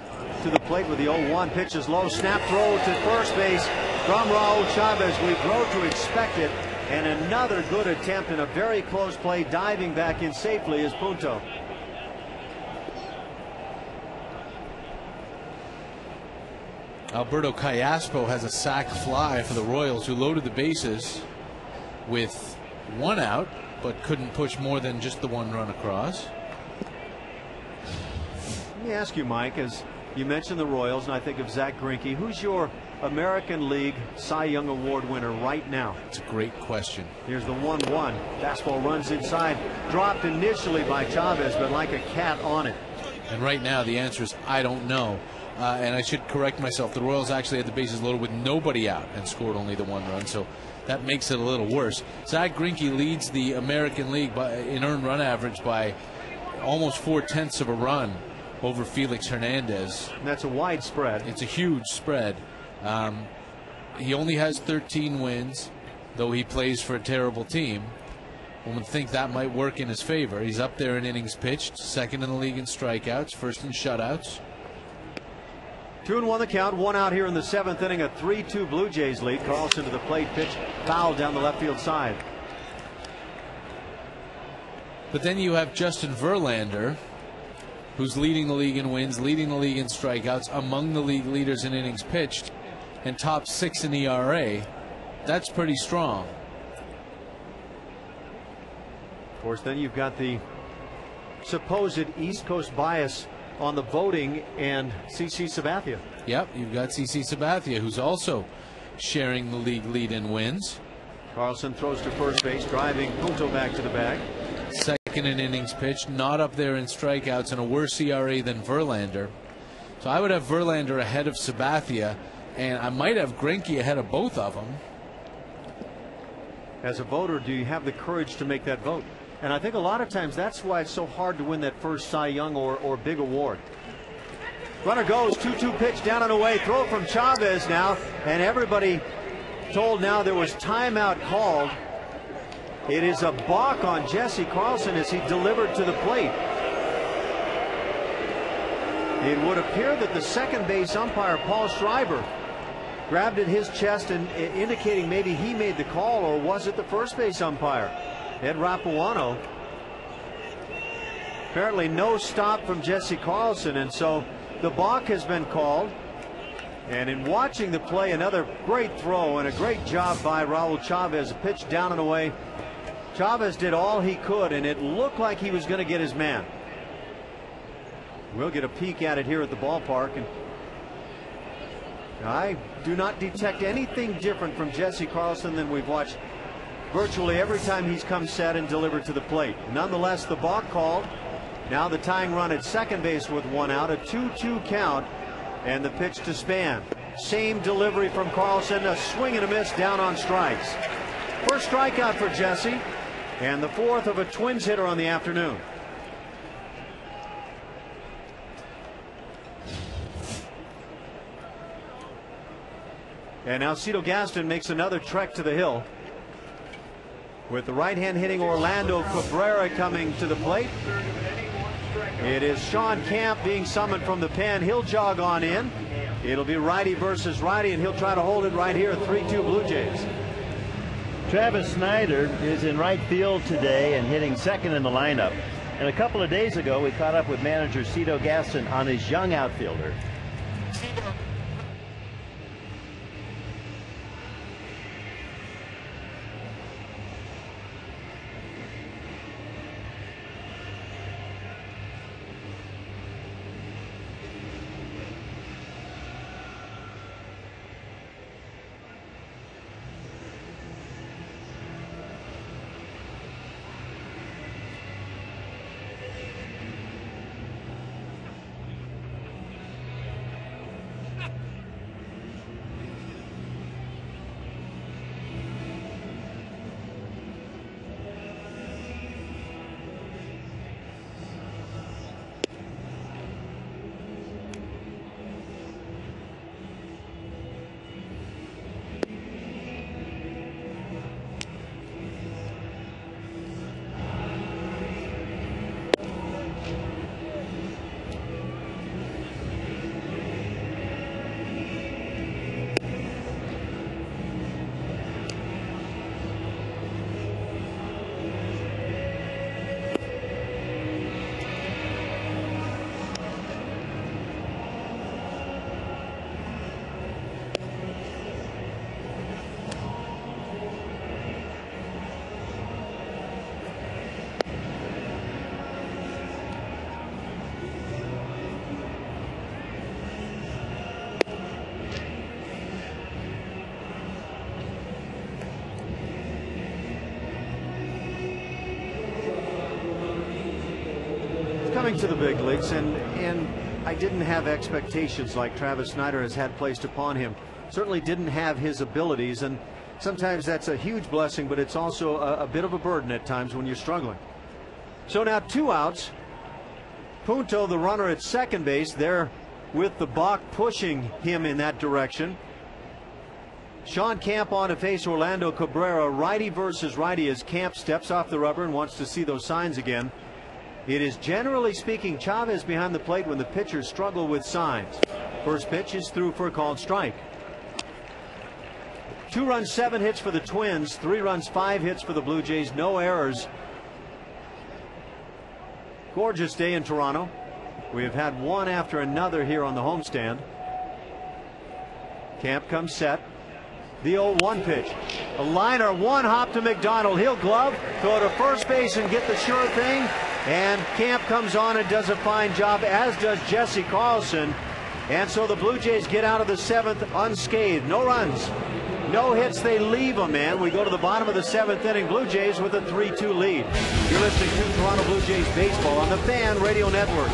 Speaker 1: to the plate with the 0-1. Pitches low, snap throw to first base from Raul Chavez. We grow to expect it, and another good attempt in a very close play. Diving back in safely is Punto.
Speaker 3: Alberto Callaspo has a sac fly for the Royals, who loaded the bases with 1 out, but couldn't push more than just the 1 run across.
Speaker 1: Let me ask you, Mike, as you mentioned the Royals, and I think of Zach Greinke, who's your American League Cy Young Award winner right now?
Speaker 3: It's a great question.
Speaker 1: Here's the 1-1. Fastball runs inside. Dropped initially by Chavez, but like a cat on it.
Speaker 3: And right now the answer is I don't know. And I should correct myself. The Royals actually had the bases loaded with nobody out and scored only the 1 run. So that makes it a little worse. Zach Greinke leads the American League in earned run average by almost 4/10 of a run over Felix Hernandez.
Speaker 1: And that's a wide spread.
Speaker 3: It's a huge spread. He only has 13 wins, though he plays for a terrible team. One would think that might work in his favor. He's up there in innings pitched, 2nd in the league in strikeouts, 1st in shutouts.
Speaker 1: 2-1 the count, 1 out here in the 7th inning. A 3-2 Blue Jays lead. Carlson to the plate, pitch foul down the left field side.
Speaker 3: But then you have Justin Verlander, who's leading the league in wins, leading the league in strikeouts, among the league leaders in innings pitched, and top 6 in ERA. That's pretty strong.
Speaker 1: Of course, then you've got the supposed East Coast bias on the voting and CC Sabathia.
Speaker 3: Yep, you've got CC Sabathia, who's also sharing the league lead in wins.
Speaker 1: Carlson throws to first base, driving Punto back to the bag.
Speaker 3: 2nd in innings pitched, not up there in strikeouts, and a worse ERA than Verlander. So I would have Verlander ahead of Sabathia, and I might have Greinke ahead of both of them.
Speaker 1: As a voter, do you have the courage to make that vote? And I think a lot of times that's why it's so hard to win that first Cy Young or big award. Runner goes, 2-2 pitch down and away. Throw from Chavez now, and everybody told now there was timeout called. It is a balk on Jesse Carlson as he delivered to the plate. It would appear that the second base umpire, Paul Schreiber, grabbed at his chest and indicating maybe he made the call, or was it the first base umpire, Ed Rapuano? Apparently no stop from Jesse Carlson, and so the balk has been called. And in watching the play, another great throw and a great job by Raul Chavez. A pitch down and away. Chavez did all he could, and it looked like he was going to get his man. We'll get a peek at it here at the ballpark, and I do not detect anything different from Jesse Carlson than we've watched virtually every time he's come set and delivered to the plate. Nonetheless, the balk called. Now the tying run at second base with one out, a 2-2 count, and the pitch to Span. Same delivery from Carlson, a swing and a miss down on strikes. First strikeout for Jesse, and the fourth of a Twins hitter on the afternoon. And now Cito Gaston makes another trek to the hill, with the right-hand hitting Orlando Cabrera coming to the plate. It is Sean Camp being summoned from the pen. He'll jog on in. It'll be righty versus righty, and he'll try to hold it right here. 3-2 Blue Jays.
Speaker 2: Travis Snyder is in right field today and hitting second in the lineup. And a couple of days ago, we caught up with manager Cito Gaston on his young outfielder.
Speaker 1: Coming to the big leagues, and I didn't have expectations like Travis Snyder has had placed upon him. Certainly didn't have his abilities, and sometimes that's a huge blessing, but it's also a bit of a burden at times when you're struggling. So now 2 outs. Punto, the runner at second base, there with the balk pushing him in that direction. Sean Camp on to face Orlando Cabrera, righty versus righty, as Camp steps off the rubber and wants to see those signs again. It is, generally speaking, Chavez behind the plate when the pitchers struggle with signs. First pitch is through for a called strike. 2 runs, 7 hits for the Twins. 3 runs, 5 hits for the Blue Jays. No errors. Gorgeous day in Toronto. We have had one after another here on the homestand. Camp comes set. The 0-1 pitch. A liner, one hop to McDonald. He'll glove, throw to first base and get the sure thing. And Camp comes on and does a fine job, as does Jesse Carlson. And so the Blue Jays get out of the 7th unscathed. No runs, no hits. They leave them, man. We go to the bottom of the 7th inning. Blue Jays with a 3-2 lead. You're listening to Toronto Blue Jays baseball on the Fan Radio Network.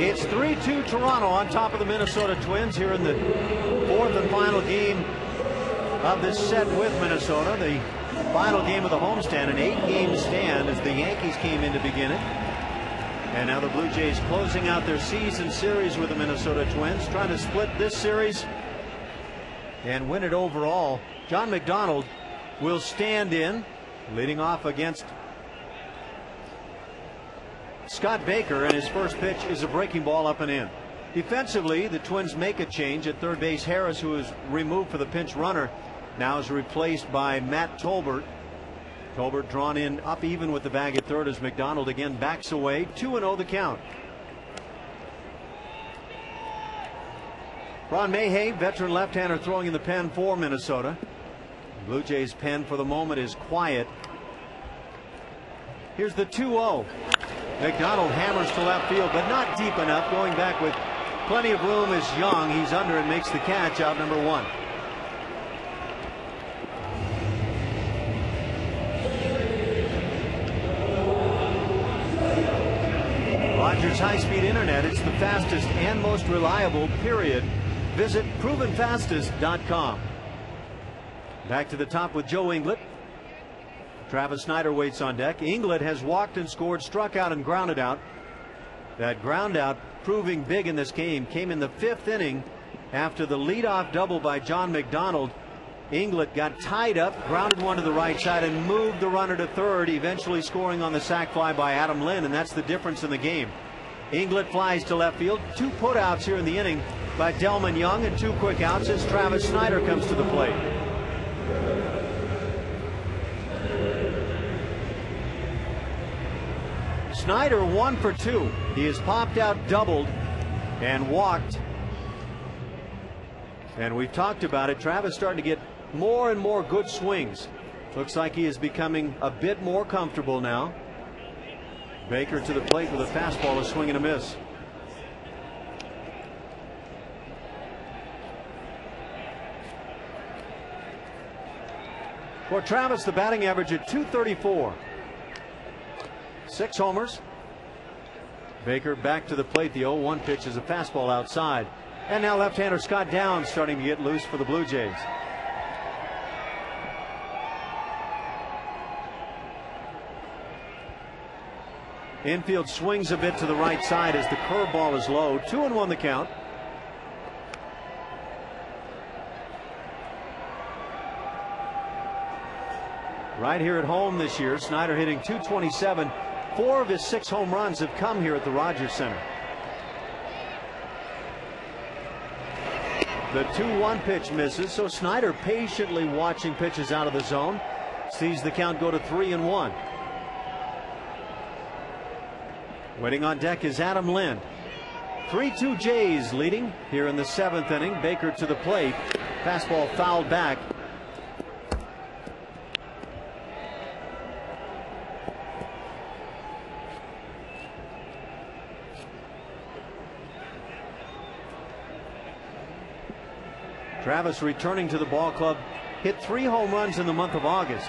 Speaker 1: It's 3-2 Toronto on top of the Minnesota Twins here in the fourth and final game of this set with Minnesota. The final game of the homestand, an 8-game stand as the Yankees came in to begin it. And now the Blue Jays closing out their season series with the Minnesota Twins, trying to split this series and win it overall. John McDonald will stand in, leading off against Scott Baker, and his first pitch is a breaking ball up and in. Defensively, the Twins make a change at third base. Harris, who is removed for the pinch runner, now is replaced by Matt Tolbert. Tolbert drawn in up even with the bag at third as McDonald again backs away. 2-0 the count. Ron Mayhay, veteran left-hander, throwing in the pen for Minnesota. Blue Jays pen for the moment is quiet. Here's the 2-0. McDonald hammers to left field, but not deep enough. Going back with plenty of room is Young. He's under and makes the catch, out number one. Rogers high-speed internet. It's the fastest and most reliable, period. Visit provenfastest.com. Back to the top with Joe Inglet. Travis Snider waits on deck. Inglet has walked and scored, struck out and grounded out. That ground out proving big in this game came in the fifth inning after the leadoff double by John McDonald. Inglet got tied up, grounded one to the right side, and moved the runner to third, eventually scoring on the sac fly by Adam Lind, and that's the difference in the game. Inglet flies to left field. 2 putouts here in the inning by Delman Young, and 2 quick outs as Travis Snider comes to the plate. Snider 1 for 2. He has popped out, doubled, and walked. And we've talked about it. Travis starting to get more and more good swings. Looks like he is becoming a bit more comfortable now. Baker to the plate with a fastball, a swing and a miss. For Travis, the batting average at .234. 6 homers. Baker back to the plate. The 0-1 pitch is a fastball outside. And now left-hander Scott Downs starting to get loose for the Blue Jays. Infield swings a bit to the right side as the curveball is low. 2-1 the count. Right here at home this year, Snider hitting .227. 4 of his 6 home runs have come here at the Rogers Center. The 2-1 pitch misses, so Snider patiently watching pitches out of the zone. Sees the count go to 3-1. Waiting on deck is Adam Lind. 3-2 Jays leading here in the 7th inning. Baker to the plate. Fastball fouled back. Travis returning to the ball club, hit 3 home runs in the month of August.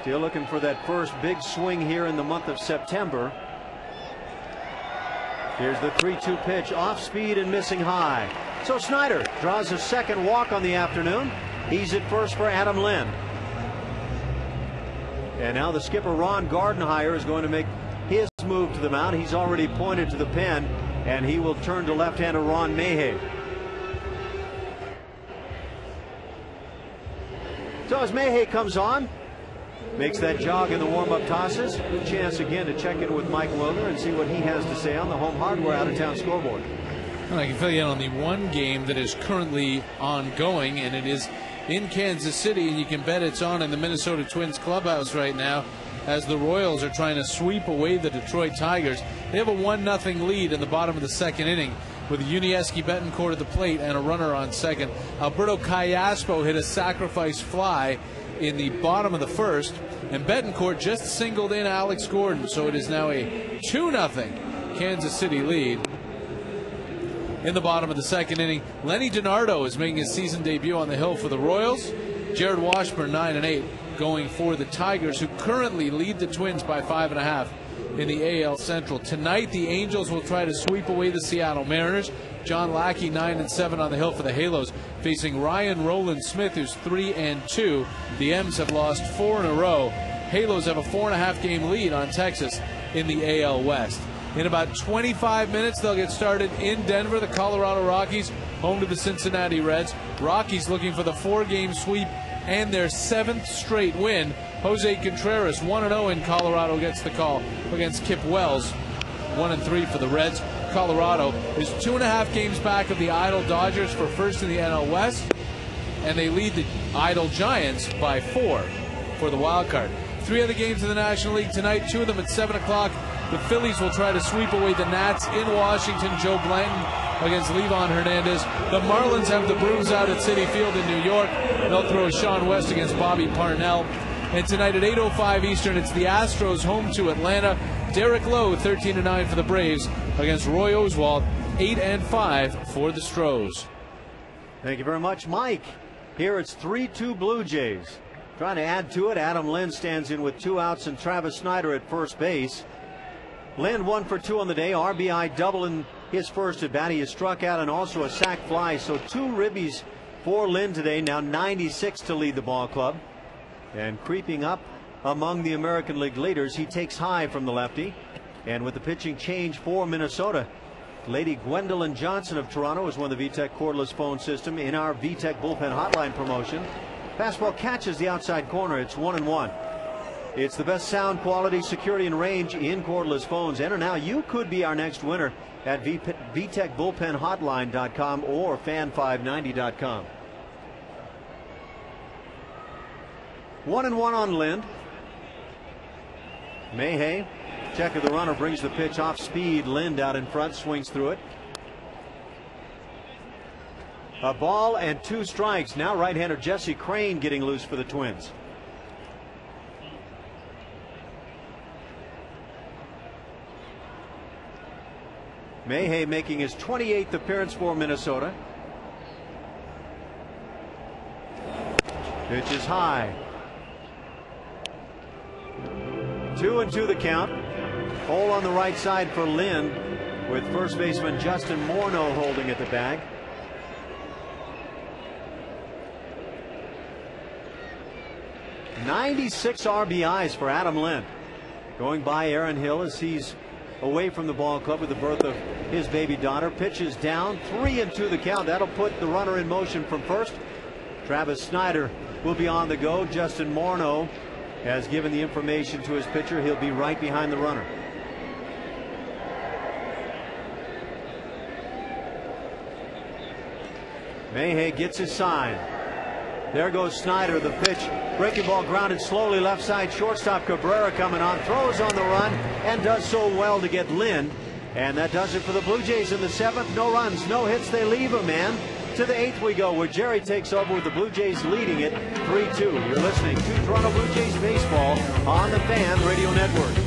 Speaker 1: Still looking for that first big swing here in the month of September. Here's the 3-2 pitch, off speed and missing high. So Snider draws a second walk on the afternoon. He's at first for Adam Lind. And now the skipper Ron Gardenhire is going to make his move to the mound. He's already pointed to the pen, and he will turn to left-hander Ron Mayhay. So as Mayhay comes on, makes that jog in the warm-up tosses, good chance again to check in with Mike Wilner and see what he has to say on the Home Hardware out-of-town scoreboard.
Speaker 3: And I can fill you in on the one game that is currently ongoing, and it is in Kansas City, and you can bet it's on in the Minnesota Twins clubhouse right now as the Royals are trying to sweep away the Detroit Tigers. They have a 1-0 lead in the bottom of the 2nd inning with Unieski Betancourt at the plate and a runner on second. Alberto Callaspo hit a sacrifice fly in the bottom of the 1st, and Betancourt just singled in Alex Gordon, so it is now a 2-0 Kansas City lead. In the bottom of the 2nd inning, Lenny DiNardo is making his season debut on the hill for the Royals. Jared Washburn 9-8 going for the Tigers, who currently lead the Twins by 5.5 in the AL Central. Tonight, the Angels will try to sweep away the Seattle Mariners. John Lackey 9-7 on the hill for the Halos, facing Ryan Rowland-Smith, who's 3-2. The M's have lost 4 in a row. Halos have a 4.5 game lead on Texas in the AL West. In about 25 minutes, they'll get started in Denver. The Colorado Rockies, home to the Cincinnati Reds. Rockies looking for the 4-game sweep and their 7th straight win. Jose Contreras, 1-0 in Colorado, gets the call against Kip Wells. 1-3 for the Reds. Colorado is 2.5 games back of the idle Dodgers for first in the NL West, and they lead the idle Giants by 4 for the wild card. 3 other games in the National League tonight, 2 of them at 7 o'clock. The Phillies will try to sweep away the Nats in Washington. Joe Blanton against Levon Hernandez. The Marlins have the Brewers out at Citi Field in New York. They'll throw Sean West against Bobby Parnell. And tonight at 8:05 Eastern, it's the Astros home to Atlanta. Derek Lowe, 13-9 for the Braves against Roy Oswalt, 8-5 for the Stros.
Speaker 1: Thank you very much, Mike. Here it's 3-2 Blue Jays. Trying to add to it, Adam Lind stands in with 2 outs and Travis Snyder at first base. Lind 1 for 2 on the day, RBI double in his first at bat. He has struck out and also a sac fly, so 2 ribbies for Lind today. Now 96 to lead the ball club. And creeping up among the American League leaders, he takes high from the lefty. And with the pitching change for Minnesota, Lady Gwendolyn Johnson of Toronto has won the VTech cordless phone system in our VTech bullpen hotline promotion. Fastball catches the outside corner. It's 1-1. It's the best sound quality, security, and range in cordless phones. Enter now. You could be our next winner at VTechBullpenHotline.com or Fan590.com. 1-1 on Lind. Mayhay, check of the runner, brings the pitch off speed. Lind out in front, swings through it. A ball and 2 strikes. Now right-hander Jesse Crane getting loose for the Twins. Mayhay making his 28th appearance for Minnesota. Pitch is high. 2-2 the count. Hole on the right side for Lind, with first baseman Justin Morneau holding at the bag. '96 RBIs for Adam Lind. Going by Aaron Hill as he's away from the ball club with the birth of his baby daughter. Pitches down, 3-2 the count. That'll put the runner in motion from first. Travis Snyder will be on the go. Justin Morneau has given the information to his pitcher. He'll be right behind the runner. Mayhay gets his sign. There goes Snyder. The pitch, breaking ball grounded slowly left side. Shortstop Cabrera coming on, throws on the run, and does so well to get Lind. And that does it for the Blue Jays in the 7th. No runs, no hits. They leave a man. To the 8th we go, where Jerry takes over with the Blue Jays leading it 3-2. You're listening to Toronto Blue Jays baseball on the Fan Radio Network.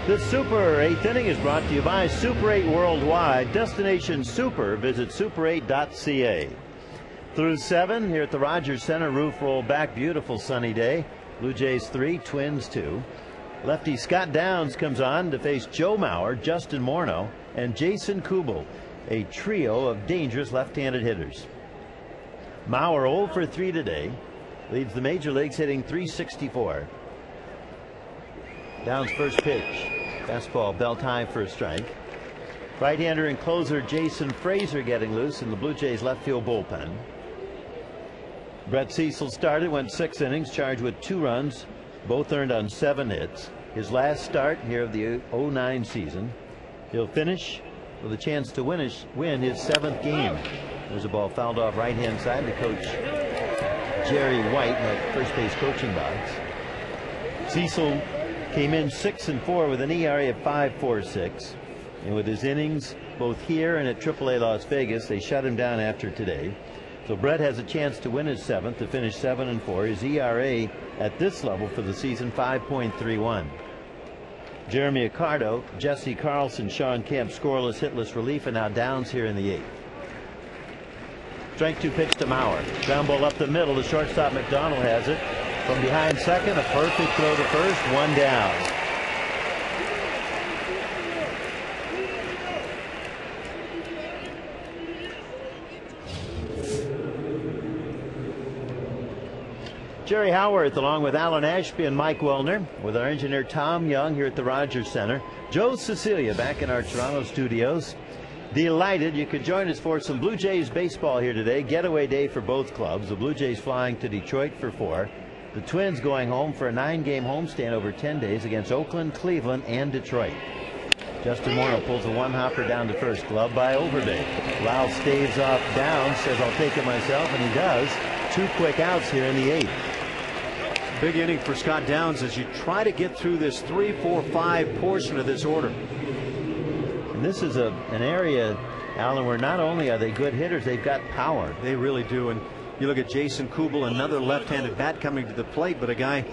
Speaker 2: The Super 8th inning is brought to you by Super 8 Worldwide. Destination Super. Visit super8.ca. Through 7 here at the Rogers Center. Roof roll back. Beautiful sunny day. Blue Jays 3, Twins 2. Lefty Scott Downs comes on to face Joe Mauer, Justin Morneau, and Jason Kubel. A trio of dangerous left-handed hitters. Mauer 0 for 3 today. Leads the major leagues hitting .364. Downs' first pitch. Fastball belt high for a strike. Right-hander and closer Jason Frazier getting loose in the Blue Jays left field bullpen. Brett Cecil started, went 6 innings, charged with 2 runs, both earned on 7 hits. His last start here of the 09 season. He'll finish with a chance to win his 7th game. There's a ball fouled off right-hand side to coach Jerry White in that first base coaching box. Cecil came in 6-4 with an ERA of 5.46, and with his innings both here and at AAA Las Vegas, they shut him down after today. So Brett has a chance to win his 7th, to finish 7-4. His ERA at this level for the season 5.31. Jeremy Accardo, Jesse Carlson, Sean Kemp scoreless, hitless relief, and now Downs here in the 8th. Strike 2 pitch to Mauer. Ground ball up the middle. The shortstop McDonald has it. From behind second, a perfect throw to first, 1 down. Jerry Howarth along with Alan Ashby and Mike Wellner, with our engineer Tom Young here at the Rogers Center. Joe Cecilia back in our Toronto studios. Delighted you could join us for some Blue Jays baseball here today. Getaway day for both clubs. The Blue Jays flying to Detroit for 4. The Twins going home for a 9-game homestand over 10 days against Oakland, Cleveland, and Detroit. Justin Morneau pulls a 1-hopper down to first, glove by Overbay. Lyle staves off Downs, says I'll take it myself, and he does. 2 quick outs here in the 8th.
Speaker 1: Big inning for Scott Downs as you try to get through this 3, 4, 5 portion of this order.
Speaker 2: And this is an area, Alan, where not only are they good hitters, they've got power.
Speaker 1: They really do. And you look at Jason Kubel, another left-handed bat coming to the plate, but a guy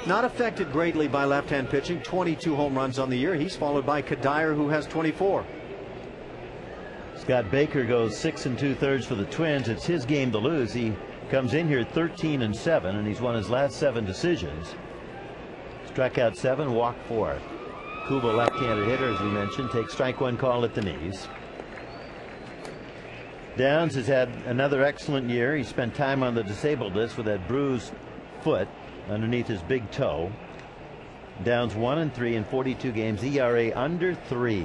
Speaker 1: not affected greatly by left-hand pitching. 22 home runs on the year. He's followed by Kadire, who has 24.
Speaker 2: Scott Baker goes 6 2/3 for the Twins. It's his game to lose. He comes in here 13-7, and he's won his last 7 decisions. Struck out 7, walked 4. Kubel, left-handed hitter, as we mentioned, takes strike 1 call at the knees. Downs has had another excellent year. He spent time on the disabled list with that bruised foot underneath his big toe. Downs 1-3 in 42 games, ERA under 3.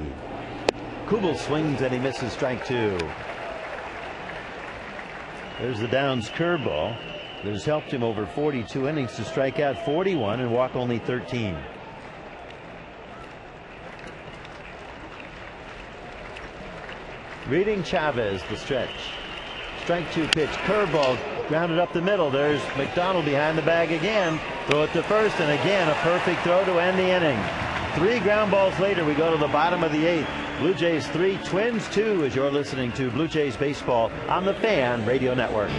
Speaker 2: Kubel swings and he misses strike 2. There's the Downs curveball that has helped him over 42 innings to strike out 41 and walk only 13. Reading Chavez, the stretch. Strike 2 pitch, curveball, grounded up the middle. There's McDonald behind the bag again. Throw it to first, and again a perfect throw to end the inning. 3 ground balls later, we go to the bottom of the 8th. Blue Jays 3, Twins 2, as you're listening to Blue Jays baseball on the Fan Radio Network.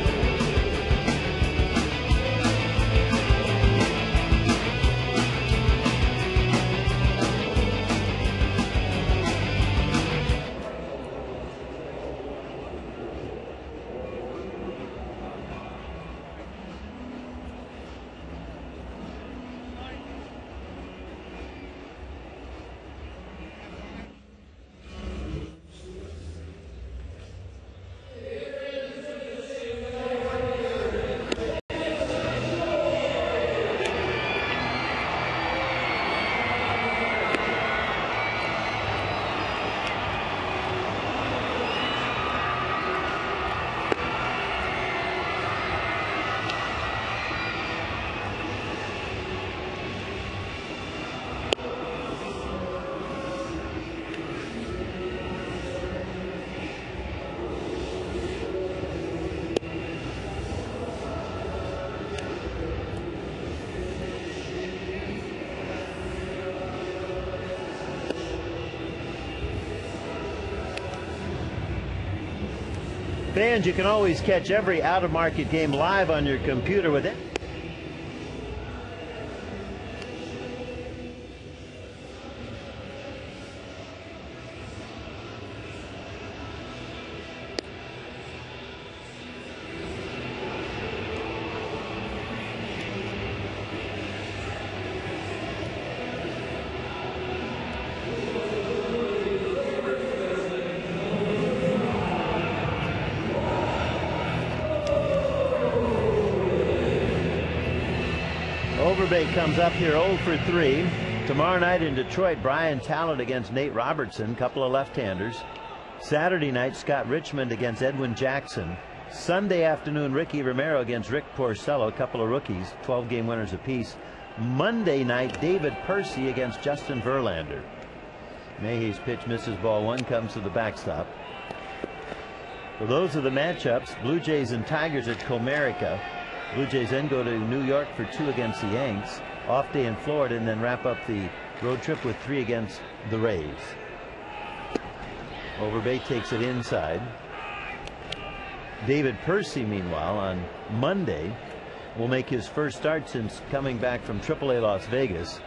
Speaker 2: Fans, you can always catch every out-of-market game live on your computer with it. Overbay comes up here 0 for 3. Tomorrow night in Detroit, Brian Talent against Nate Robertson, couple of left-handers. Saturday night, Scott Richmond against Edwin Jackson. Sunday afternoon, Ricky Romero against Rick Porcello, a couple of rookies, 12-game winners apiece. Monday night, David Percy against Justin Verlander. Mayhew's pitch misses, ball one, comes to the backstop. So those are the matchups. Blue Jays and Tigers at Comerica. Blue Jays then go to New York for 2 against the Yanks. Off day in Florida, and then wrap up the road trip with 3 against the Rays. Overbay takes it inside. David Percy, meanwhile, on Monday will make his first start since coming back from AAA Las Vegas.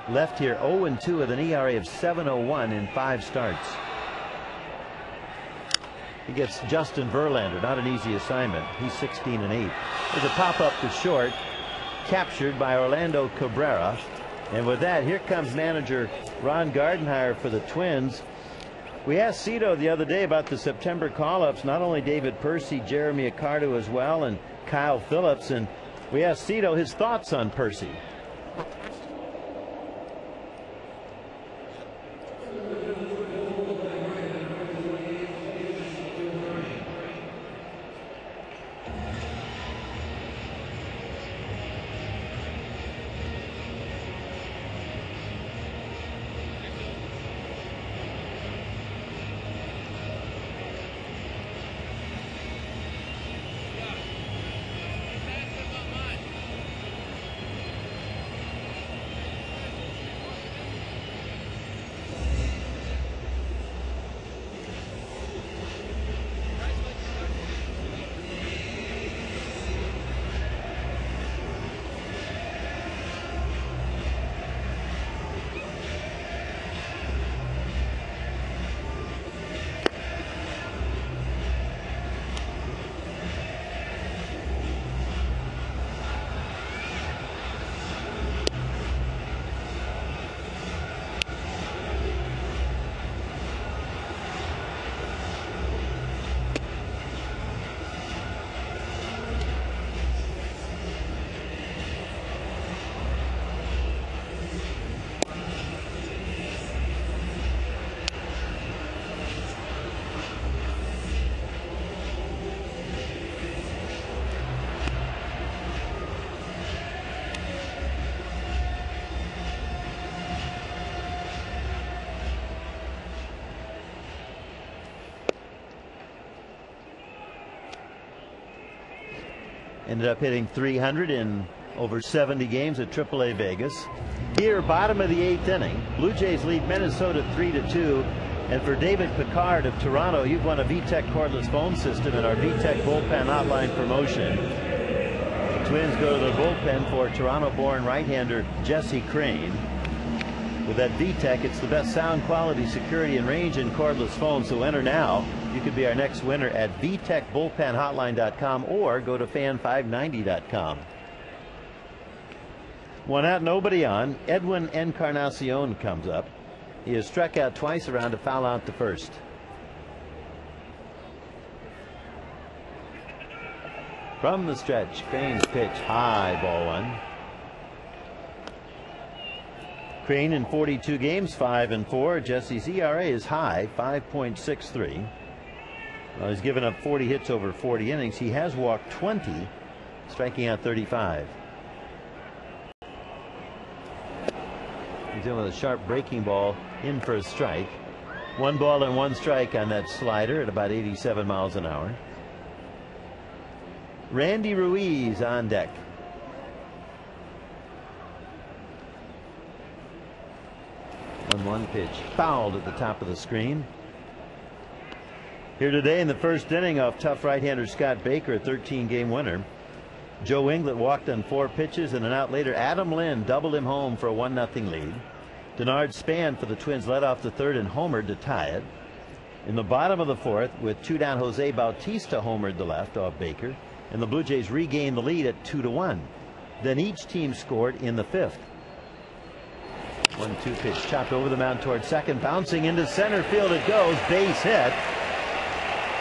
Speaker 2: Left here 0-2 with an ERA of 7.01 in 5 starts. He gets Justin Verlander, not an easy assignment. He's 16-8. There's a pop-up to short, captured by Orlando Cabrera. And with that, here comes manager Ron Gardenhire for the Twins. We asked Cito the other day about the September call-ups, not only David Percy, Jeremy Accardo as well, and Kyle Phillips. And we asked Cito his thoughts on Percy. Ended up hitting 300 in over 70 games at AAA Vegas. Here, bottom of the 8th inning, Blue Jays lead Minnesota 3-2. And for David Pickard of Toronto, you've won a VTech cordless phone system in our VTech bullpen hotline promotion. The Twins go to the bullpen for Toronto-born right-hander Jesse Crane. With that VTech, it's the best sound quality, security, and range in cordless phones. So enter now. You could be our next winner at VTechBullpenHotline.com or go to Fan590.com. One out, nobody on. Edwin Encarnacion comes up. He has struck out twice around to foul out the first. From the stretch, Crane's pitch high, ball one. Crane in 42 games, 5-4. Jesse's ERA is high, 5.63. Well, he's given up 40 hits over 40 innings. He has walked 20, striking out 35. He's in with a sharp breaking ball in for a strike. 1 ball and 1 strike on that slider at about 87 miles an hour. Randy Ruiz on deck. 1-1 pitch fouled at the top of the screen. Here today in the first inning off tough right-hander Scott Baker, a 13-game winner. Joe Inglet walked on 4 pitches, and an out later Adam Lynn doubled him home for a 1-0 lead. Denard Span for the Twins led off the third and homered to tie it. In the bottom of the 4th, with 2 down, Jose Bautista homered the left off Baker, and the Blue Jays regained the lead at 2-1. Then each team scored in the 5th. 1-2 pitch chopped over the mound toward second, bouncing into center field it goes, base hit.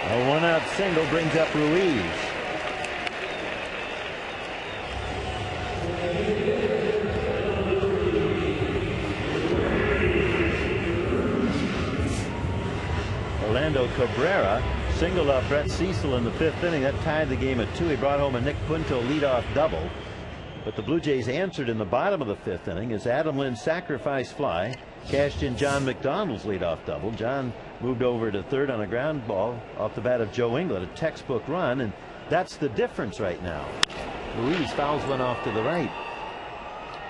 Speaker 2: A 1-out single brings up Ruiz. Orlando Cabrera singled out Brett Cecil in the 5th inning. That tied the game at 2. He brought home a Nick Punto leadoff double. But the Blue Jays answered in the bottom of the 5th inning as Adam Lynn's sacrifice fly cashed in John McDonald's leadoff double. John moved over to third on a ground ball off the bat of Joe Inglet, a textbook run, and that's the difference right now. Ruiz fouls one off to the right.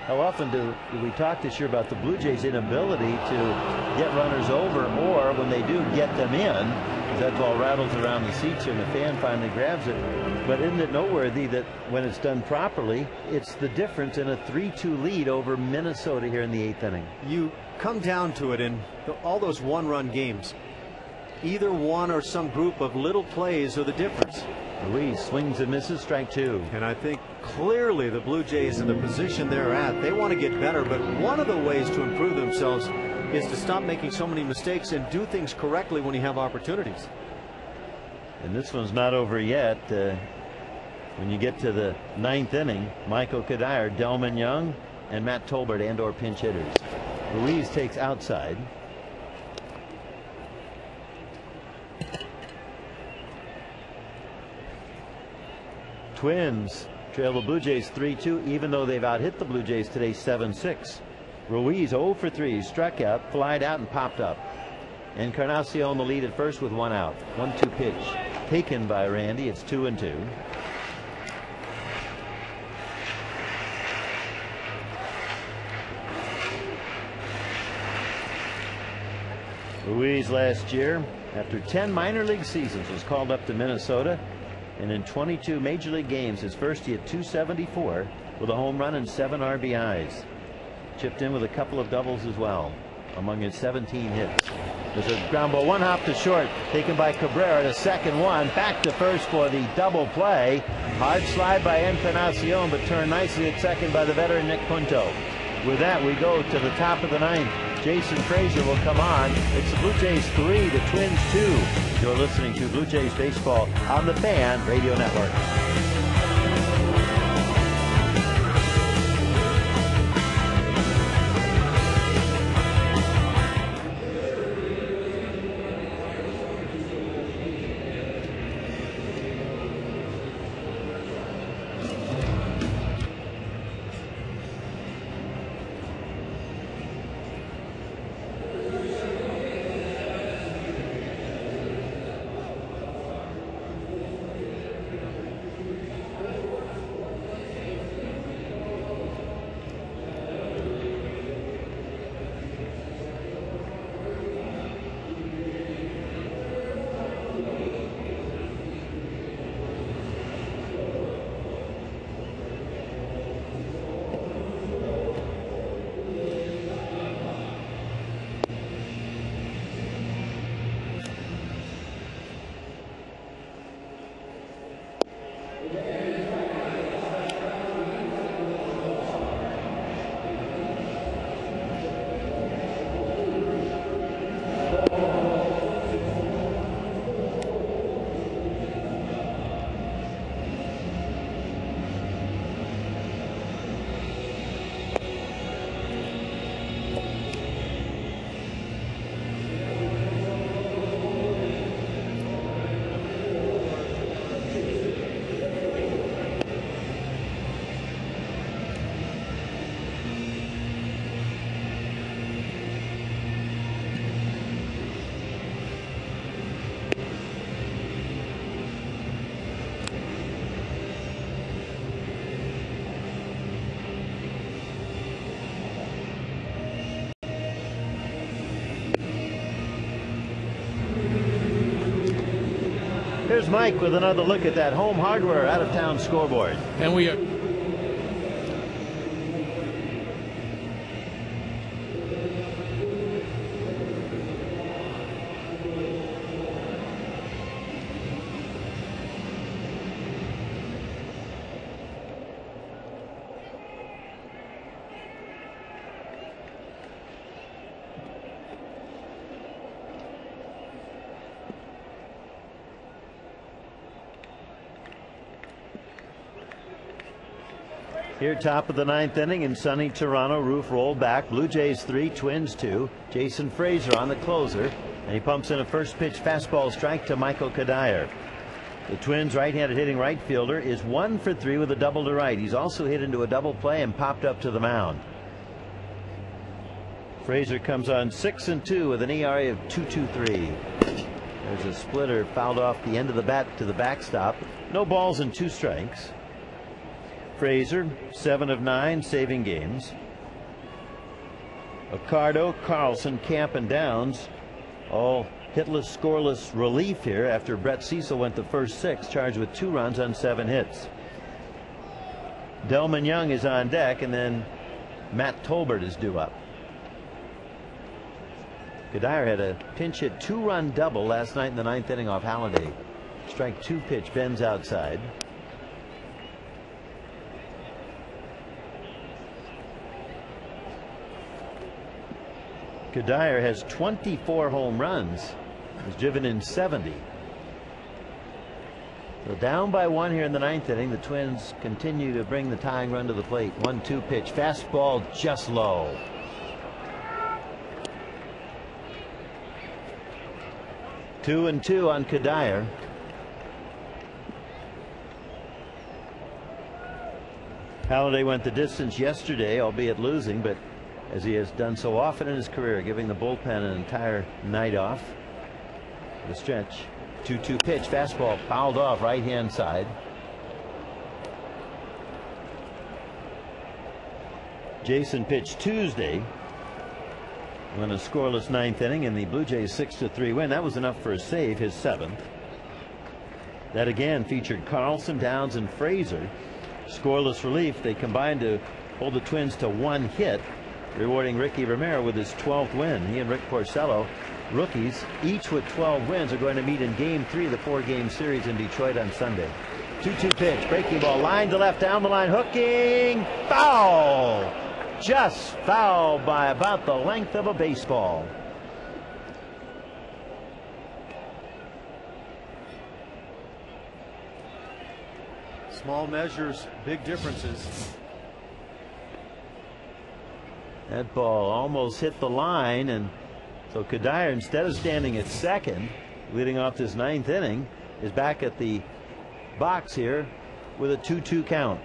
Speaker 2: How often do we talk this year about the Blue Jays' inability to get runners over, or when they do get them in, that ball rattles around the seats and the fan finally grabs it. But isn't it noteworthy that when it's done properly, it's the difference in a 3-2 lead over Minnesota here in the 8th inning?
Speaker 1: You come down to it in all those one-run games. Either one or some group of little plays are the difference.
Speaker 2: Ruiz swings and misses, strike 2.
Speaker 1: And I think clearly the Blue Jays in the position they're at, they want to get better, but one of the ways to improve themselves is to stop making so many mistakes and do things correctly when you have opportunities.
Speaker 2: And this one's not over yet. When you get to the 9th inning, Michael Kadire, Delman Young, and Matt Tolbert and/or pinch hitters. Ruiz takes outside. Twins trail the Blue Jays 3-2, even though they've out-hit the Blue Jays today 7-6. Ruiz 0 for 3, struck out, flied out, and popped up. Encarnacion the lead at first with 1 out. 1-2 pitch taken by Randy. It's 2-2. Ruiz last year, after 10 minor league seasons, was called up to Minnesota. And in 22 major league games, his first he had 274 with a home run and 7 RBIs. Chipped in with a couple of doubles as well among his 17 hits. There's a ground ball, 1 hop to short, taken by Cabrera. The second one, back to first for the double play. Hard slide by Encarnacion, but turned nicely at second by the veteran Nick Punto. With that, we go to the top of the 9th. Jason Frazier will come on. It's the Blue Jays 3, the Twins 2. You're listening to Blue Jays Baseball on the Fan Radio Network. Here's Mike with another look at that Home Hardware out-of-town scoreboard.
Speaker 3: And we are
Speaker 2: Here, top of the 9th inning in sunny Toronto. Roof rolled back. Blue Jays 3, Twins 2. Jason Frazier on the closer. And he pumps in a first pitch fastball strike to Michael Kadire. The Twins' right-handed hitting right fielder is 1 for 3 with a double to right. He's also hit into a double play and popped up to the mound. Frazier comes on 6-2 with an ERA of 2.23. There's a splitter fouled off the end of the bat to the backstop. No balls and 2 strikes. Frazier 7 of 9 saving games. Accardo, Carlson, Camp, and Downs all hitless, scoreless relief here after Brett Cecil went the first 6, charged with 2 runs on 7 hits. Delman Young is on deck, and then Matt Tolbert is due up. Kadire had a pinch hit 2-run double last night in the 9th inning off Halladay. Strike 2 pitch bends outside. Kadire has 24 home runs. He's driven in 70. So down by 1 here in the 9th inning. The Twins continue to bring the tying run to the plate. 1-2 pitch. Fastball just low. Two and 2 on Kadire. Halladay went the distance yesterday, albeit losing, but as he has done so often in his career, giving the bullpen an entire night off. The stretch. 2-2 pitch. Fastball fouled off right hand side. Jason pitched Tuesday when a scoreless 9th inning in the Blue Jays 6-3 win. That was enough for a save, his 7th. That again featured Carlson, Downs, and Frazier. Scoreless relief. They combined to hold the Twins to 1 hit, rewarding Ricky Romero with his 12th win. He and Rick Porcello, rookies, each with 12 wins, are going to meet in Game 3 of the 4-game series in Detroit on Sunday. 2-2 pitch, breaking ball, line to left, down the line, hooking, foul! Just foul by about the length of a baseball.
Speaker 1: Small measures, big differences.
Speaker 2: That ball almost hit the line, and so Kadire, instead of standing at second, leading off this 9th inning, is back at the box here with a 2-2 count.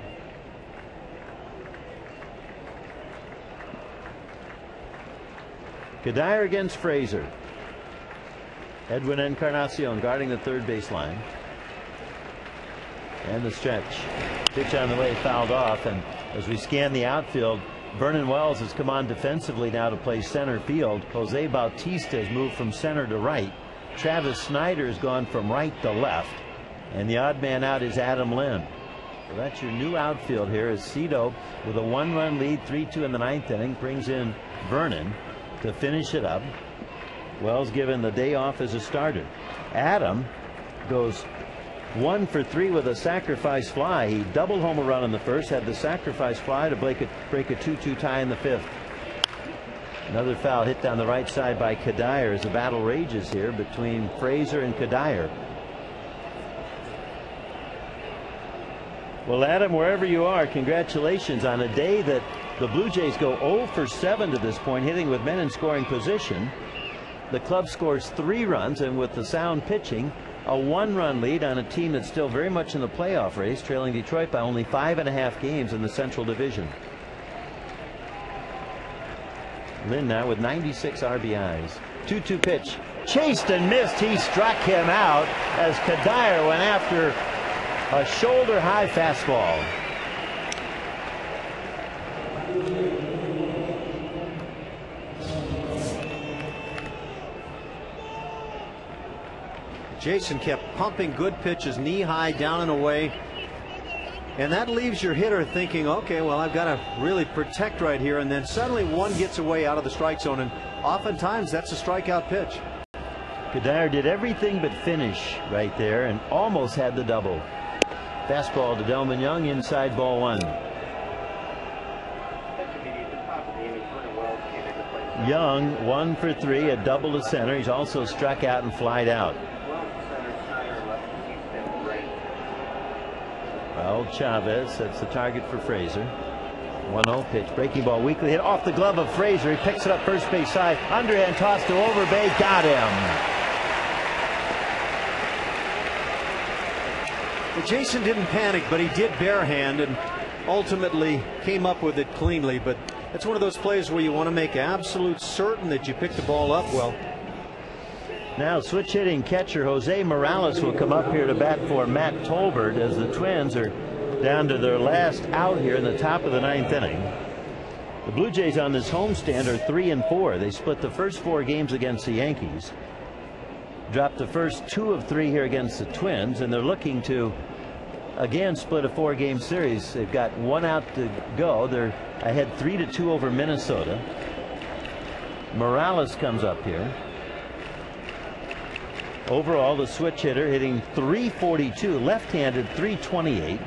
Speaker 2: Kadire against Frazier. Edwin Encarnacion guarding the third base line. And the stretch. Pitch on the way, fouled off, and as we scan the outfield, Vernon Wells has come on defensively now to play center field. Jose Bautista has moved from center to right. Travis Snyder has gone from right to left. And the odd man out is Adam Lynn. So that's your new outfield here, as Cito, with a 1-run lead, 3-2 in the 9th inning, brings in Vernon to finish it up. Wells given the day off as a starter. Adam goes 1 for 3 with a sacrifice fly. He doubled home a run in the first, had the sacrifice fly to break a 2-2 tie in the 5th. Another foul hit down the right side by Kadire as the battle rages here between Frazier and Kadire. Well, Adam, wherever you are, congratulations on a day that the Blue Jays go 0 for 7 to this point, hitting with men in scoring position. The club scores 3 runs, and with the sound pitching, a 1-run lead on a team that's still very much in the playoff race, trailing Detroit by only 5.5 games in the Central Division. Lynn now with 96 RBIs. 2-2 pitch. Chased and missed. He struck him out as Kadire went after a shoulder-high fastball.
Speaker 1: Jason kept pumping good pitches, knee high, down and away. And that leaves your hitter thinking, okay, well, I've got to really protect right here. And then suddenly one gets away out of the strike zone. And oftentimes that's a strikeout pitch.
Speaker 2: Kadire did everything but finish right there and almost had the double. Fastball to Delman Young, inside, ball 1. Young 1 for 3, a double to center. He's also struck out and flied out. Raul Chavez, that's the target for Frazier. 1-0 pitch. Breaking ball weakly hit off the glove of Fraser. He picks it up first base side. Underhand toss to Overbay. Got him.
Speaker 1: Well, Jason didn't panic, but he did barehand and ultimately came up with it cleanly. But that's one of those plays where you want to make absolute certain that you pick the ball up well.
Speaker 2: Now switch hitting catcher Jose Morales will come up here to bat for Matt Tolbert as the Twins are down to their last out here in the top of the 9th inning. The Blue Jays on this homestand are 3-4. They split the first 4 games against the Yankees, dropped the first 2 of 3 here against the Twins, and they're looking to again split a 4-game series. They've got 1 out to go. They're ahead 3-2 over Minnesota. Morales comes up here. Overall, the switch hitter hitting .342, left-handed .328.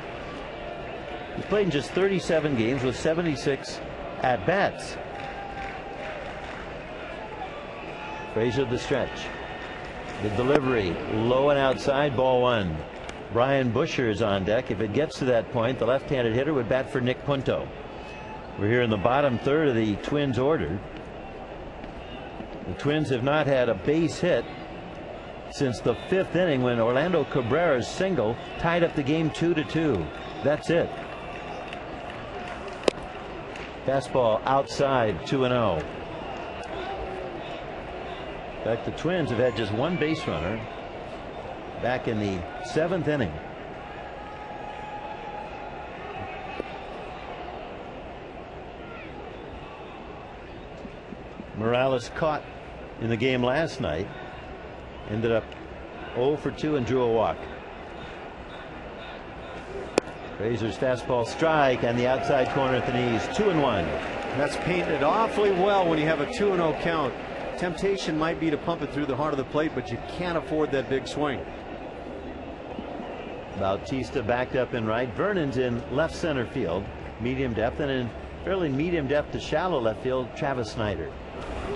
Speaker 2: He's played in just 37 games with 76 at-bats. Frazier the stretch. The delivery low and outside, ball 1. Brian Busher is on deck. If it gets to that point, the left-handed hitter would bat for Nick Punto. We're here in the bottom third of the Twins order. The Twins have not had a base hit since the 5th inning when Orlando Cabrera's single tied up the game 2-2. That's it. Fastball outside, 2-0. In fact, the Twins have had just 1 base runner back in the 7th inning. Morales caught in the game last night. Ended up 0 for 2 and drew a walk. Frazier's fastball strike on the outside corner at the knees. 2-1.
Speaker 1: That's painted awfully well when you have a 2-0 count. Temptation might be to pump it through the heart of the plate, but you can't afford that big swing.
Speaker 2: Bautista backed up in right. Vernon's in left center field, medium depth, and in fairly medium depth to shallow left field, Travis Snyder.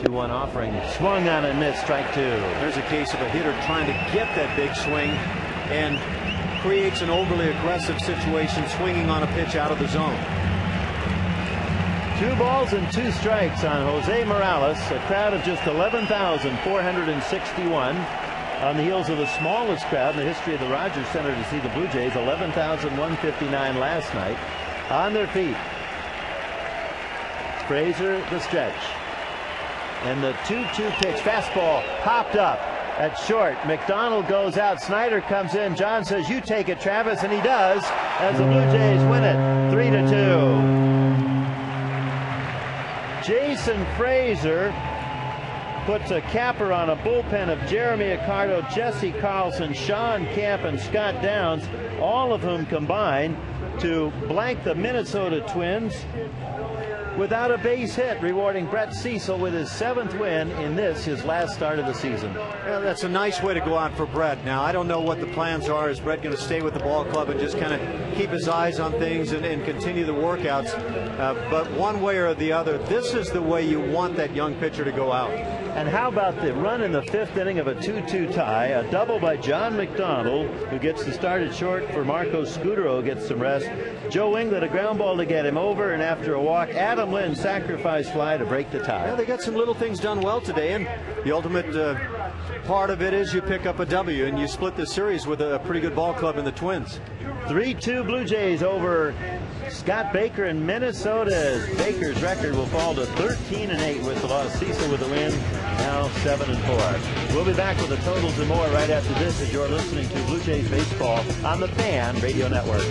Speaker 2: 2-1 offering, swung on and missed, strike 2.
Speaker 1: There's a case of a hitter trying to get that big swing and creates an overly aggressive situation, swinging on a pitch out of the zone.
Speaker 2: 2 balls and 2 strikes on Jose Morales. A crowd of just 11,461 on the heels of the smallest crowd in the history of the Rogers Center to see the Blue Jays, 11,159 last night. On their feet, Frazier the stretch. And the 2-2 pitch, fastball popped up at short. McDonald goes out. Snyder comes in. John says, "You take it, Travis," and he does, as the Blue Jays win it 3-2. Jason Frazier puts a capper on a bullpen of Jeremy Accardo, Jesse Carlson, Sean Camp, and Scott Downs, all of whom combine to blank the Minnesota Twins without a base hit, rewarding Brett Cecil with his 7th win in this, his last start of the season.
Speaker 1: Well, that's a nice way to go out for Brett. Now, I don't know what the plans are. Is Brett going to stay with the ball club and just kind of keep his eyes on things and continue the workouts? But one way or the other, this is the way you want that young pitcher to go out.
Speaker 2: And how about the run in the 5th inning of a 2-2 tie? A double by John McDonald, who gets the start at short for Marco Scudero, gets some rest. Joe Inglet, a ground ball to get him over, and after a walk, Adam Lynn sacrifice fly to break the tie.
Speaker 1: Yeah, they got some little things done well today, and the ultimate part of it is you pick up a W and you split the series with a pretty good ball club in the Twins.
Speaker 2: 3-2 Blue Jays over Scott Baker in Minnesota. Baker's record will fall to 13-8 with the loss. Cecil with the win, now 7-4. We'll be back with the totals and more right after this as you're listening to Blue Jays Baseball on the Fan Radio Network.